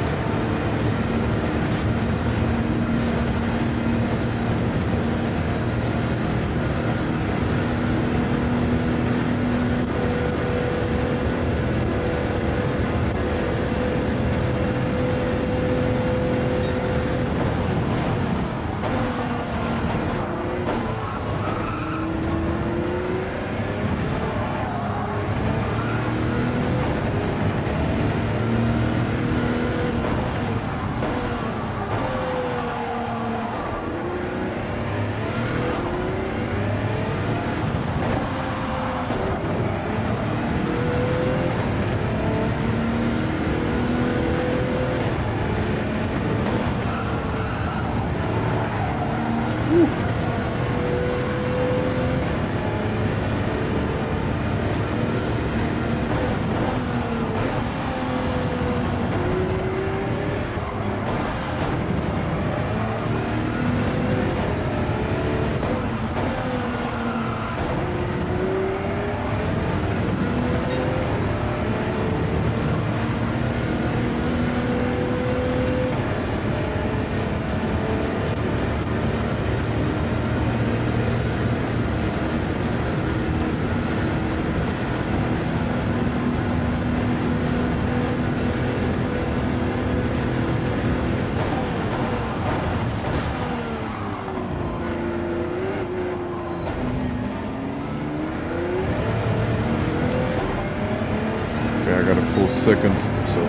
I got a full second, so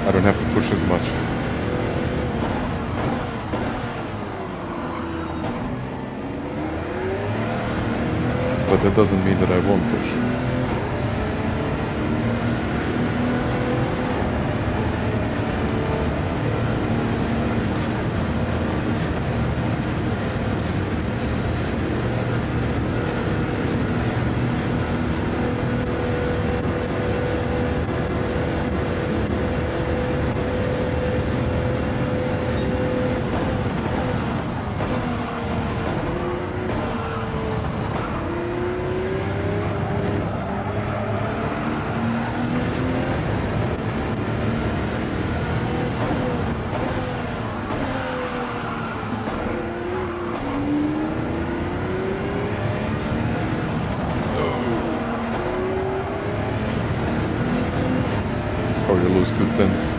I don't have to push as much. But that doesn't mean that I won't push. those 210s.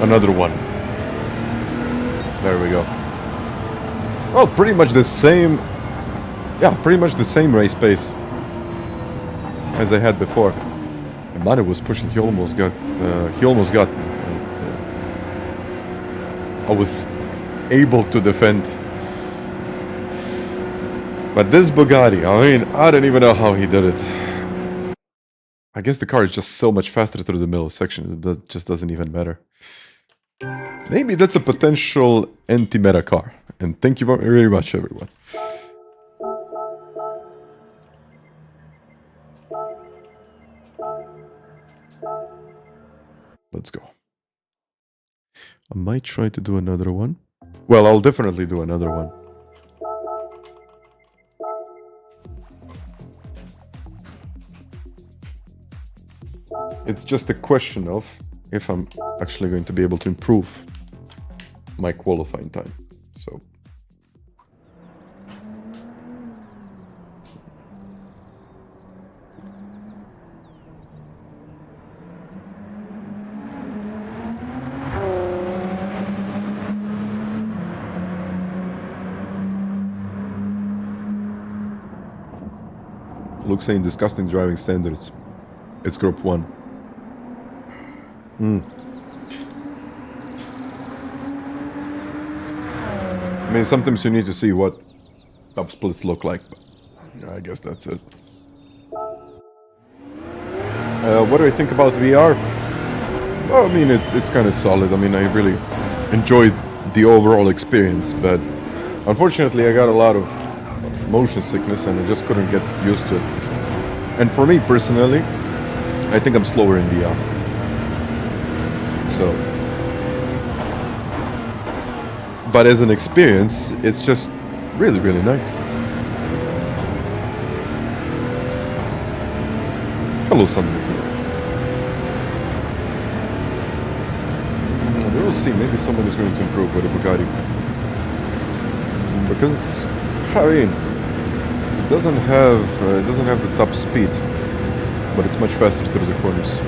Another one. There we go. Well, pretty much the same. Yeah, pretty much the same race pace as I had before. And Mane was pushing. He almost got. He almost got me. And, I was able to defend. But this Bugatti, I mean, I don't even know how he did it. I guess the car is just so much faster through the middle section. It just doesn't even matter. Maybe that's a potential anti-meta car. And thank you very much, everyone. Let's go. I might try to do another one. Well, I'll definitely do another one. It's just a question of if I'm actually going to be able to improve my qualifying time. So Luke saying disgusting driving standards. It's group 1. I mean, sometimes you need to see what top splits look like, but yeah, I guess that's it. What do I think about VR? Well, I mean, it's kind of solid. I mean, I really enjoyed the overall experience, but unfortunately I got a lot of motion sickness and I just couldn't get used to it. And for me personally, I think I'm slower in VR. So, but as an experience, it's just really, really nice. Hello, Sandra. We'll see. Maybe someone is going to improve with a Bugatti, because it's, I mean, it doesn't have the top speed, but it's much faster through the corners.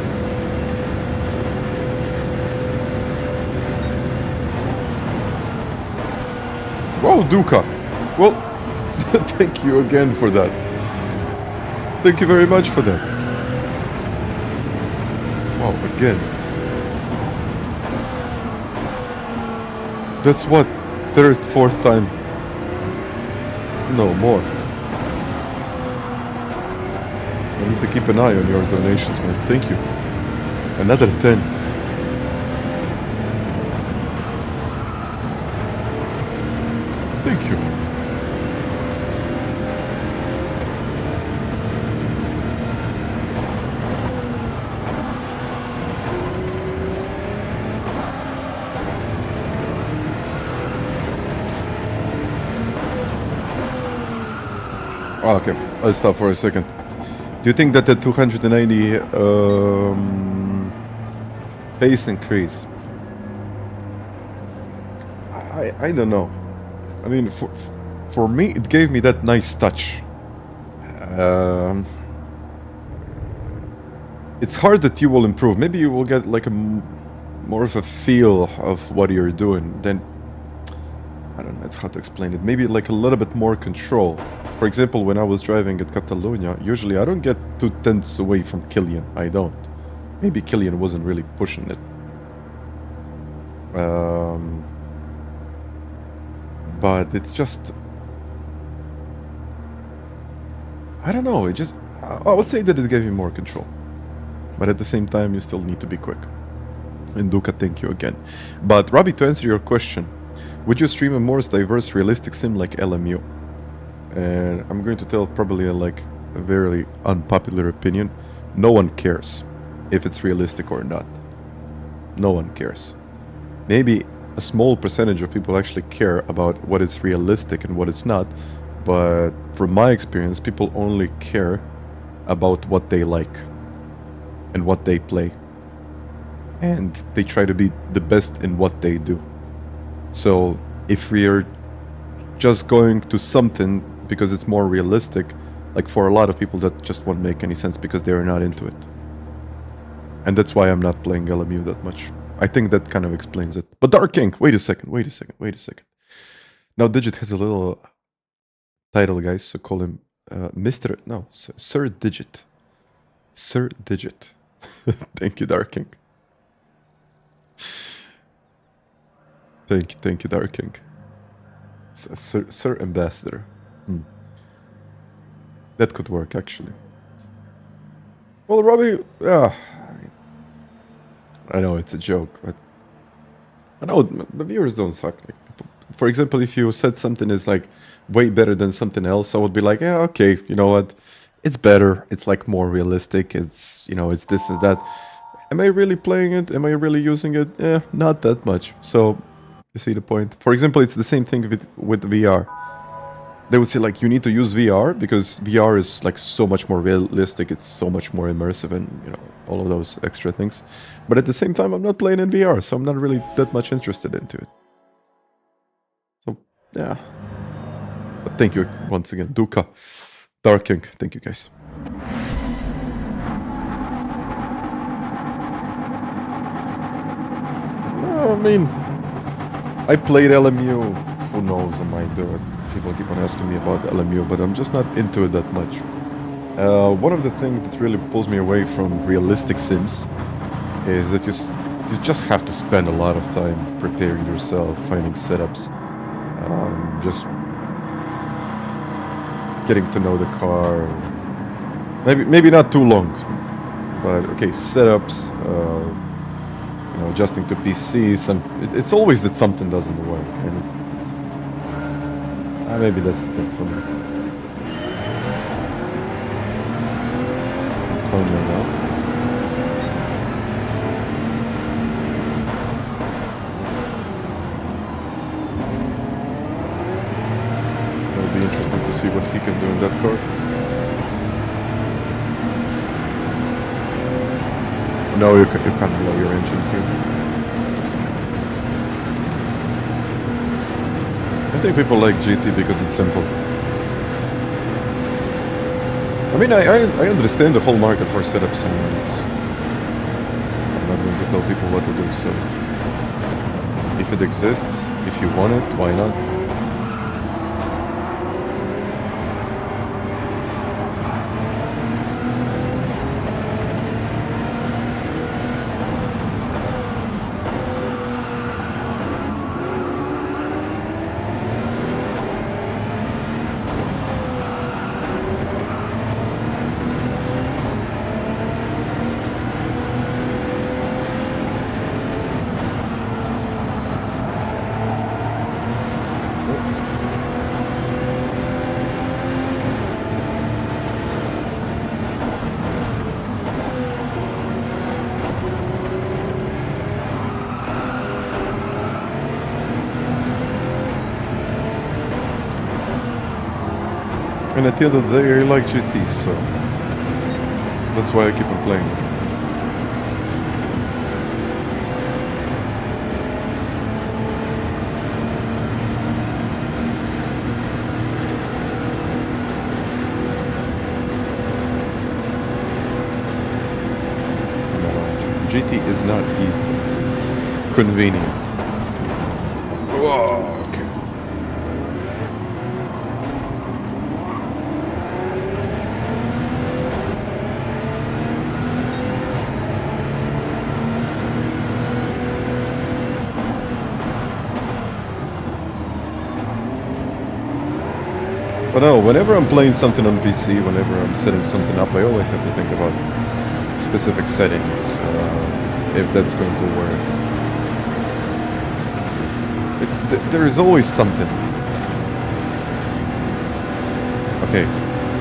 Wow, Duca. Well, thank you again for that. Thank you very much for that. Wow, again. That's what? Third, fourth time? No, more. I need to keep an eye on your donations, man. Thank you. Another 10. Thank you. Oh, okay, I'll stop for a second. Do you think that the 290 pace increase? I don't know. I mean, for me, it gave me that nice touch. It's hard that you will improve. Maybe you will get like more of a feel of what you're doing. Then, I don't know how to explain it. Maybe like a little bit more control. For example, when I was driving at Catalonia, usually I don't get 2/10 away from Killian. I don't. Maybe Killian wasn't really pushing it. but it's just, I don't know, it just, I would say that it gave you more control. But at the same time, you still need to be quick. And Duca, thank you again. But Robbie, to answer your question, would you stream a more diverse, realistic sim like LMU? And I'm going to tell probably a very unpopular opinion. No one cares if it's realistic or not. No one cares. Maybe a small percentage of people actually care about what is realistic and what is not. But from my experience, people only care about what they like and what they play. And they try to be the best in what they do. So if we're just going to something because it's more realistic, like for a lot of people that just won't make any sense because they're not into it. And that's why I'm not playing LMU that much. I think that kind of explains it. But Dark King, wait a second. Now Digit has a little title, guys, so call him Sir Digit. Sir Digit. Thank you, Dark King. Thank you, Dark King. Sir Ambassador. That could work, actually. Well, Robbie, I know it's a joke, but I know the viewers don't suck. Like, for example, if you said something is like way better than something else, I would be like, yeah, okay, you know what? It's better. It's like more realistic. It's, you know, it's this and that. Am I really playing it? Am I really using it? Eh, not that much. So, you see the point? For example, it's the same thing with VR. They would say like, you need to use VR because VR is like so much more realistic. It's so much more immersive and, you know, all of those extra things. But at the same time, I'm not playing in VR, so I'm not really that much interested into it. So, yeah. But thank you once again, Duca, Dark King. Thank you, guys. I mean, I played LMU. Who knows, I might do it. People keep on asking me about LMU, but I'm just not into it that much. One of the things that really pulls me away from realistic sims is that you just have to spend a lot of time preparing yourself, finding setups, just getting to know the car. Maybe not too long, but okay, setups, you know, adjusting to PC. It's always that something doesn't work, and it's maybe that's the thing for me. Tone right now. It'll be interesting to see what he can do in that car. No, you can't blow your engine here. I think people like GT because it's simple. I mean, I understand the whole market for setups and units. I'm not going to tell people what to do, so if it exists, if you want it, why not? And at the end of the day, I like GT, so that's why I keep on playing it. No, GT is not easy, it's convenient. Whoa, okay. But no, whenever I'm playing something on PC, whenever I'm setting something up, I always have to think about specific settings, if that's going to work. There is always something. Okay,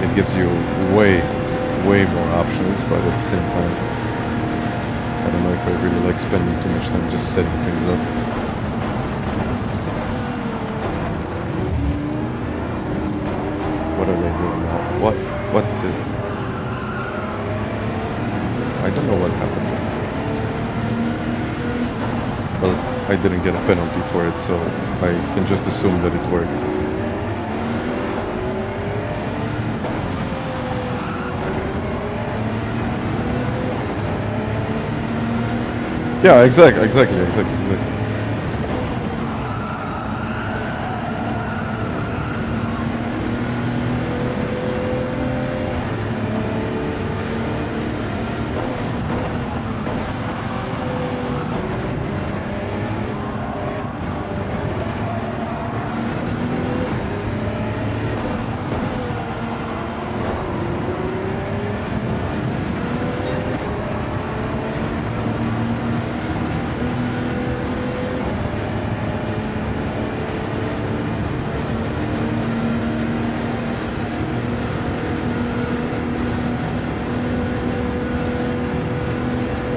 it gives you way more options, but at the same time, I don't know if I really like spending too much time just setting things up. What are they doing now? What did... I don't know what happened there. Well, I didn't get a penalty for it, so I can just assume that it worked. Yeah, exactly.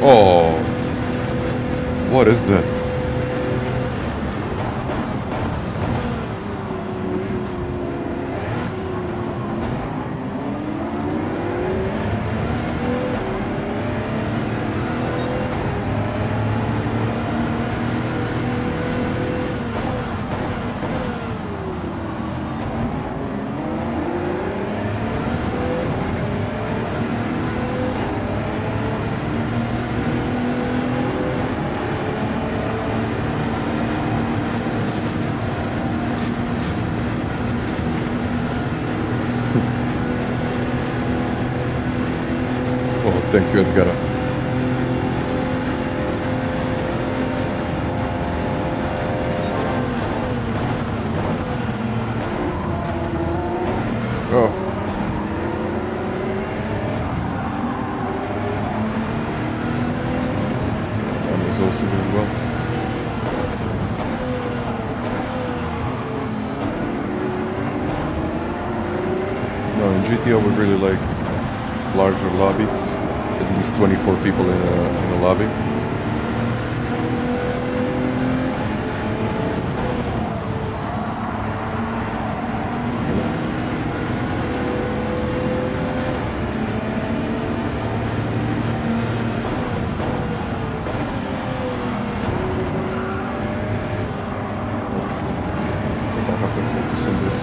Oh, what is that? Oh, thank you, Edgar. Oh. That was also doing well. No, in GTO we really like larger lobbies, at least 24 people in a lobby. I think I have to focus on this.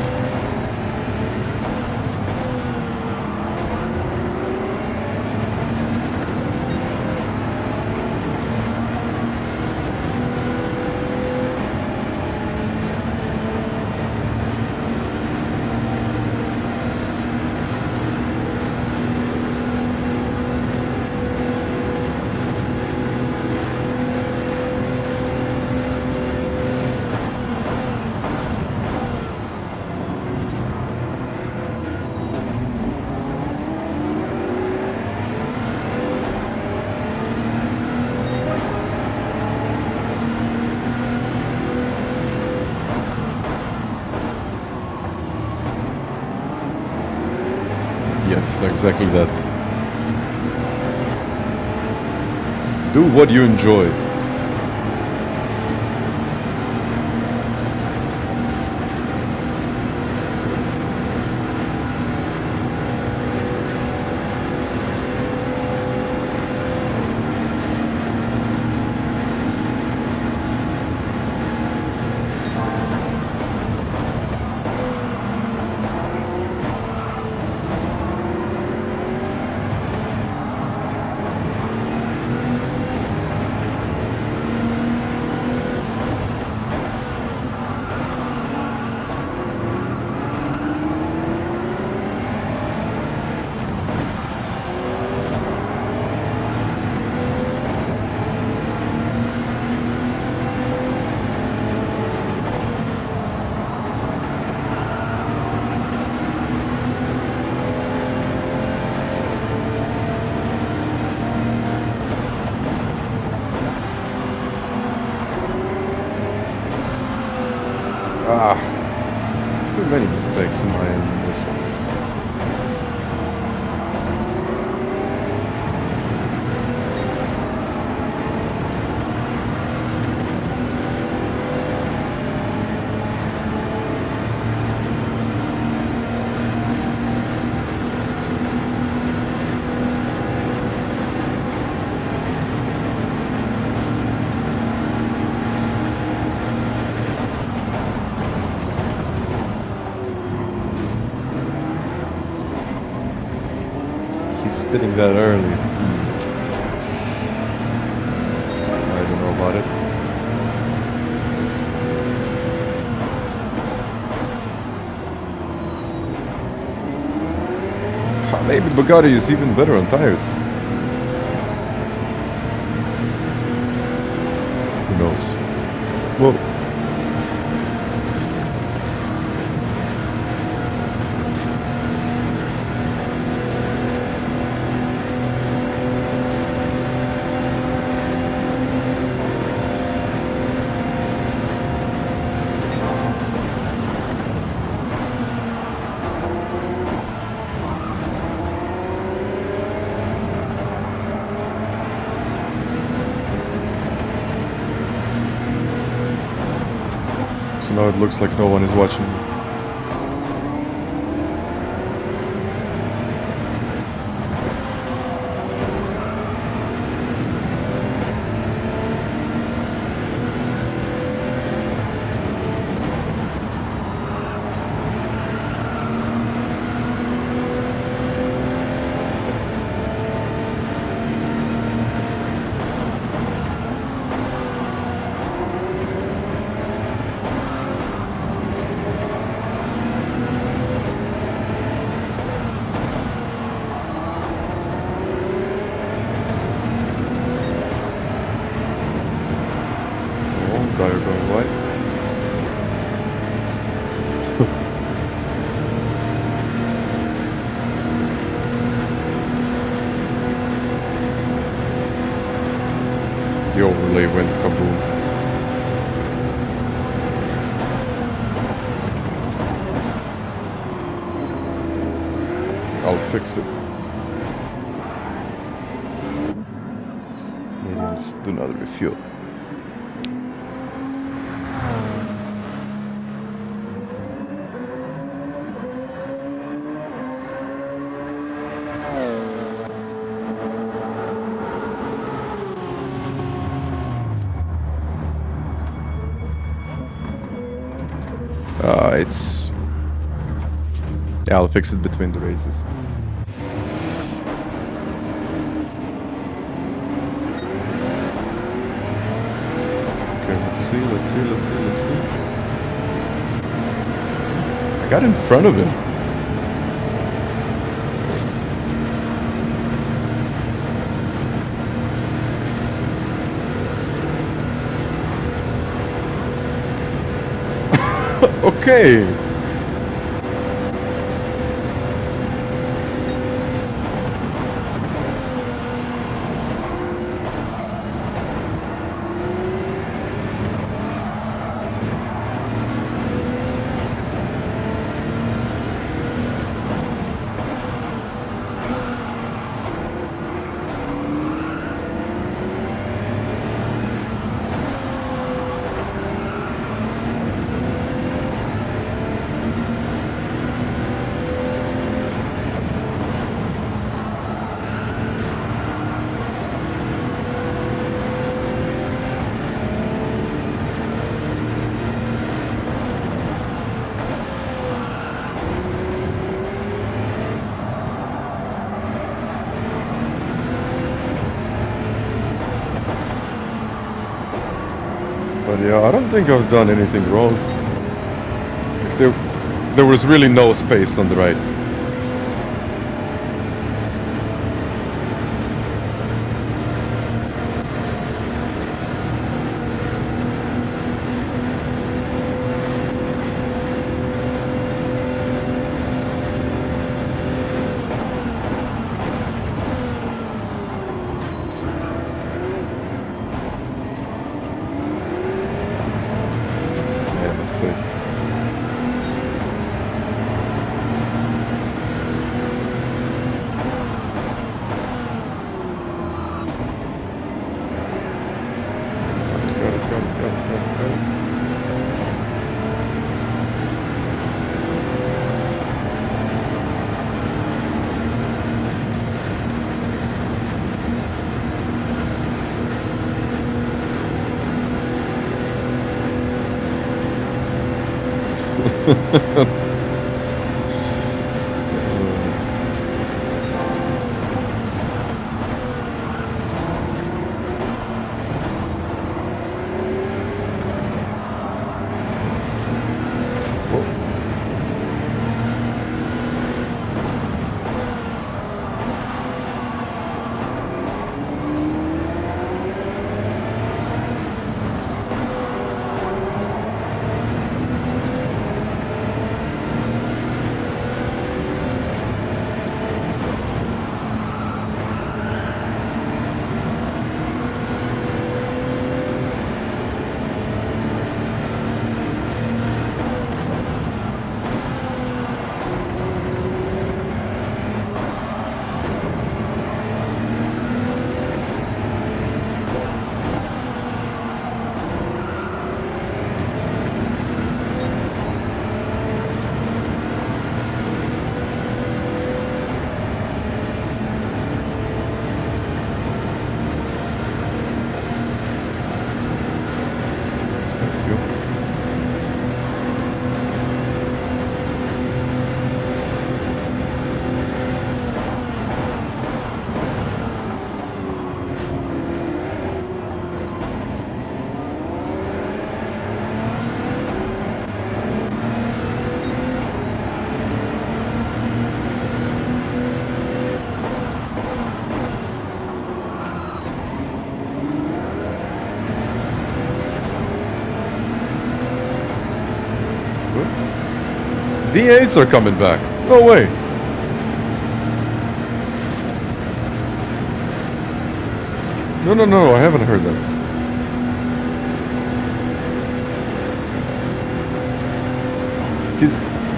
Yes, exactly that. Do what you enjoy. Ah, too many mistakes in my end in this one. Spitting that early. I don't know about it. Maybe Bugatti is even better on tires. Who knows? Whoa. Now it looks like no one is watching. Tyre going wide. The overlay went kaboom. I'll fix it. Mediums do not refuel. It's... Yeah, I'll fix it between the races. Okay, let's see. I got in front of him. Okay. But yeah, I don't think I've done anything wrong. There was really no space on the right. Yeah, mistake. V8s are coming back. No way. No, I haven't heard that.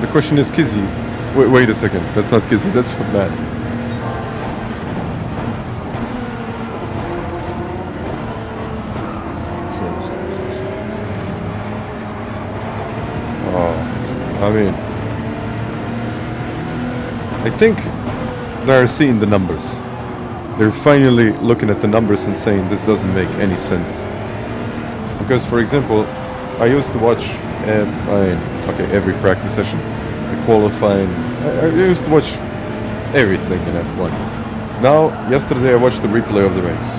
The question is Kizzy. Wait a second. That's not Kizzy, that's Matt. I mean, I think they're seeing the numbers. They're finally looking at the numbers and saying this doesn't make any sense. Because, for example, I used to watch every practice session, the qualifying. I used to watch everything in F1. Now, yesterday I watched the replay of the race.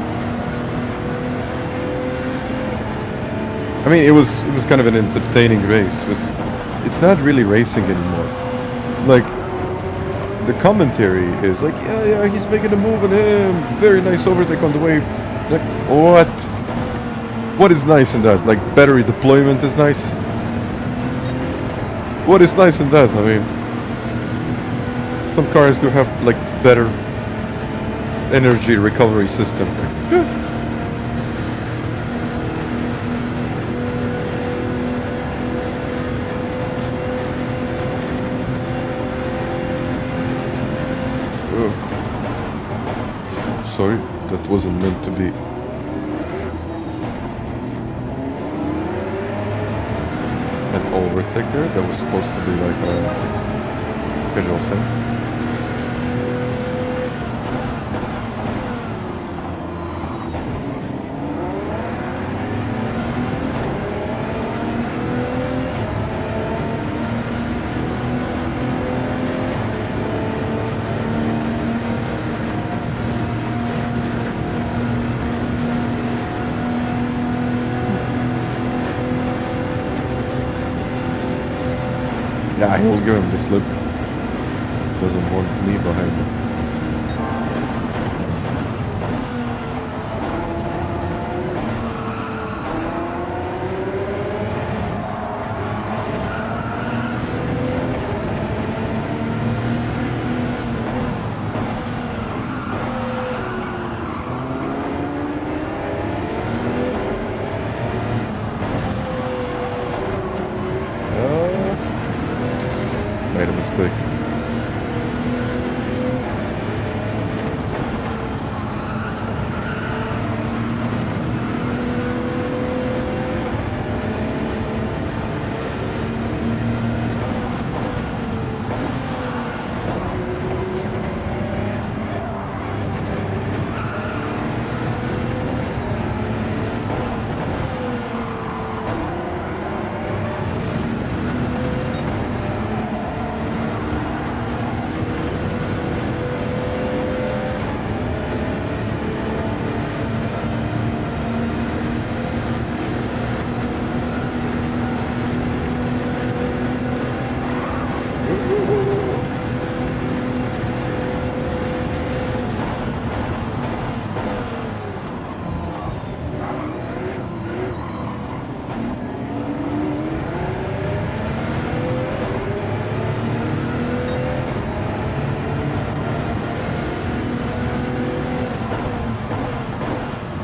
I mean, it was kind of an entertaining race. It's not really racing anymore. Like, the commentary is like, yeah, he's making a move and very nice overtake on the way. Like, what? What is nice in that? Like, battery deployment is nice? What is nice in that? I mean, some cars do have, like, better energy recovery system. Like, good. Sorry, that wasn't meant to be. An overtake there? That was supposed to be like a casual set. Yeah, he will give him the slip. Doesn't want me behind him. Made a mistake.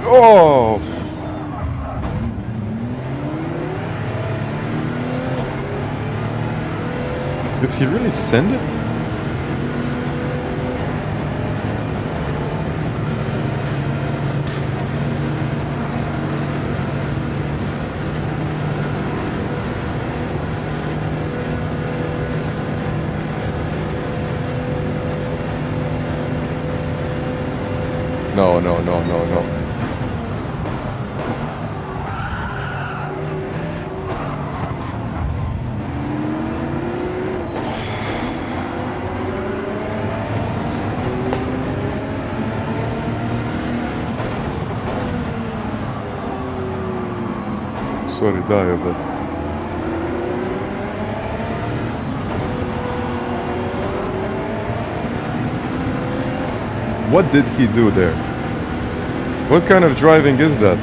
Oh! Did he really send it? No, no, no, no, no. Sorry, Dario, but... What did he do there? What kind of driving is that?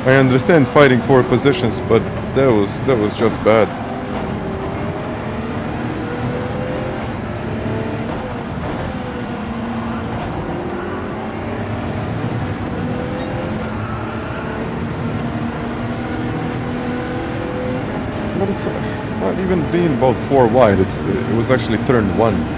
I understand fighting for positions, but that was just bad. But it's not even being about 4 wide. It was actually turn 1.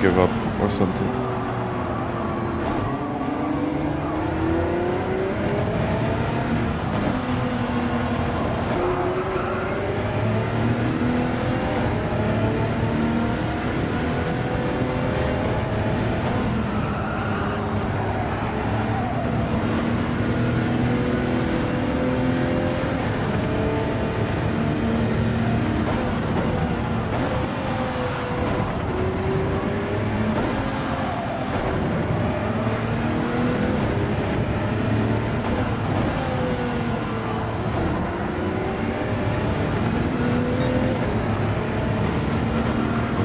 Give up or something.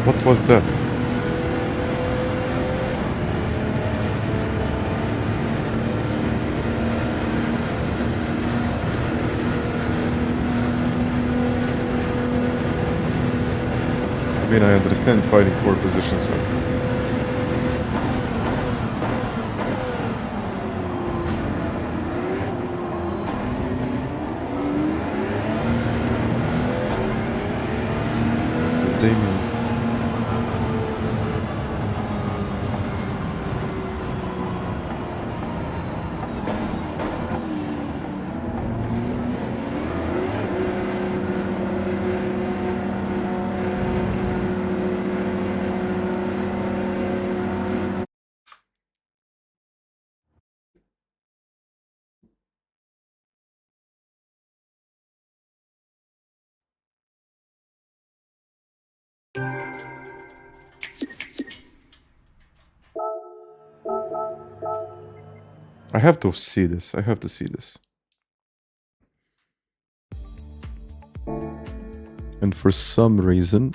What was that? I mean, I understand fighting for positions, but... They mean... I have to see this. I have to see this. And for some reason...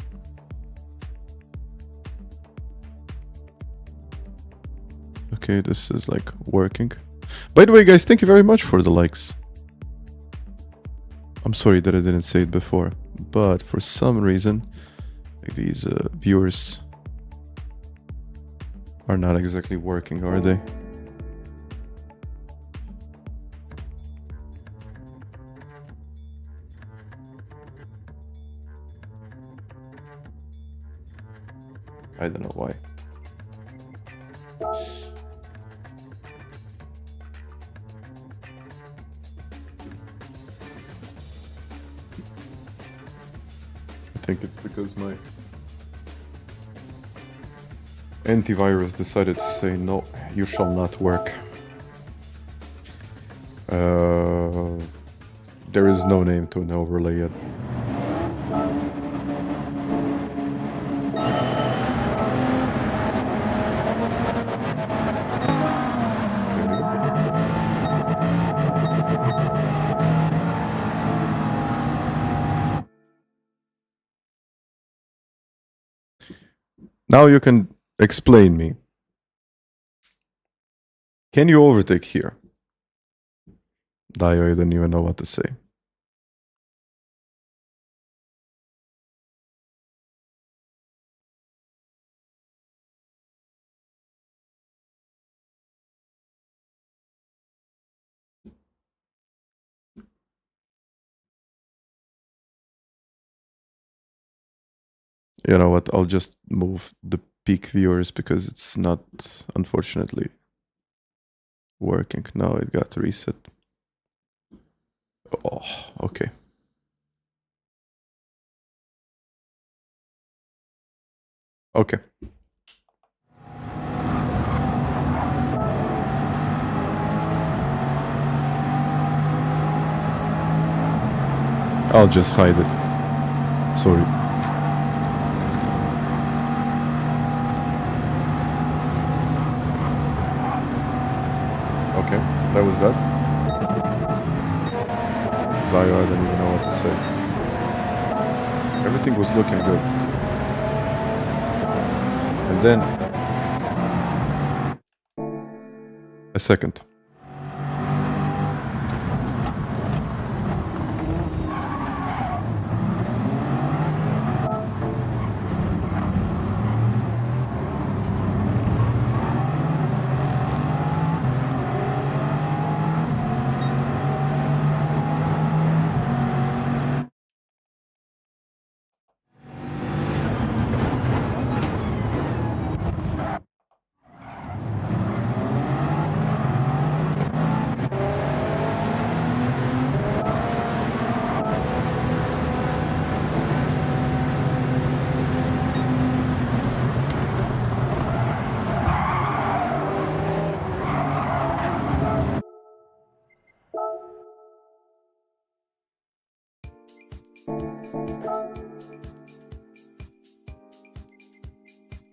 Okay, this is like working. By the way, guys, thank you very much for the likes. I'm sorry that I didn't say it before, but for some reason, like these viewers are not exactly working, are they? I don't know why. I think it's because my antivirus decided to say, no, you shall not work. There is no name to an overlay yet. Now you can explain me. Can you overtake here? I don't even know what to say. You know what? I'll just move the peak viewers because it's not, unfortunately, working. Now it got reset. Oh, okay. Okay. I'll just hide it. Sorry. Okay, that was that. I don't even know what to say. Everything was looking good. And then a second.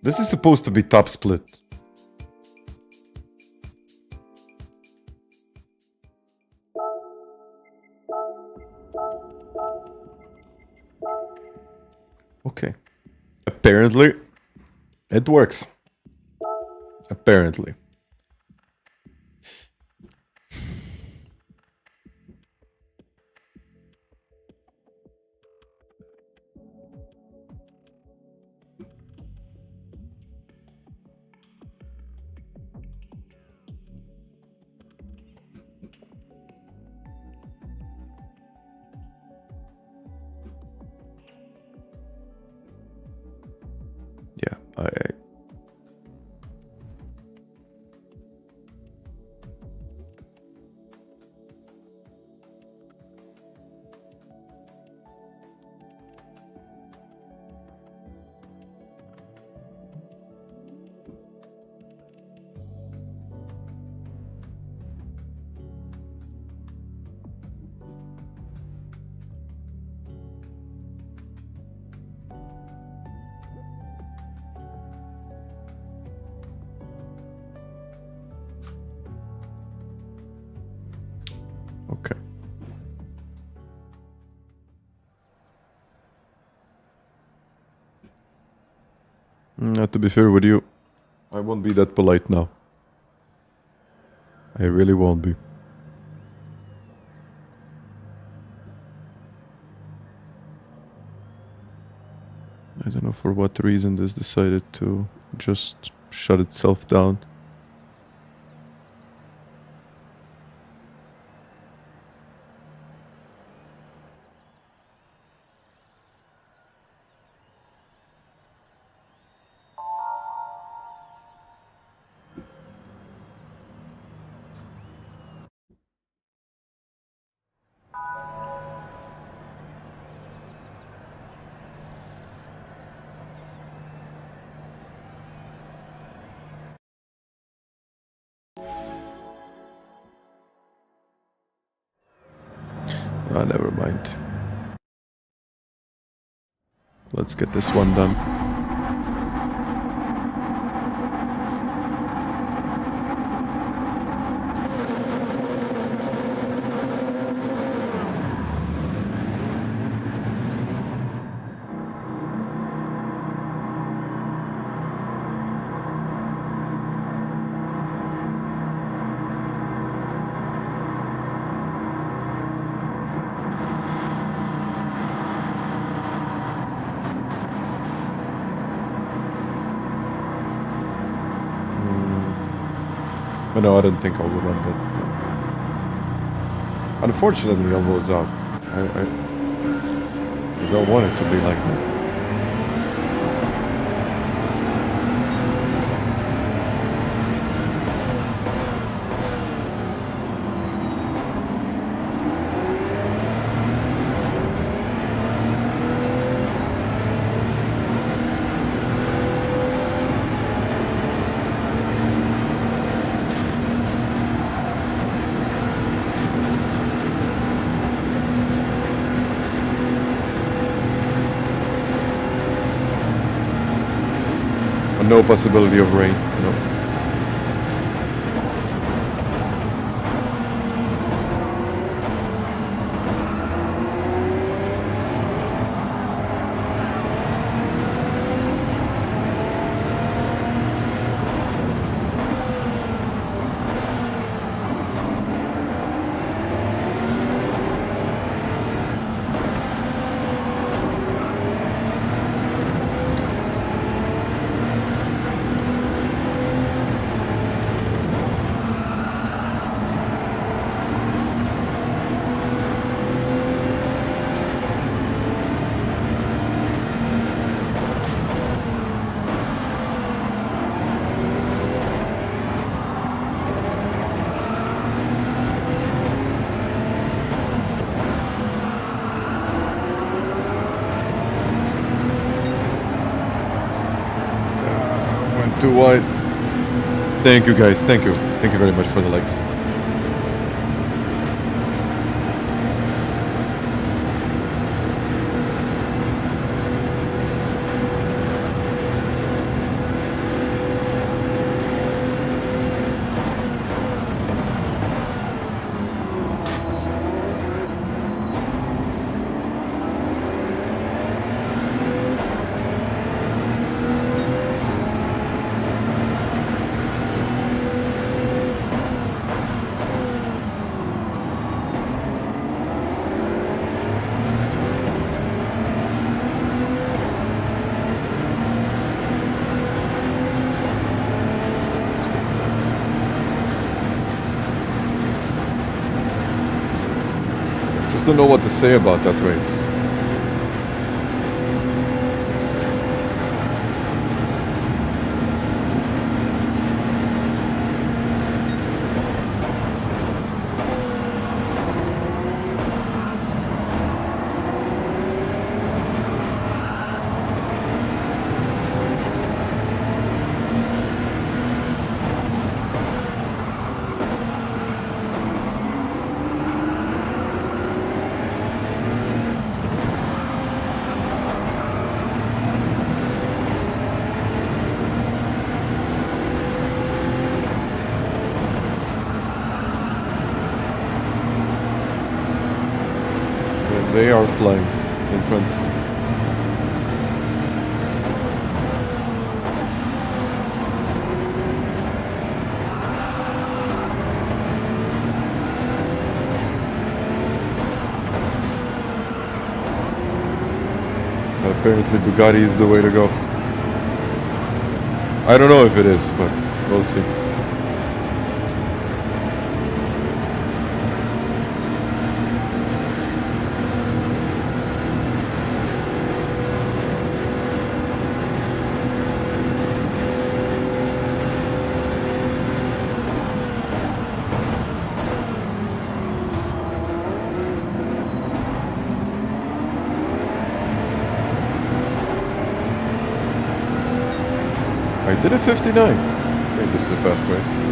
This is supposed to be top split. Okay. Apparently, it works. Apparently. Yeah, okay. Not to be fair with you, I won't be that polite now. I really won't be. I don't know for what reason this decided to just shut itself down. Ah, never mind. Let's get this one done. But no, I don't think I will run that. Unfortunately, I was out. I don't want it to be like that. No possibility of rain, no. Too wide. Thank you guys, thank you very much for the likes. Don't know what to say about that race. They are flying in front. Apparently Bugatti is the way to go. I don't know if it is, but we'll see. I did a 59. Okay, this is a fast race.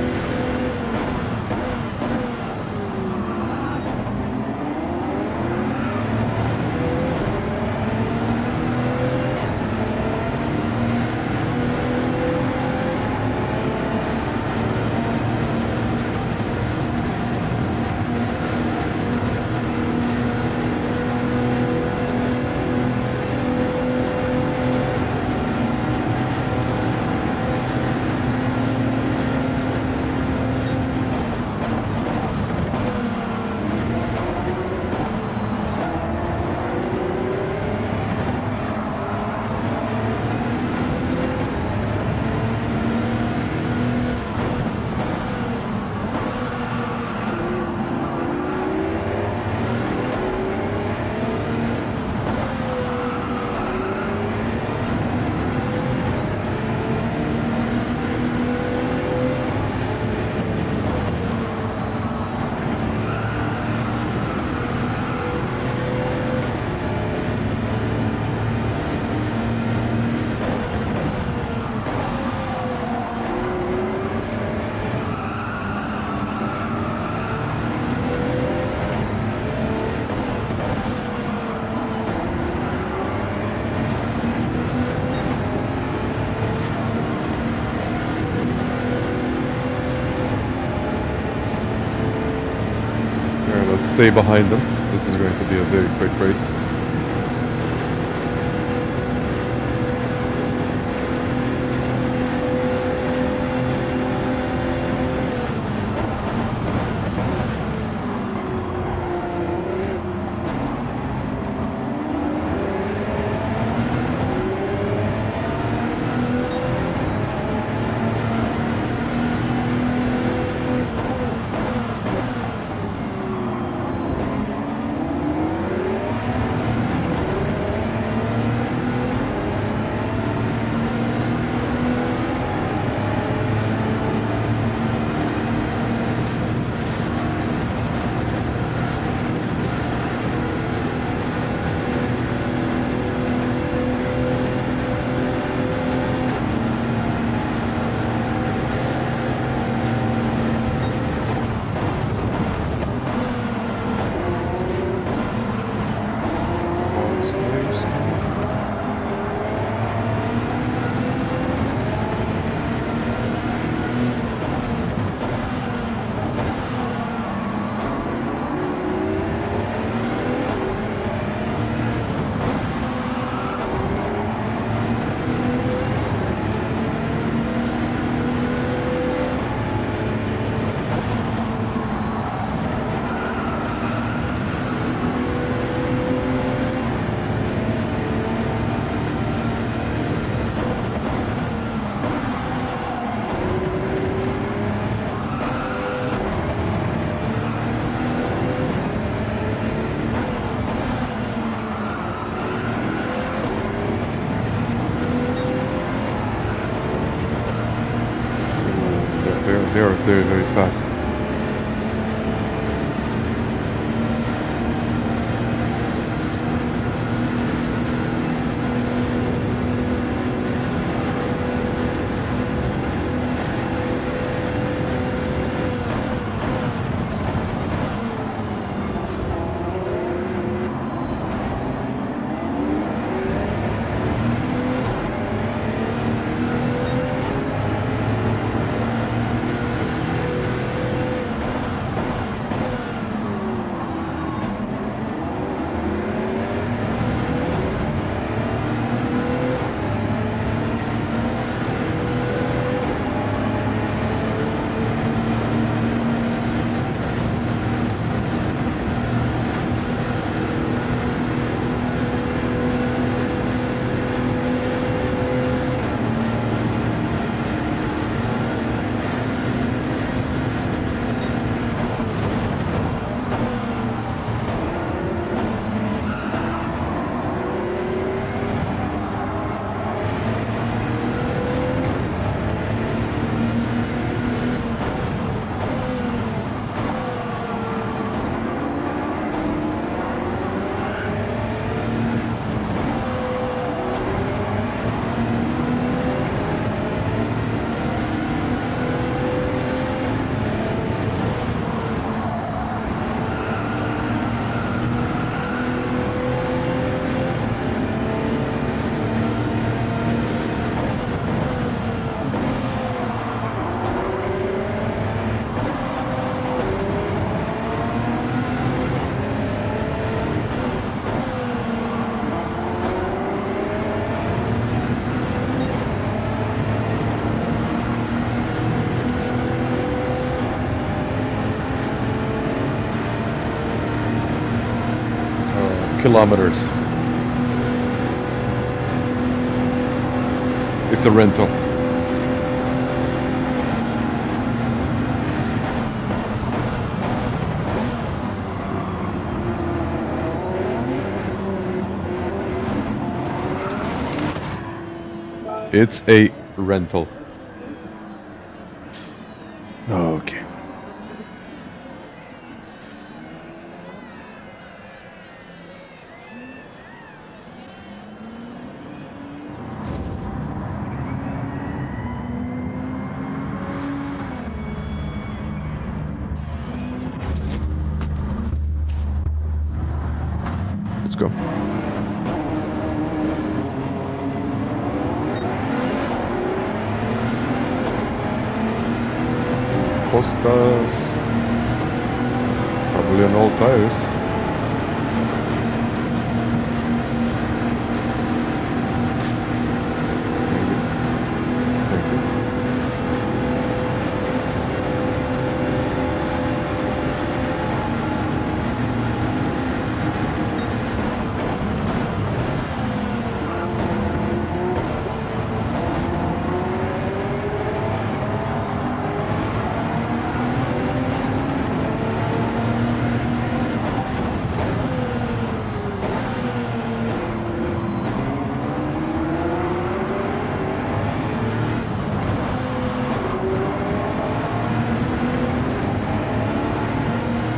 Let's stay behind them. This is going to be a very quick race. They are very, very fast. kilometers. It's a rental. It's a rental. Okay. Let's go. Costas. Probably on all tires. Thank you.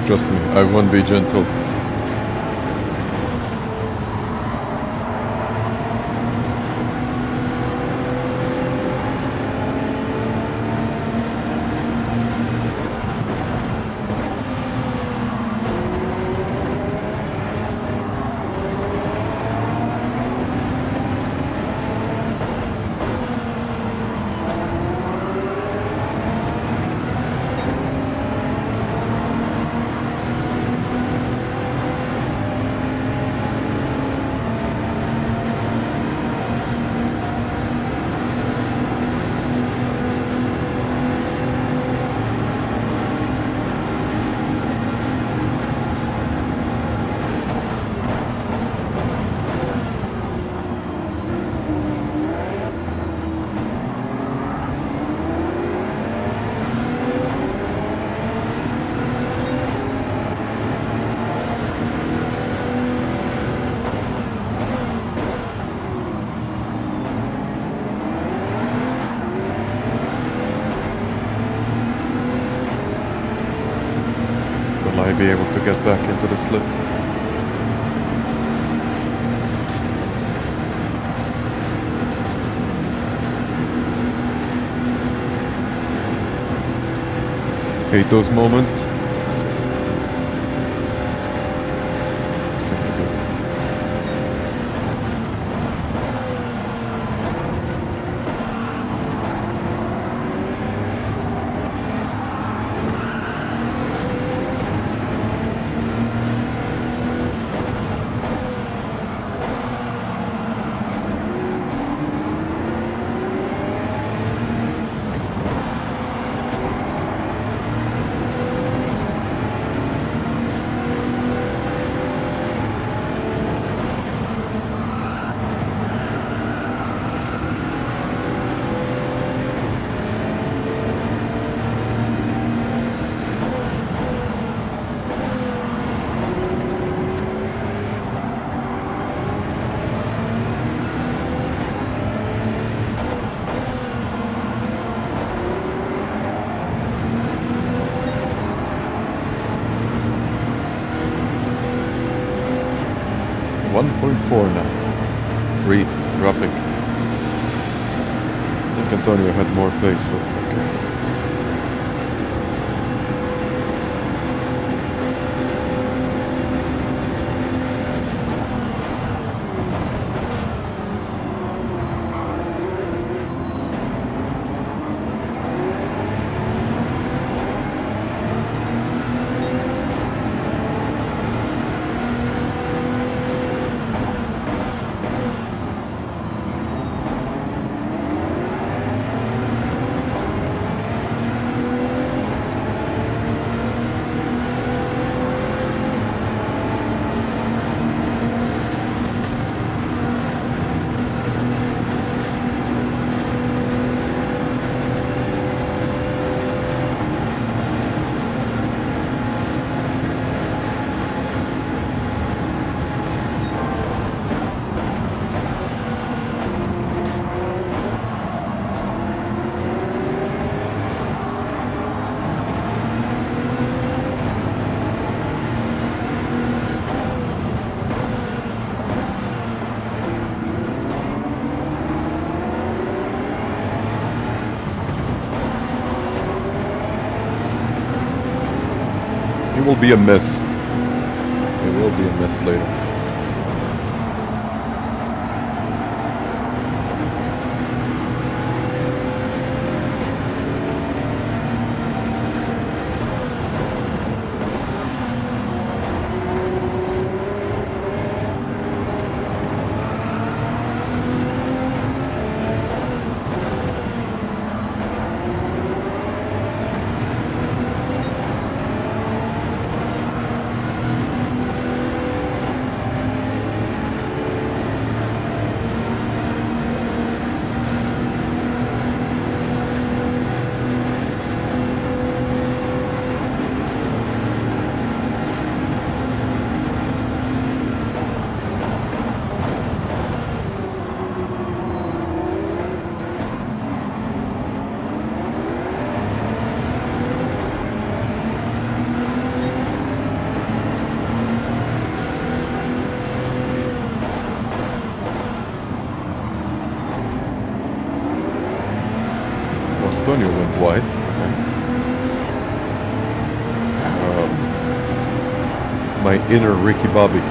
Trust me, I won't be gentle. Will I be able to get back into the slip? Hate those moments. .4 now. 3 dropping. I think Antonio had more pace, but okay. will be a mess. It will be a mess later. Antonio went wide. My inner Ricky Bobby.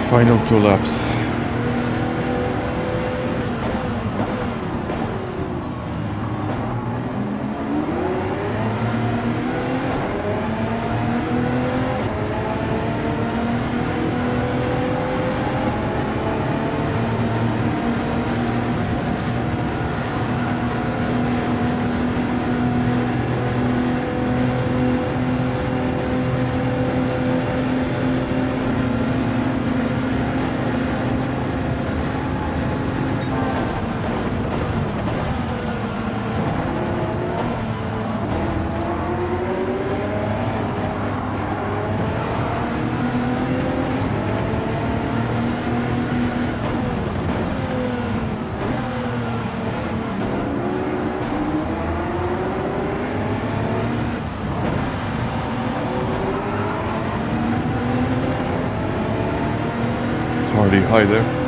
Final 2 laps. Hardy, hi there.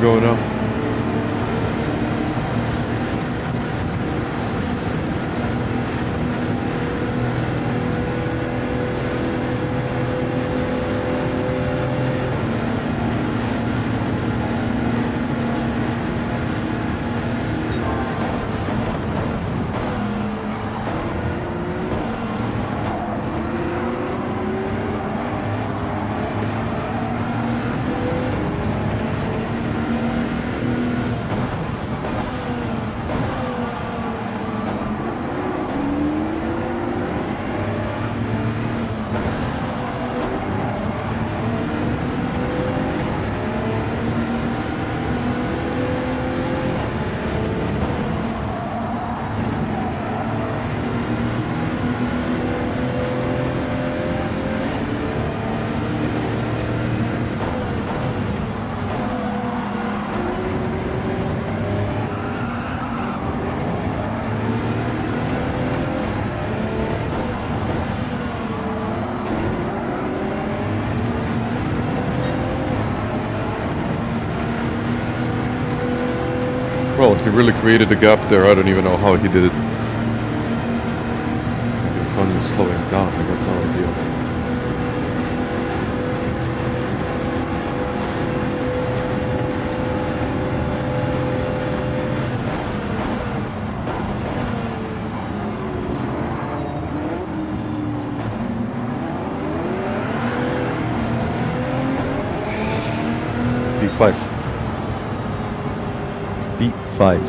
go now. Well, he really created a gap there. I don't even know how he did it. Maybe Antonio's slowing down. I got no idea. B5. B5.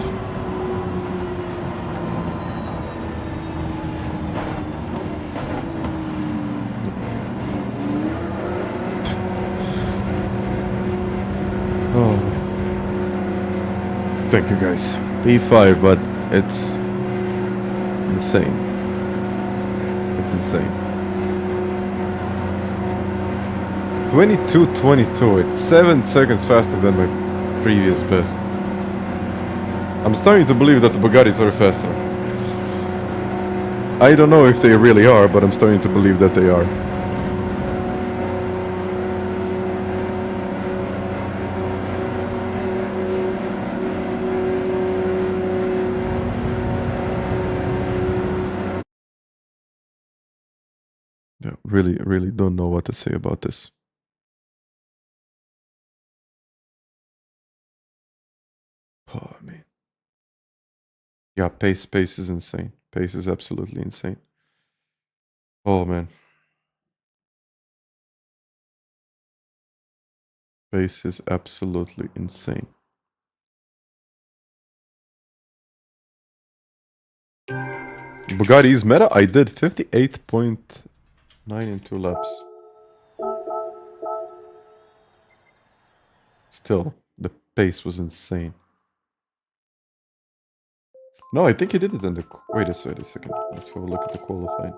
Oh. Thank you guys. B5, but it's insane. It's insane. 22.22. It's 7 seconds faster than my previous best. I'm starting to believe that the Bugattis are faster. I don't know if they really are, but I'm starting to believe that they are. Yeah, really don't know what to say about this. Oh, man. Yeah, pace is insane. Pace is absolutely insane. Oh, man. Pace is absolutely insane. Bugatti is meta. I did 58.9 in 2 laps. Still, the pace was insane. No, I think he did it in the... Wait a second. Let's have a look at the qualifying.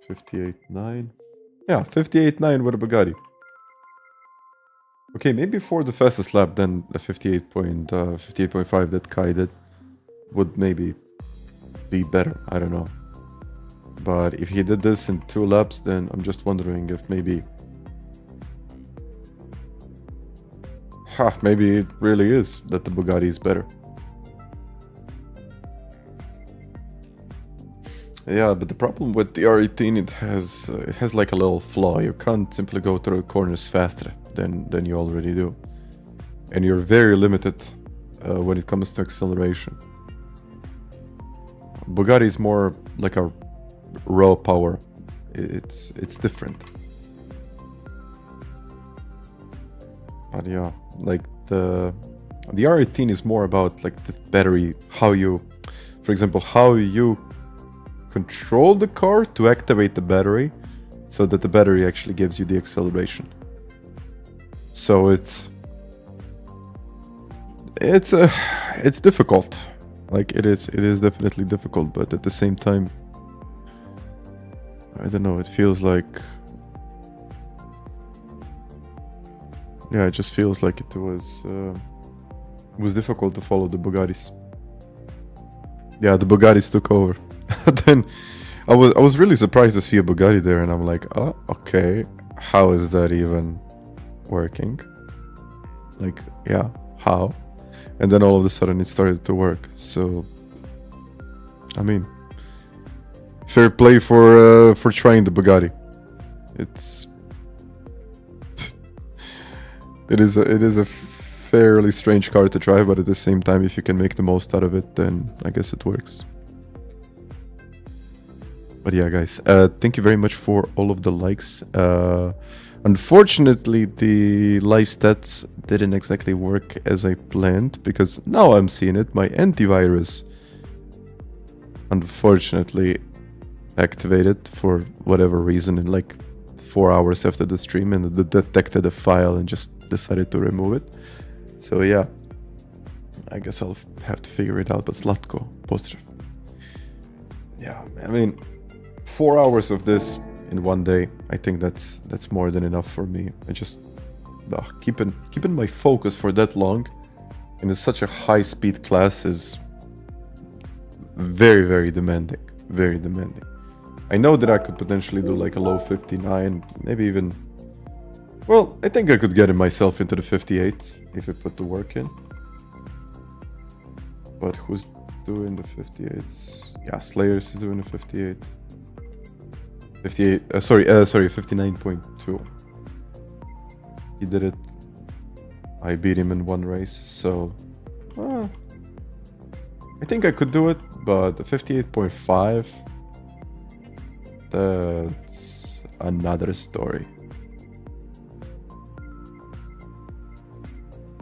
58.9. Yeah, 58.9 with a Bugatti. Okay, maybe for the fastest lap, then the 58.5 that Kai did would maybe be better. I don't know. But if he did this in 2 laps, then I'm just wondering if maybe... maybe it really is that the Bugatti is better. Yeah, but the problem with the R18, it has like a little flaw. You can't simply go through corners faster than you already do. And you're very limited when it comes to acceleration. Bugatti is more like a raw power. It's different. But yeah, like the R18 is more about like the battery, how you, for example, how you control the car to activate the battery so that the battery actually gives you the acceleration. So it's difficult. Like it is definitely difficult, but at the same time, I don't know, it feels like, yeah, it just feels like it was difficult to follow the Bugattis. Yeah, the Bugattis took over. Then I was really surprised to see a Bugatti there, and I'm like, oh, okay, how is that even working? Like, yeah, how? And then all of a sudden it started to work. So, I mean, fair play for trying the Bugatti. It's it is a fairly strange car to drive, but at the same time, if you can make the most out of it, then I guess it works. But yeah, guys, thank you very much for all of the likes. Unfortunately, the live stats didn't exactly work as I planned, because now I'm seeing it. My antivirus, unfortunately, activated for whatever reason in like 4 hours after the stream, and it detected a file and just decided to remove it. So yeah, I guess I'll have to figure it out. But Slatko, pozdrav. Yeah, I mean, 4 hours of this in one day, I think that's more than enough for me. I just keeping my focus for that long in such a high speed class is very, very demanding. Very demanding. I know that I could potentially do like a low 59, maybe even... Well, I think I could get myself into the 58s if I put the work in. But who's doing the 58s? Yeah, Slayers is doing the 58. 58, sorry, 59.2. He did it. I beat him in one race, so... I think I could do it, but the 58.5... That's another story.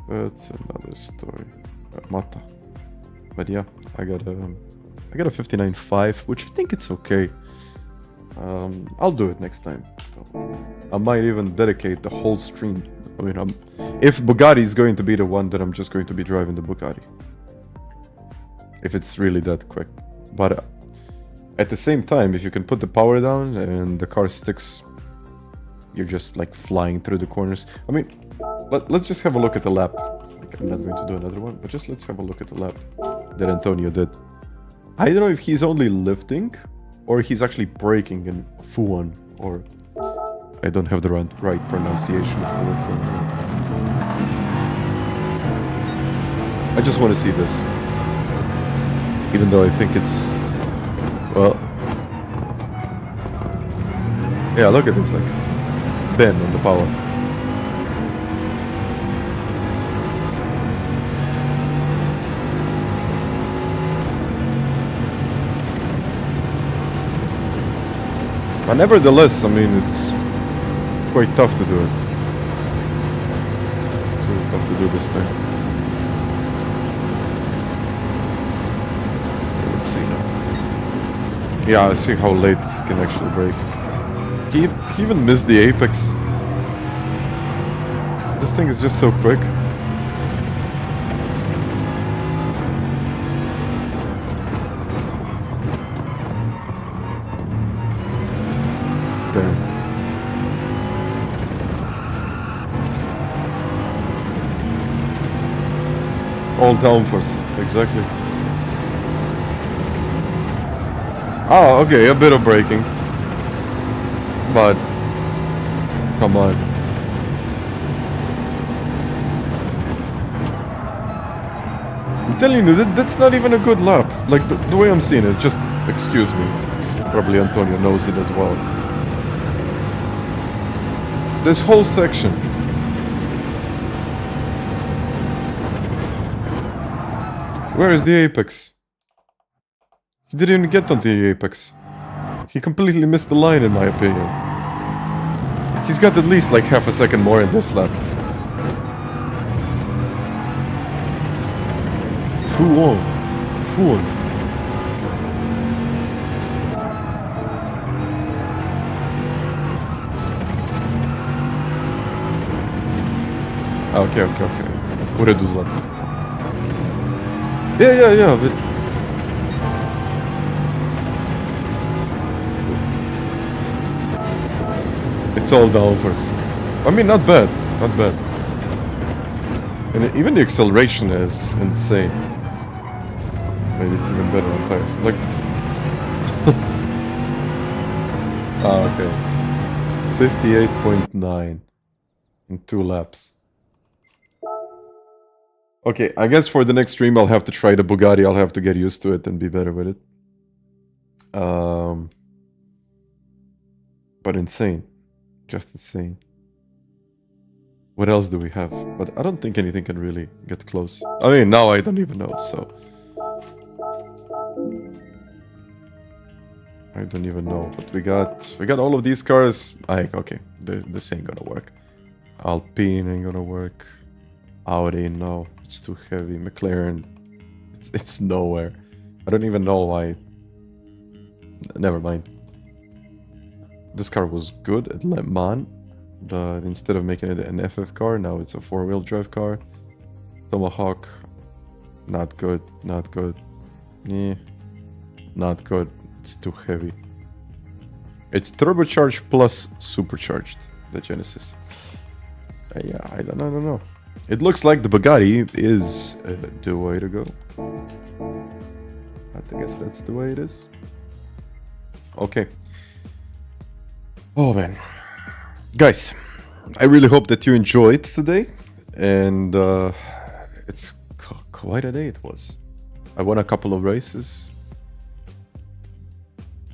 That's another story. Mata. But yeah, I got a 59.5, which I think it's okay. I'll do it next time. I might even dedicate the whole stream. I mean, if Bugatti is going to be the one, then I'm just going to be driving the Bugatti. If it's really that quick. But at the same time, if you can put the power down and the car sticks, you're just like flying through the corners. I mean, let's just have a look at the lap. Like, I'm not going to do another one, but just let's have a look at the lap that Antonio did. I don't know if he's only lifting or he's actually braking in F1, or I don't have the right pronunciation for it. I just want to see this. Even though I think it's... Well... Yeah, look at this, like... bend on the power. But nevertheless, I mean, it's quite tough to do it. It's really tough to do this thing. Let's see now. Yeah, I see how late he can actually brake. He even missed the apex. This thing is just so quick. Damn. All downforce, exactly. Oh, okay, a bit of braking. But, come on. I'm telling you, that's not even a good lap. Like, the way I'm seeing it, just, excuse me. Probably Antonio knows it as well. This whole section. Where is the apex? He didn't even get onto the apex. He completely missed the line, in my opinion. He's got at least like half a second more in this lap. F1. Okay. Uredu, Zlatan. Yeah, but... It's all downforce. I mean, not bad. And even the acceleration is insane. Maybe it's even better on tires. Like... okay. 58.9 in 2 laps. Okay, I guess for the next stream I'll have to try the Bugatti. I'll have to get used to it and be better with it. But insane. Just insane. What else do we have? But I don't think anything can really get close. I mean, now I don't even know, so... I don't even know, but we got all of these cars. Okay, this ain't gonna work. Alpine ain't gonna work. Audi, no, it's too heavy. McLaren, it's nowhere. I don't even know why. Never mind. This car was good at Le Mans, but instead of making it an FF car, now it's a four-wheel drive car. Tomahawk, not good, not good. Yeah, not good. It's too heavy. It's turbocharged plus supercharged, the Genesis. Yeah, I don't know. It looks like the Bugatti is the way to go. I guess that's the way it is. Okay. Oh man. Guys, I really hope that you enjoyed today. And it's quite a day it was. I won a couple of races.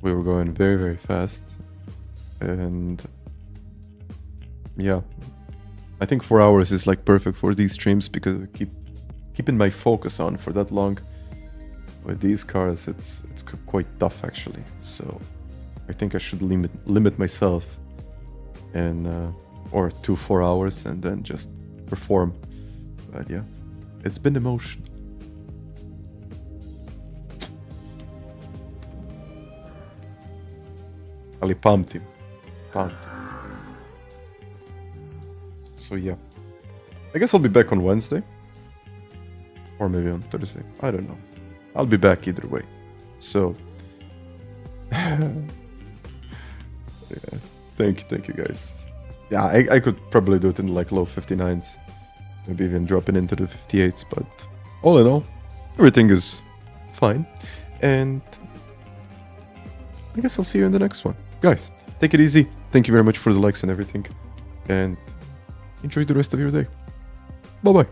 We were going very, very fast. And yeah, I think 4 hours is like perfect for these streams because I keeping my focus on for that long. With these cars, it's quite tough actually. So I think I should limit myself and or to 4 hours and then just perform. But yeah, it's been emotional. Ali pumped him. So yeah, I guess I'll be back on Wednesday or maybe on Thursday. I don't know. I'll be back either way. So yeah, thank you guys. Yeah, I could probably do it in like low 59s, maybe even dropping into the 58s, but all in all, everything is fine. And I guess I'll see you in the next one. Guys, take it easy. Thank you very much for the likes and everything. And enjoy the rest of your day. Bye-bye.